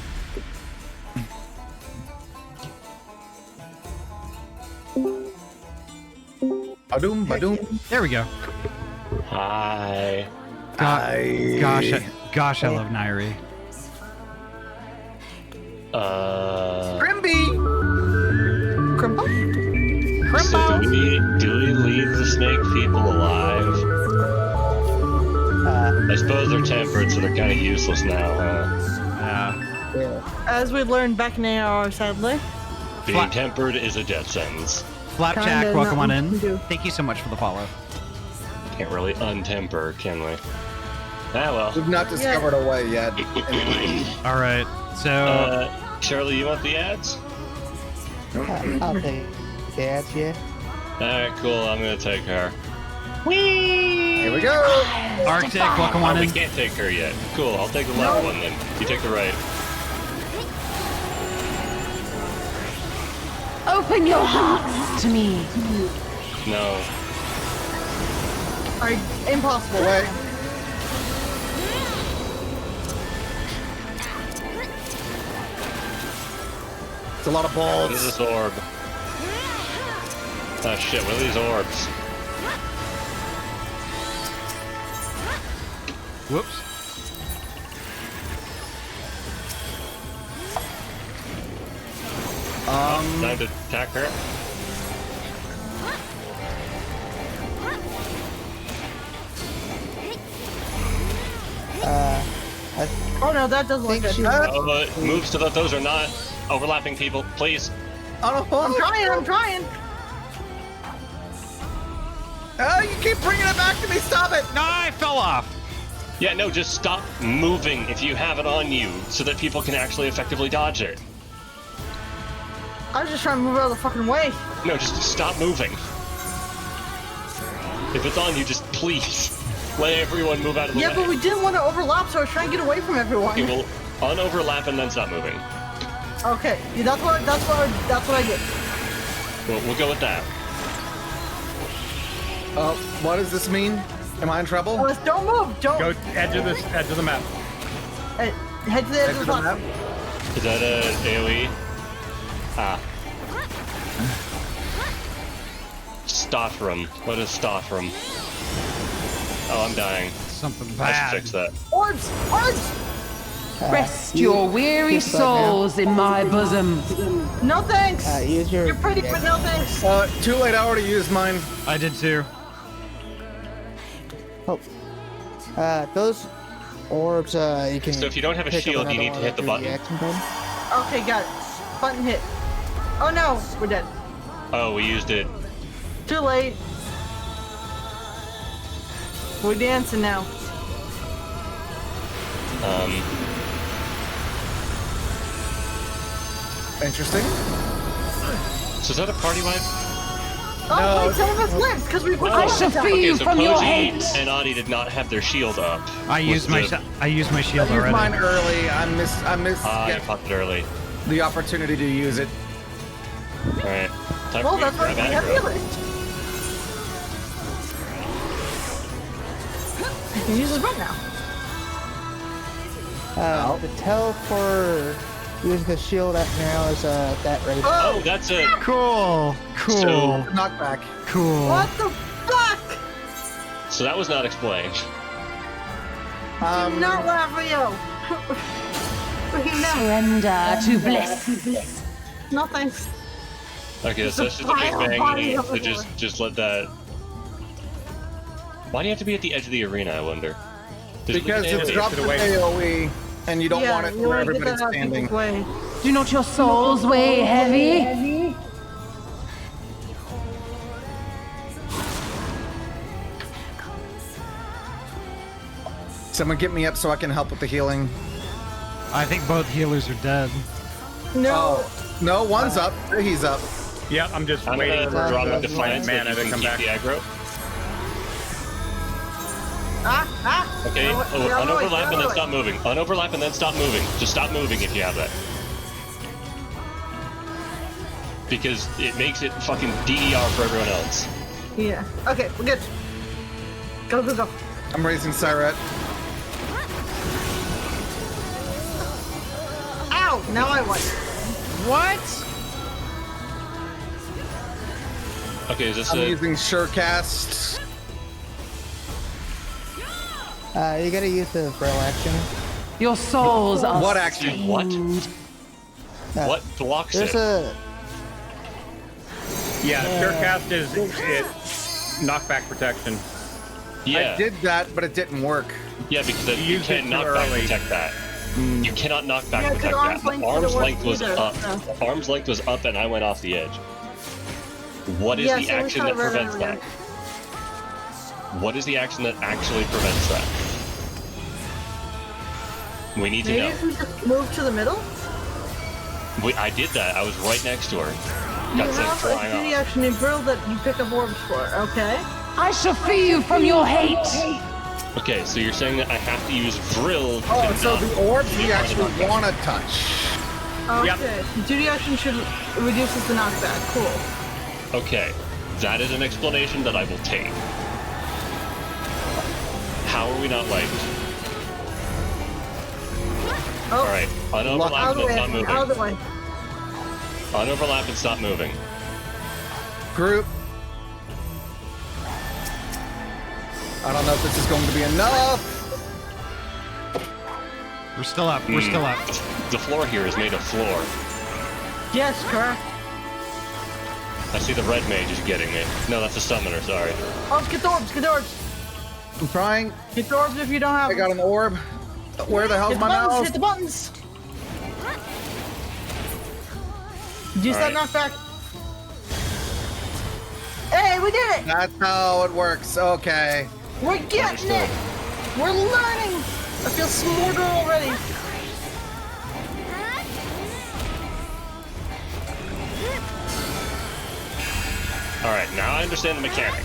Badoom, badoom. There we go. Hi. Gosh, I love Nairi. Grimby! So do we leave the snake people alive? I suppose they're tempered, so they're kind of useless now, huh? As we learned back in AR, sadly. Being tempered is a death sentence. Flapjack, welcome on in. Thank you so much for the follow. Can't really untemper, can we? Ah, well. We've not discovered a way yet. Anyway. All right, so... Charlie, you want the ads? I'll take the ads, yeah. Alright, cool. I'm gonna take her. Whee! Here we go! Arctic, welcome on in. We can't take her yet. Cool, I'll take the left one then. You take the right. Open your hearts to me. No. Impossible. Wait. It's a lot of balls. What is this orb? Oh shit, what are these orbs? Whoops. Time to attack her. Oh no, that doesn't look good. Move so that those are not overlapping people, please. I'm trying. Oh, you keep bringing it back to me. Stop it. No, I fell off. Yeah, no, just stop moving if you have it on you so that people can actually effectively dodge it. I was just trying to move out of the fucking way. No, just stop moving. If it's on you, just please let everyone move out of the way. Yeah, but we didn't want to overlap, so I was trying to get away from everyone. Okay, well, unoverlap and then stop moving. Okay, yeah, that's what I did. Well, we'll go with that. What does this mean? Am I in trouble? Don't move. Don't. Go edge of the map. Head to the edge of the map. Is that a AoE? Ah. Stothrum. What is Stothrum? Oh, I'm dying. Something I bad. should fix that. Orbs! Rest your weary souls in my bosom. No thanks. Use your... You're pretty, but no thanks. Too late. I already used mine. I did too. Oh. Those orbs, you can... So if you don't have a shield, you need to hit the button. Okay, got it. Button hit. Oh no, we're dead. Oh, we used it. Too late. We're dancing now. Interesting. So is that a party wipe? Oh, wait, some of us lived because we put I shall free you from your hate. And Ahty did not have their shield up. I used my shield I used already. mine early. I missed. You popped it early. The opportunity to use it. All right. Time Well, for me to that's why grab we have aggro. healers. I can use his run now. The tell for using the shield at now is that rate. Oh, that's it. Cool. So, knockback. Cool. What the fuck? So that was not explained. Do not laugh, Rio. Surrender to bliss. No thanks. Okay, so that's just a big bang. So just let that. Why do you have to be at the edge of the arena? I wonder. Because it's dropped with AoE, and you don't want it where everybody's standing. Do not your souls weigh heavy? Someone get me up so I can help with the healing. I think both healers are dead. No. No, one's up. He's up. Yeah, I'm just I'm waiting gonna for draw my Defiance mana to come back. The aggro. Ah! Okay, unoverlap and then stop moving. Unoverlap and then stop moving. Just stop moving if you have that. Because it makes it fucking DER for everyone else. Yeah. Okay, we're good. Go, go, go. I'm raising Siret. Ow! Now I won. What? Okay, is this I'm using Surecast. You gotta use the throw action. Your souls are What action? What? What blocks There's it? Yeah, Surecast is knockback protection. Yeah. I did that, but it didn't work. Yeah, because You you used it can't too knockback early. protect that. You cannot knockback Yeah, 'cause protect arm's that. length Arm's didn't work length was either, up. so. Arm's length was up, and I went off the edge. What is Yeah, the so we action kinda that ran prevents out that? again. What is the action that actually prevents that? We need to Maybe know. if we just move to the middle? I did that. I was right next to her. You Got sent have a flying duty off. action in Brill that you pick up orbs for, okay? I shall free you from your hate. Okay, so you're saying that I have to use Vril to Oh, so knock the orbs the we actually knockback. want to touch. Okay. Duty action should reduces the knockback. Cool. Okay, that is an explanation that I will take. How are we not wiped? Oh. Alright, unoverlap Out of and the way. stop moving. Out of the way. Unoverlap and stop moving. Group. I don't know if this is going to be enough. We're still up. We're still up. The floor here is made of floor. Yes, correct. I see the red mage is getting me. No, that's a summoner, sorry. Oh, get the orbs, get the orbs. I'm trying. Get the orbs if you don't have I got an orb. Where the hell's hit my the buttons, mouse? Hit the buttons. Use that Alright. knockback. Hey, we did it! That's how it works. Okay. We're getting it! We're learning! I feel smarter already. Alright, now I understand the mechanic.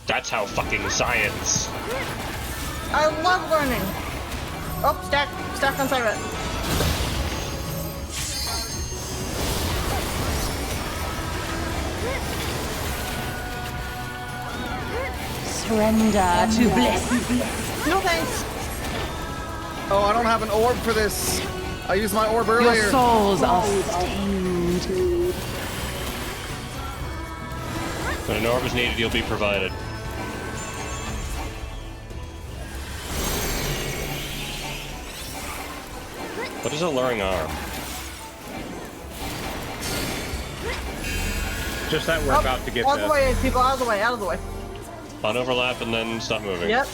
That's how fucking science. I love learning. Oh, stack on Siret. Surrender to bliss. No thanks. Oh, I don't have an orb for this. I used my orb earlier. Your souls are stained. When an orb is needed, you'll be provided. What is alluring arm? Just that we're about to get Out of the way, people, out of the way, out of the way. Unoverlap and then stop moving. Yep.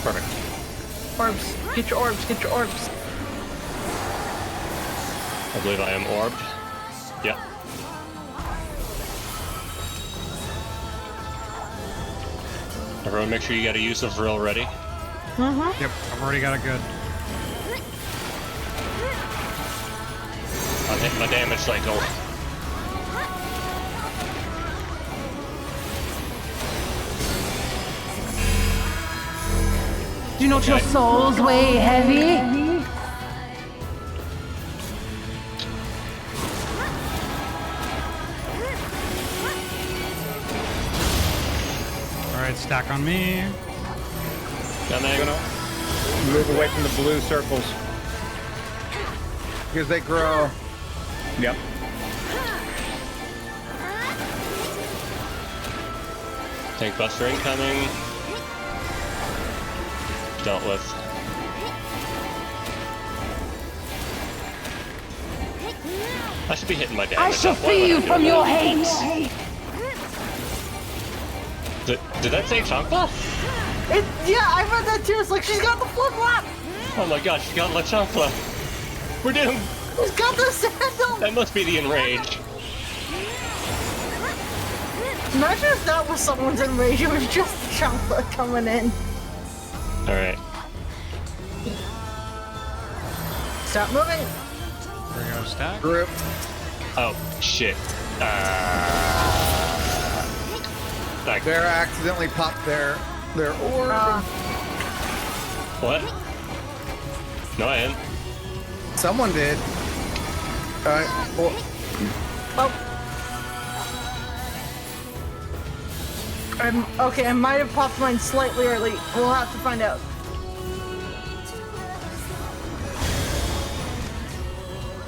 Perfect. Orbs. Get your orbs, get your orbs. I believe I am orbed. Yep. Everyone make sure you got a use of Vril ready. Mm-hmm. Yep, I've already got a good. I'm hitting my damage cycle. Do not your souls weigh heavy? Alright, stack on me. Coming. Move away from the blue circles. Because they grow. Yep. Tank buster incoming. Dealt with. I should be hitting my damage. I shall free you from your hate. Did that say Chankla? Yeah, I read that too. It's like she's got the flip flop. Oh my god, she got La Chankla. We're doomed. She's got the sandal. That must be the enrage. Imagine if that was someone's enrage. It was just the chocolate coming in. Alright. Stop moving. We're gonna stack. Group. Oh, shit. They're accidentally popped their orb. What? No, I didn't. Someone did. Alright. Oh. Okay, I might have popped mine slightly early. We'll have to find out.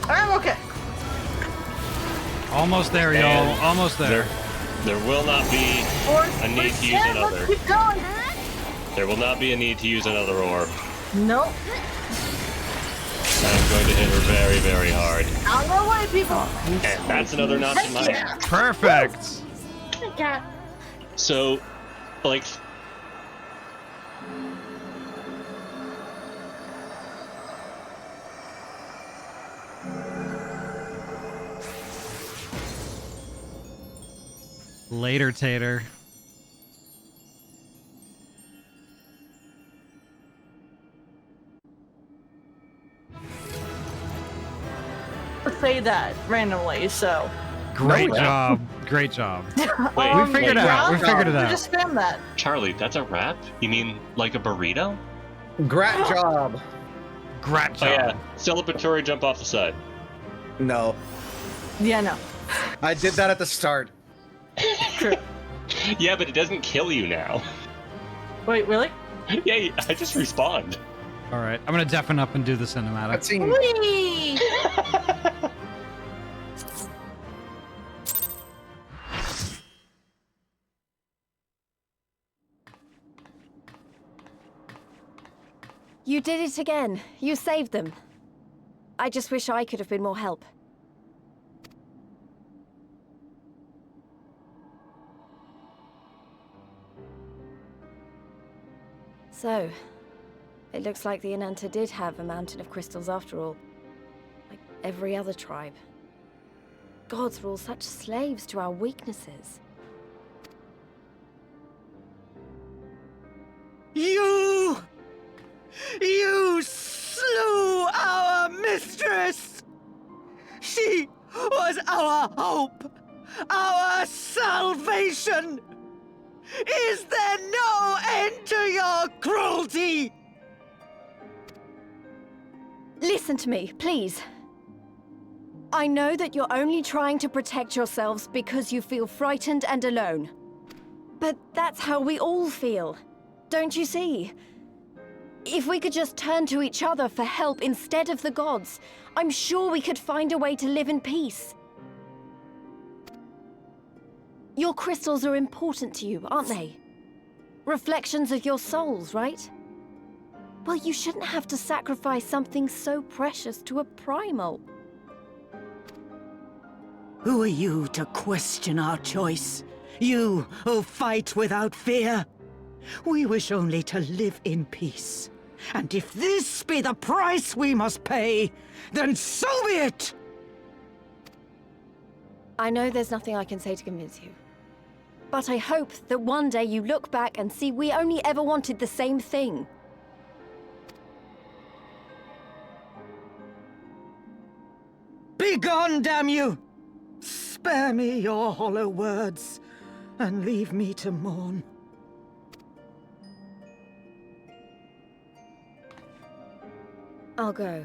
I'm okay. Almost there, y'all. Almost there. There will not be a need to use another. Let's keep going. There will not be a need to use another ore. Nope. I'm going to hit her very, very hard. Out of the way, people. And that's another notch in my Yeah. Perfect. Yeah. So, like... Later, Tater. Say that randomly, so. Great job. Great job. Wait, we figured it out. We figured it out. Just spam that. Charlie, that's a wrap? You mean like a burrito? Grat job. Grat Oh job. yeah, celebratory jump off the side. No. Yeah, no. I did that at the start. True. Yeah, but it doesn't kill you now. Wait, really? Yeah, I just respawned. All right, I'm gonna deafen up and do the cinematic. Whee! You did it again. You saved them. I just wish I could have been more help. So, it looks like the Ananta did have a mountain of crystals after all. Like every other tribe. Gods were all such slaves to our weaknesses. You slew our mistress! She was our hope, our salvation! Is there no end to your cruelty? Listen to me, please. I know that you're only trying to protect yourselves because you feel frightened and alone. But that's how we all feel. Don't you see? If we could just turn to each other for help instead of the gods, I'm sure we could find a way to live in peace. Your crystals are important to you, aren't they? Reflections of your souls, right? Well, you shouldn't have to sacrifice something so precious to a primal. Who are you to question our choice? You who fight without fear? We wish only to live in peace. And if this be the price we must pay, then so be it! I know there's nothing I can say to convince you. But I hope that one day you look back and see we only ever wanted the same thing. Begone, damn you! Spare me your hollow words, and leave me to mourn. I'll go.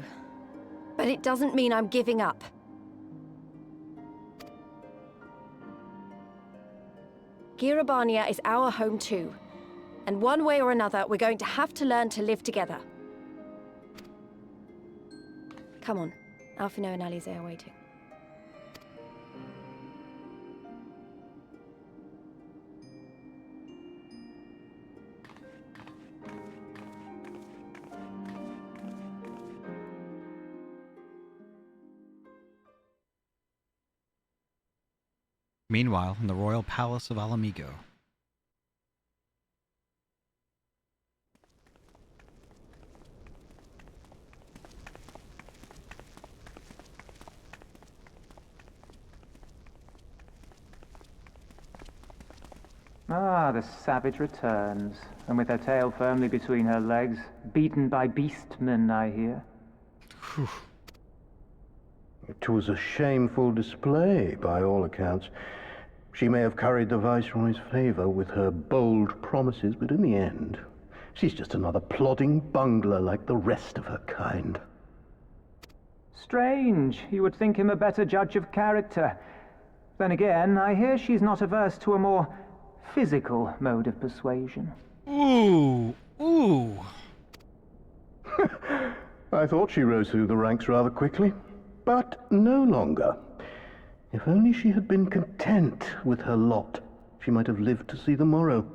But it doesn't mean I'm giving up. Girabania is our home too. And one way or another, we're going to have to learn to live together. Come on. Alphino and Alize are waiting. Meanwhile, in the royal palace of Alamigo. Ah, the savage returns, and with her tail firmly between her legs, beaten by beastmen, I hear. It was a shameful display, by all accounts. She may have curried the Viceroy's favor with her bold promises, but in the end, she's just another plodding bungler like the rest of her kind. Strange. You would think him a better judge of character. Then again, I hear she's not averse to a more physical mode of persuasion. Ooh, ooh. I thought she rose through the ranks rather quickly, but no longer. If only she had been content with her lot, she might have lived to see the morrow.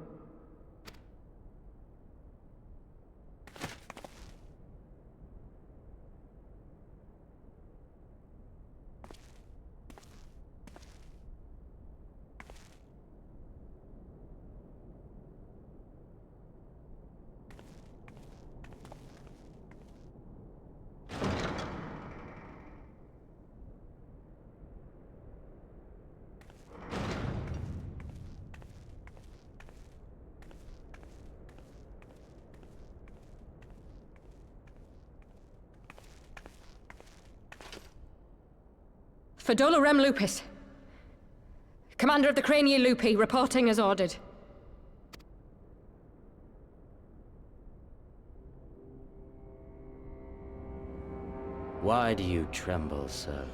Fedola Rem Lupus. Commander of the Crania Lupi, reporting as ordered. Why do you tremble so?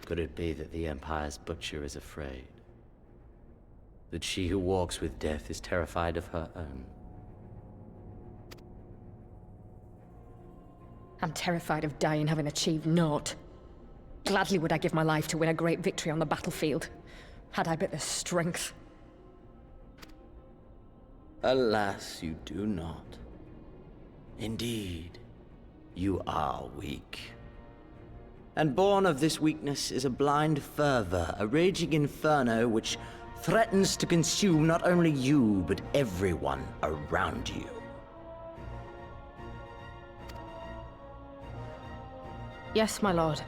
Could it be that the Empire's butcher is afraid? That she who walks with death is terrified of her own? I'm terrified of dying having achieved naught. Gladly would I give my life to win a great victory on the battlefield, had I but the strength. Alas, you do not. Indeed, you are weak. And born of this weakness is a blind fervor, a raging inferno which threatens to consume not only you, but everyone around you. Yes, my lord.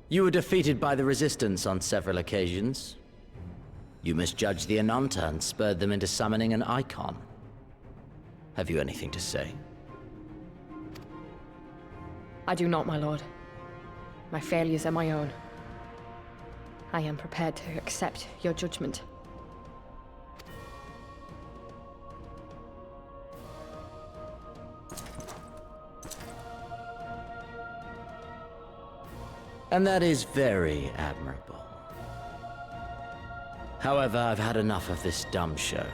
You were defeated by the Resistance on several occasions. You misjudged the Ananta and spurred them into summoning an icon. Have you anything to say? I do not, my lord. My failures are my own. I am prepared to accept your judgment. And that is very admirable. However, I've had enough of this dumb show.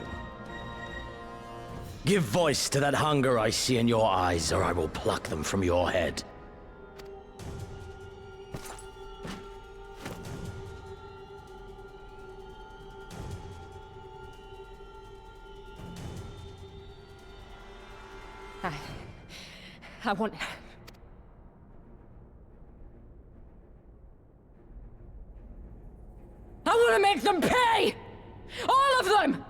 Give voice to that hunger I see in your eyes, or I will pluck them from your head. I want... I want to make them pay! All of them!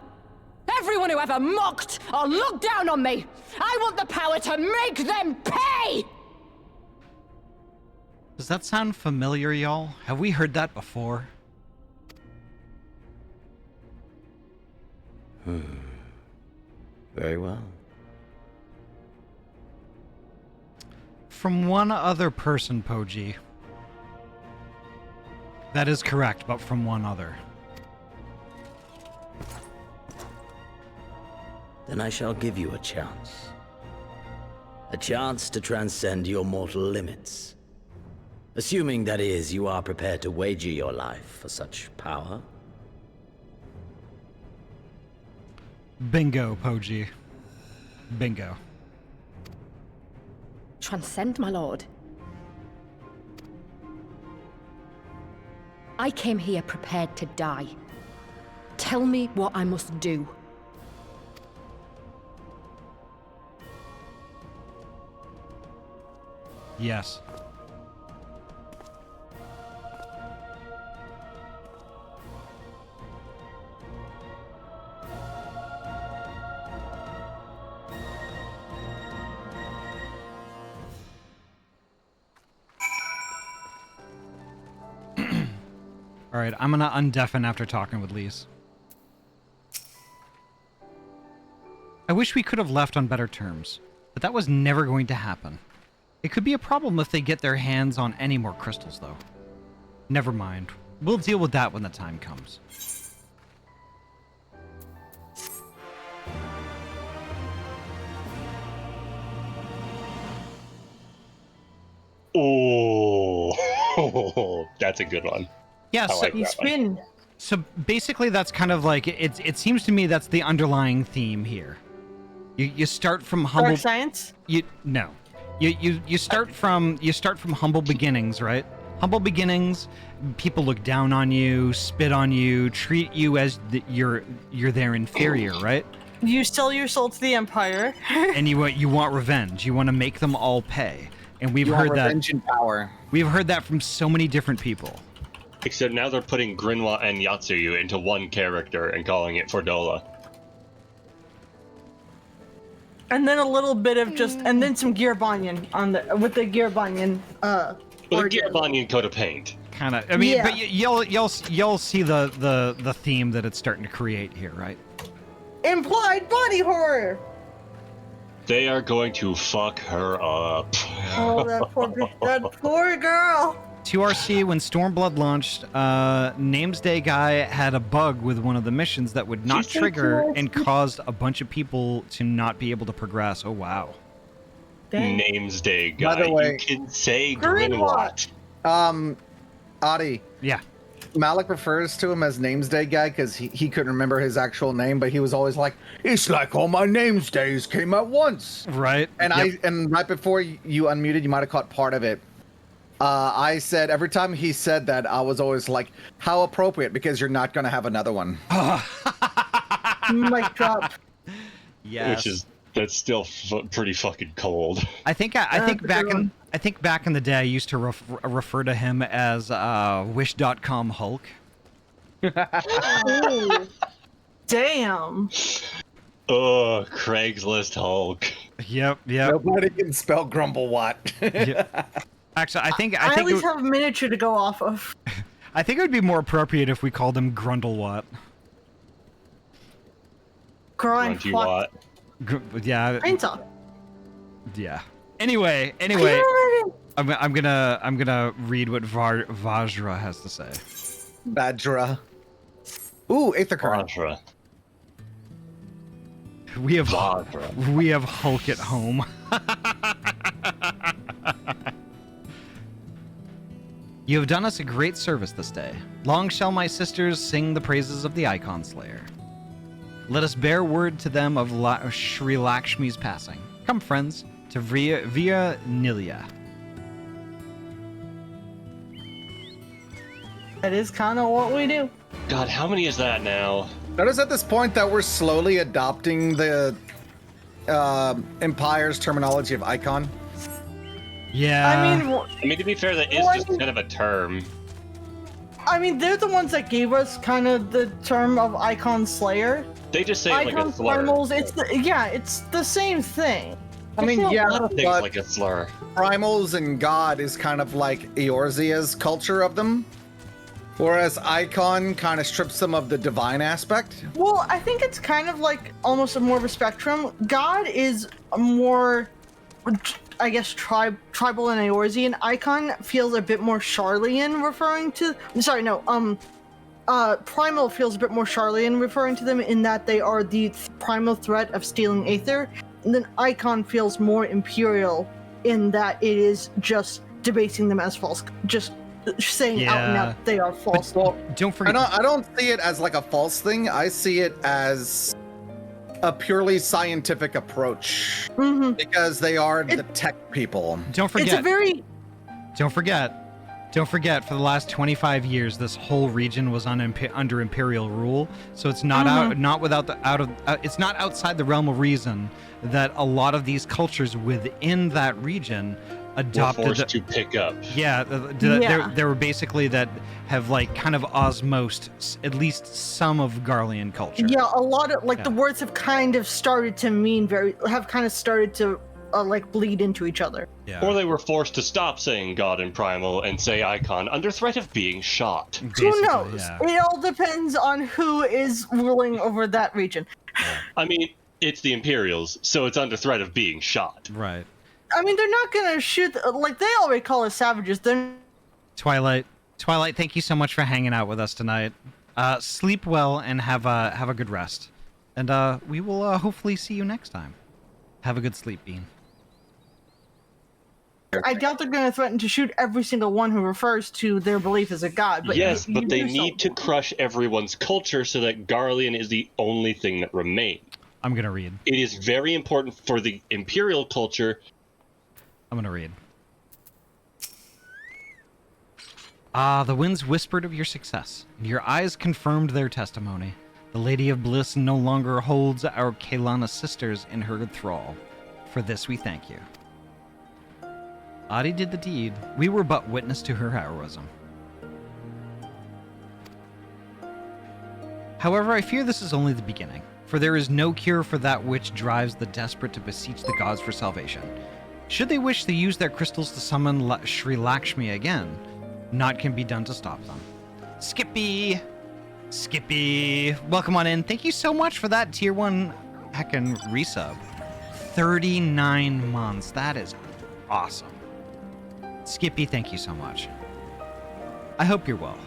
Everyone who ever mocked or looked down on me! I want the power to make them pay! Does that sound familiar, y'all? Have we heard that before? Very well. From one other person, Poji. That is correct, but from one other. Then I shall give you a chance. A chance to transcend your mortal limits. Assuming, that is, you are prepared to wager your life for such power. Bingo, Poji. Bingo. Transcend, my lord. I came here prepared to die. Tell me what I must do. Yes. All right, I'm gonna undeafen after talking with Lise. I wish we could have left on better terms, but that was never going to happen. It could be a problem if they get their hands on any more crystals, though. Never mind. We'll deal with that when the time comes. Oh, that's a good one. Yeah, I like that one. So basically, that's kind of like it seems to me that's the underlying theme here. You start from humble Dark science? You start from humble beginnings, right? Humble beginnings. People look down on you, spit on you, treat you as you're their inferior, right? You sell your soul to the Empire. And you want revenge. You want to make them all pay. And we've heard that. Revenge and power. We've heard that from so many different people. Except now they're putting Grinwa and Yatsuyu into one character and calling it Fordola. And then a little bit of and then some Gear Banyan with the Gear Banyan. With a Gear Banyan coat of paint. Kind of. I mean, but you'll see the theme that it's starting to create here, right? Implied body horror. They are going to fuck her up. Oh, that poor girl. 2RC, when Stormblood launched, Namesday Guy had a bug with one of the missions that would not trigger and caused a bunch of people to not be able to progress. Oh, wow. Namesday Guy. By the way, you can say Grinwat. Ahty. Yeah. Malik refers to him as Namesday Guy because he couldn't remember his actual name, but he was always like, "It's like all my names days came at once." Right. And and right before you unmuted, you might have caught part of it. I said every time he said that, I was always like, "How appropriate," because you're not going to have another one. Mic drop. Yes. That's still pretty fucking cold. I think back in the day, I used to refer to him as Wish.com Hulk. Ooh. Damn. Oh, Craigslist Hulk. Yep. Nobody can spell Grumblewat. Actually, I think I always have a miniature to go off of. I think it would be more appropriate if we called him Grundlewat. Grunty-Wat. Yeah. Chainsaw. Yeah. Anyway, I'm gonna read what Vajra has to say. Vajra. Ooh, Aether Current. Vajra. We have Hulk at home. You have done us a great service this day. Long shall my sisters sing the praises of the Icon Slayer. Let us bear word to them of Sri Lakshmi's passing. Come, friends, to Via Nilia. That is kind of what we do. God, how many is that now? Notice at this point that we're slowly adopting the Empire's terminology of icon. Yeah. I mean, to be fair, that is just kind of a term. I mean, they're the ones that gave us kind of the term of Icon Slayer. They just say it like a slur. Primals, it's the same thing. I mean, yeah, a lot of things like a slur. Primals and God is kind of like Eorzea's culture of them, whereas Icon kind of strips them of the divine aspect. Well, I think it's kind of like almost more of a spectrum. God is a more, I guess, tribal and Eorzean. Icon feels a bit more Charlian, referring to. Sorry, no. Primal feels a bit more Charlian, referring to them in that they are the primal threat of stealing Aether. And then Icon feels more Imperial in that it is just debasing them as false, just saying out and out they are false. Well, don't forget. I don't see it as like a false thing. I see it as a purely scientific approach because they are the tech people. Don't forget. It's a very. Don't forget. For the last 25 years, this whole region was under Imperial rule, so it's not it's not outside the realm of reason that a lot of these cultures within that region adopted. Were forced to pick up. Yeah, there were basically that have like kind of osmosed at least some of Garlean culture. Yeah, a lot of the words have kind of started to like bleed into each other. Yeah. Or they were forced to stop saying God and Primal and say Icon under threat of being shot. Who knows? Yeah. It all depends on who is ruling over that region. I mean, it's the Imperials, so it's under threat of being shot. Right. I mean, they're not gonna shoot. Like, they already call us savages. They're. Twilight, thank you so much for hanging out with us tonight. Sleep well and have a good rest. And we will hopefully see you next time. Have a good sleep, Bean. I doubt they're going to threaten to shoot every single one who refers to their belief as a god. But yes, you but they do need to crush everyone's culture so that Garlean is the only thing that remains. I'm going to read. It is very important for the Imperial culture. I'm going to read. Ah, the winds whispered of your success, and your eyes confirmed their testimony. The Lady of Bliss no longer holds our Kaelana sisters in her thrall. For this we thank you. Ahty did the deed. We were but witness to her heroism. However, I fear this is only the beginning, for there is no cure for that which drives the desperate to beseech the gods for salvation. Should they wish to use their crystals to summon Sri Lakshmi again, naught can be done to stop them. Skippy! Skippy! Welcome on in. Thank you so much for that tier 1 heckin' resub. 39 months. That is awesome. Skippy, thank you so much. I hope you're well.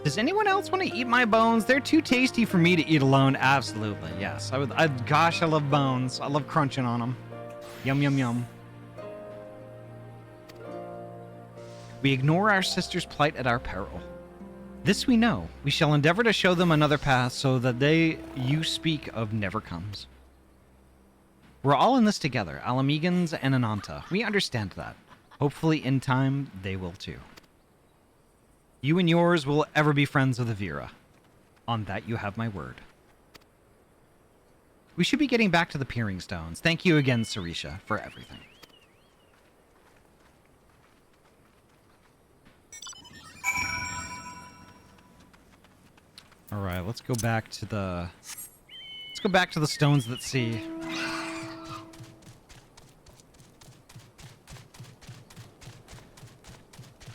Does anyone else want to eat my bones? They're too tasty for me to eat alone. Absolutely, yes. Gosh, I love bones. I love crunching on them. Yum, yum, yum. We ignore our sister's plight at our peril. This we know. We shall endeavor to show them another path so that you speak of never comes. We're all in this together, Alamegans and Ananta. We understand that. Hopefully in time, they will too. You and yours will ever be friends of the Vera. On that you have my word. We should be getting back to the Peering Stones. Thank you again, Sarisha, for everything. All right, let's go back to the stones that see.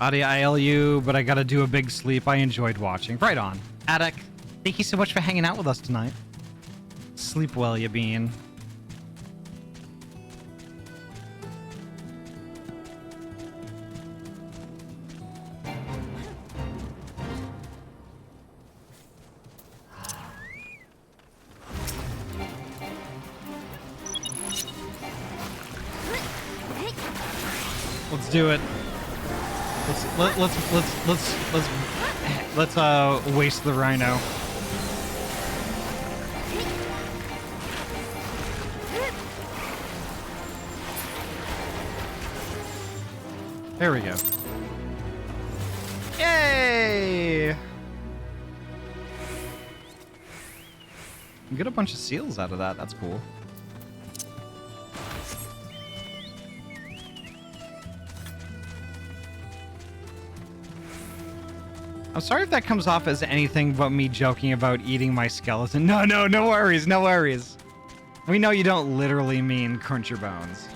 Ahty, I L you, but I gotta do a big sleep. I enjoyed watching. Right on. Attic, thank you so much for hanging out with us tonight. Sleep well, ya bean. Let's do it. Let's waste the rhino. There we go. Yay! You get a bunch of seals out of that. That's cool. I'm sorry if that comes off as anything but me joking about eating my skeleton. No worries, no worries. We know you don't literally mean crunch your bones.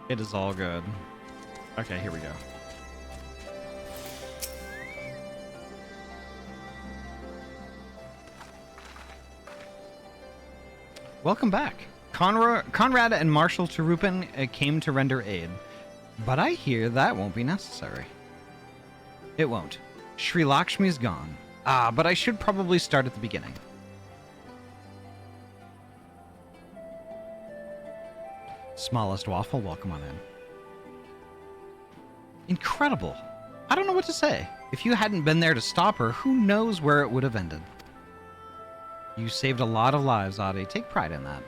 It is all good. Okay, here we go. Welcome back. Conrad and Marshal Terupin came to render aid. But I hear that won't be necessary. It won't. Sri Lakshmi is gone. Ah, but I should probably start at the beginning. Smallest waffle, welcome on in. Incredible. I don't know what to say. If you hadn't been there to stop her, who knows where it would have ended. You saved a lot of lives, Ahty. Take pride in that.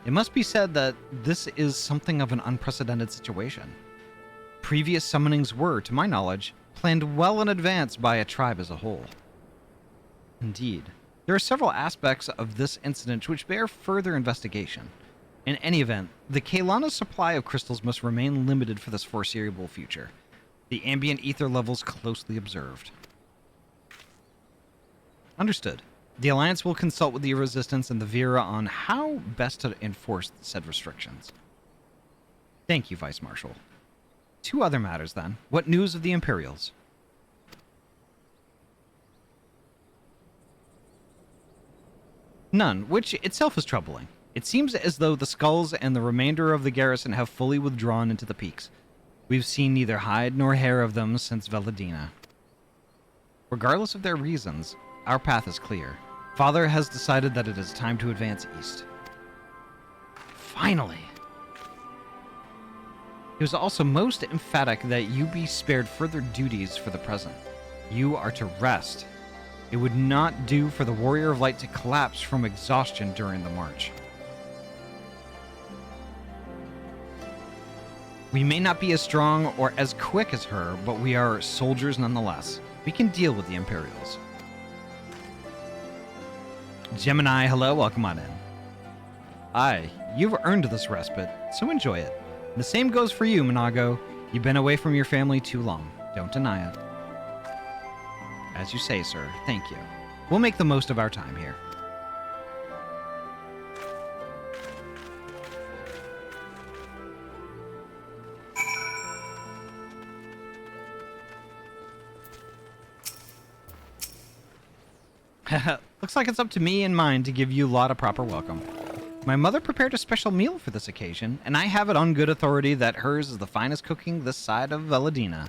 It must be said that this is something of an unprecedented situation. Previous summonings were, to my knowledge, planned well in advance by a tribe as a whole. Indeed, there are several aspects of this incident which bear further investigation. In any event, the Kaelana's supply of crystals must remain limited for this foreseeable future. The ambient ether levels closely observed. Understood. The Alliance will consult with the Resistance and the Vera on how best to enforce said restrictions. Thank you, Vice Marshal. Two other matters, then. What news of the Imperials? None, which itself is troubling. It seems as though the Skulls and the remainder of the garrison have fully withdrawn into the peaks. We've seen neither hide nor hair of them since Veladina. Regardless of their reasons, our path is clear. Father has decided that it is time to advance east. Finally! He was also most emphatic that you be spared further duties for the present. You are to rest. It would not do for the Warrior of Light to collapse from exhaustion during the march. We may not be as strong or as quick as her, but we are soldiers nonetheless. We can deal with the Imperials. Gemini, hello, welcome on in. Aye, you've earned this respite, so enjoy it. The same goes for you, Monago. You've been away from your family too long. Don't deny it. As you say, sir. Thank you. We'll make the most of our time here. Looks like it's up to me and mine to give you lot a proper welcome. My mother prepared a special meal for this occasion, and I have it on good authority that hers is the finest cooking this side of Veladina.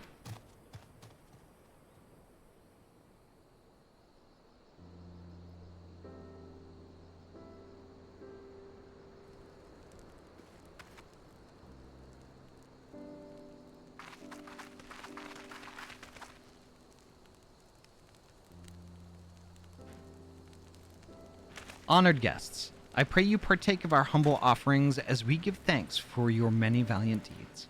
Honored guests, I pray you partake of our humble offerings as we give thanks for your many valiant deeds.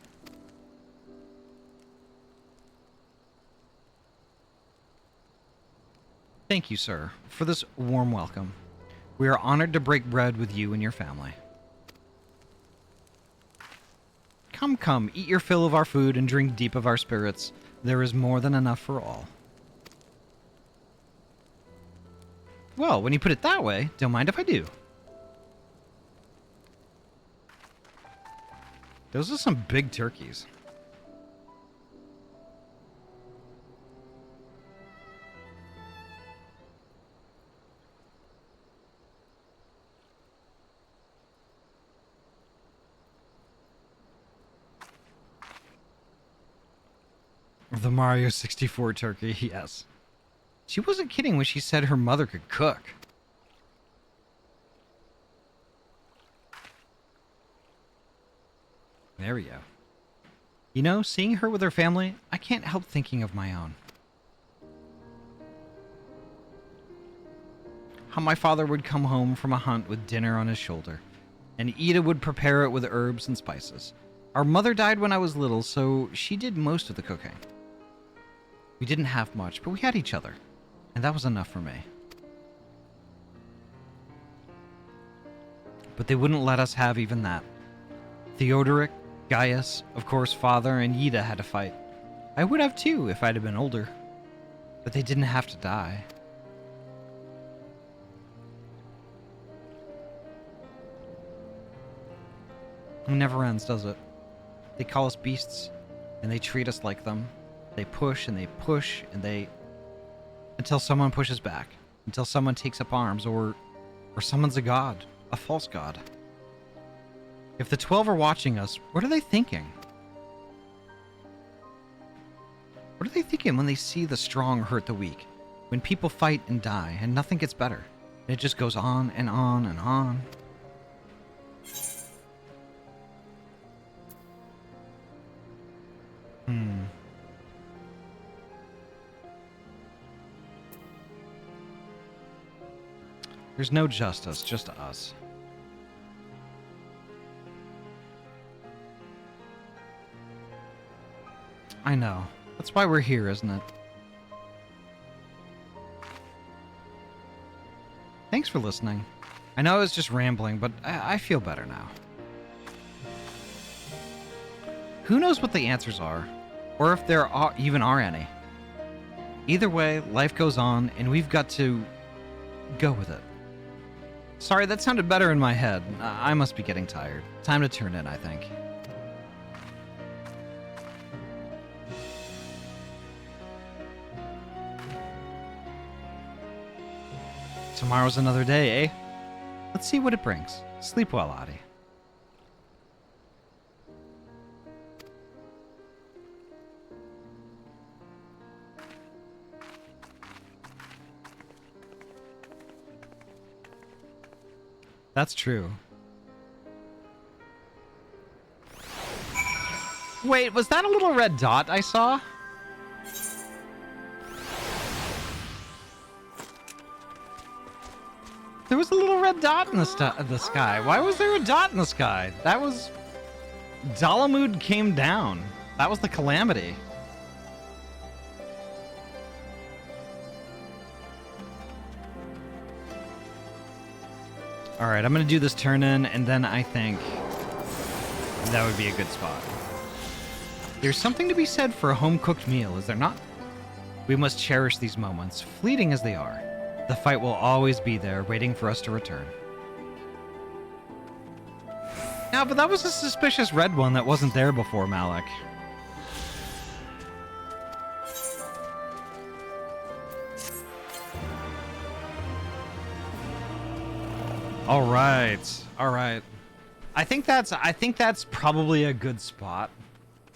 Thank you, sir, for this warm welcome. We are honored to break bread with you and your family. Come, come, eat your fill of our food and drink deep of our spirits. There is more than enough for all. Well, when you put it that way, don't mind if I do. Those are some big turkeys. The Mario 64 turkey, yes. She wasn't kidding when she said her mother could cook. There we go. You know, seeing her with her family, I can't help thinking of my own. How my father would come home from a hunt with dinner on his shoulder, and Ida would prepare it with herbs and spices. Our mother died when I was little, so she did most of the cooking. We didn't have much, but we had each other, and that was enough for me. But they wouldn't let us have even that. Theodoric, Gaius, of course, father, and Ida had to fight. I would have too if I'd have been older, but they didn't have to die. It never ends, does it? They call us beasts, and they treat us like them. They push and they push and they... until someone pushes back. Until someone takes up arms or someone's a god. A false god. If the 12 are watching us, what are they thinking? What are they thinking when they see the strong hurt the weak? When people fight and die and nothing gets better? And it just goes on and on and on. There's no justice, just us. I know. That's why we're here, isn't it? Thanks for listening. I know I was just rambling, but I feel better now. Who knows what the answers are, or if there even are any. Either way, life goes on, and we've got to go with it. Sorry, that sounded better in my head. I must be getting tired. Time to turn in, I think. Tomorrow's another day, eh? Let's see what it brings. Sleep well, Ahty. That's true. Wait, was that a little red dot I saw? There was a little red dot in the sky. Why was there a dot in the sky? That was... Dalamud came down. That was the calamity. Alright, I'm gonna do this turn in, and then I think that would be a good spot. There's something to be said for a home-cooked meal, is there not? We must cherish these moments, fleeting as they are. The fight will always be there, waiting for us to return. Yeah, but that was a suspicious red one that wasn't there before, Malik. All right. I think that's probably a good spot.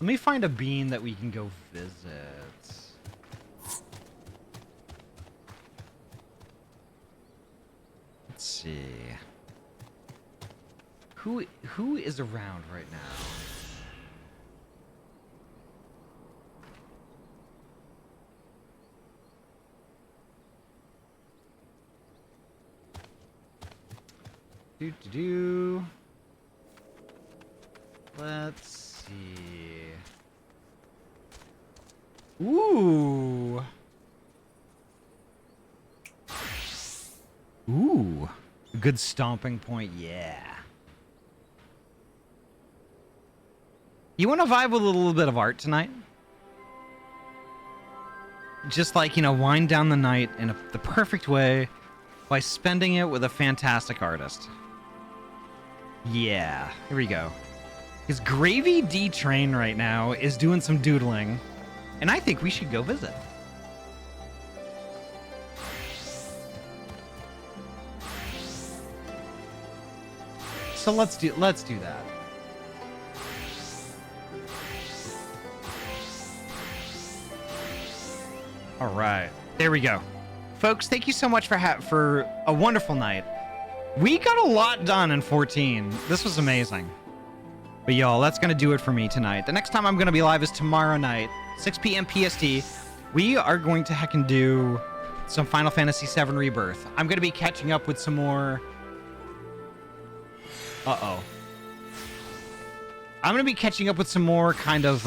Let me find a bean that we can go visit. Let's see. Who is around right now? Let's see. Ooh. A good stomping point, yeah. You want to vibe with a little bit of art tonight? Just like, wind down the night in the perfect way by spending it with a fantastic artist. Yeah, here we go. His Gravy D Train right now is doing some doodling, and I think we should go visit. So let's do that. All right, there we go. Folks, thank you so much for a wonderful night. We got a lot done in 14. This was amazing. But y'all, that's going to do it for me tonight. The next time I'm going to be live is tomorrow night, 6 p.m. PST. We are going to heckin' do some Final Fantasy VII Rebirth. I'm going to be catching up with some more... Uh-oh. I'm going to be catching up with some more kind of,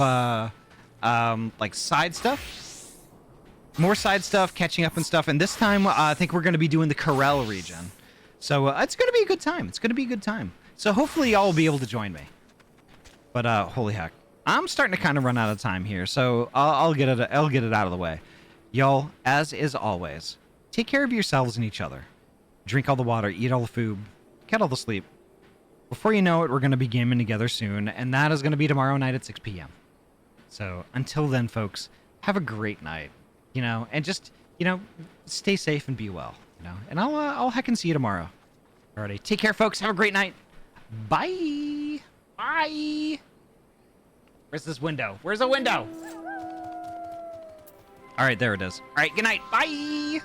like, side stuff. More side stuff, catching up and stuff. And this time, I think we're going to be doing the Corel region. So it's going to be a good time. It's going to be a good time. So hopefully y'all will be able to join me. But holy heck, I'm starting to kind of run out of time here. So I'll get it out of the way. Y'all, as is always, take care of yourselves and each other. Drink all the water, eat all the food, get all the sleep. Before you know it, we're going to be gaming together soon. And that is going to be tomorrow night at 6 p.m. So until then, folks, have a great night. And just, stay safe and be well, and I'll heckin' see you tomorrow. Alrighty, take care, folks. Have a great night. Bye. Bye. Where's this window? Where's the window? All right, there it is. All right, good night. Bye.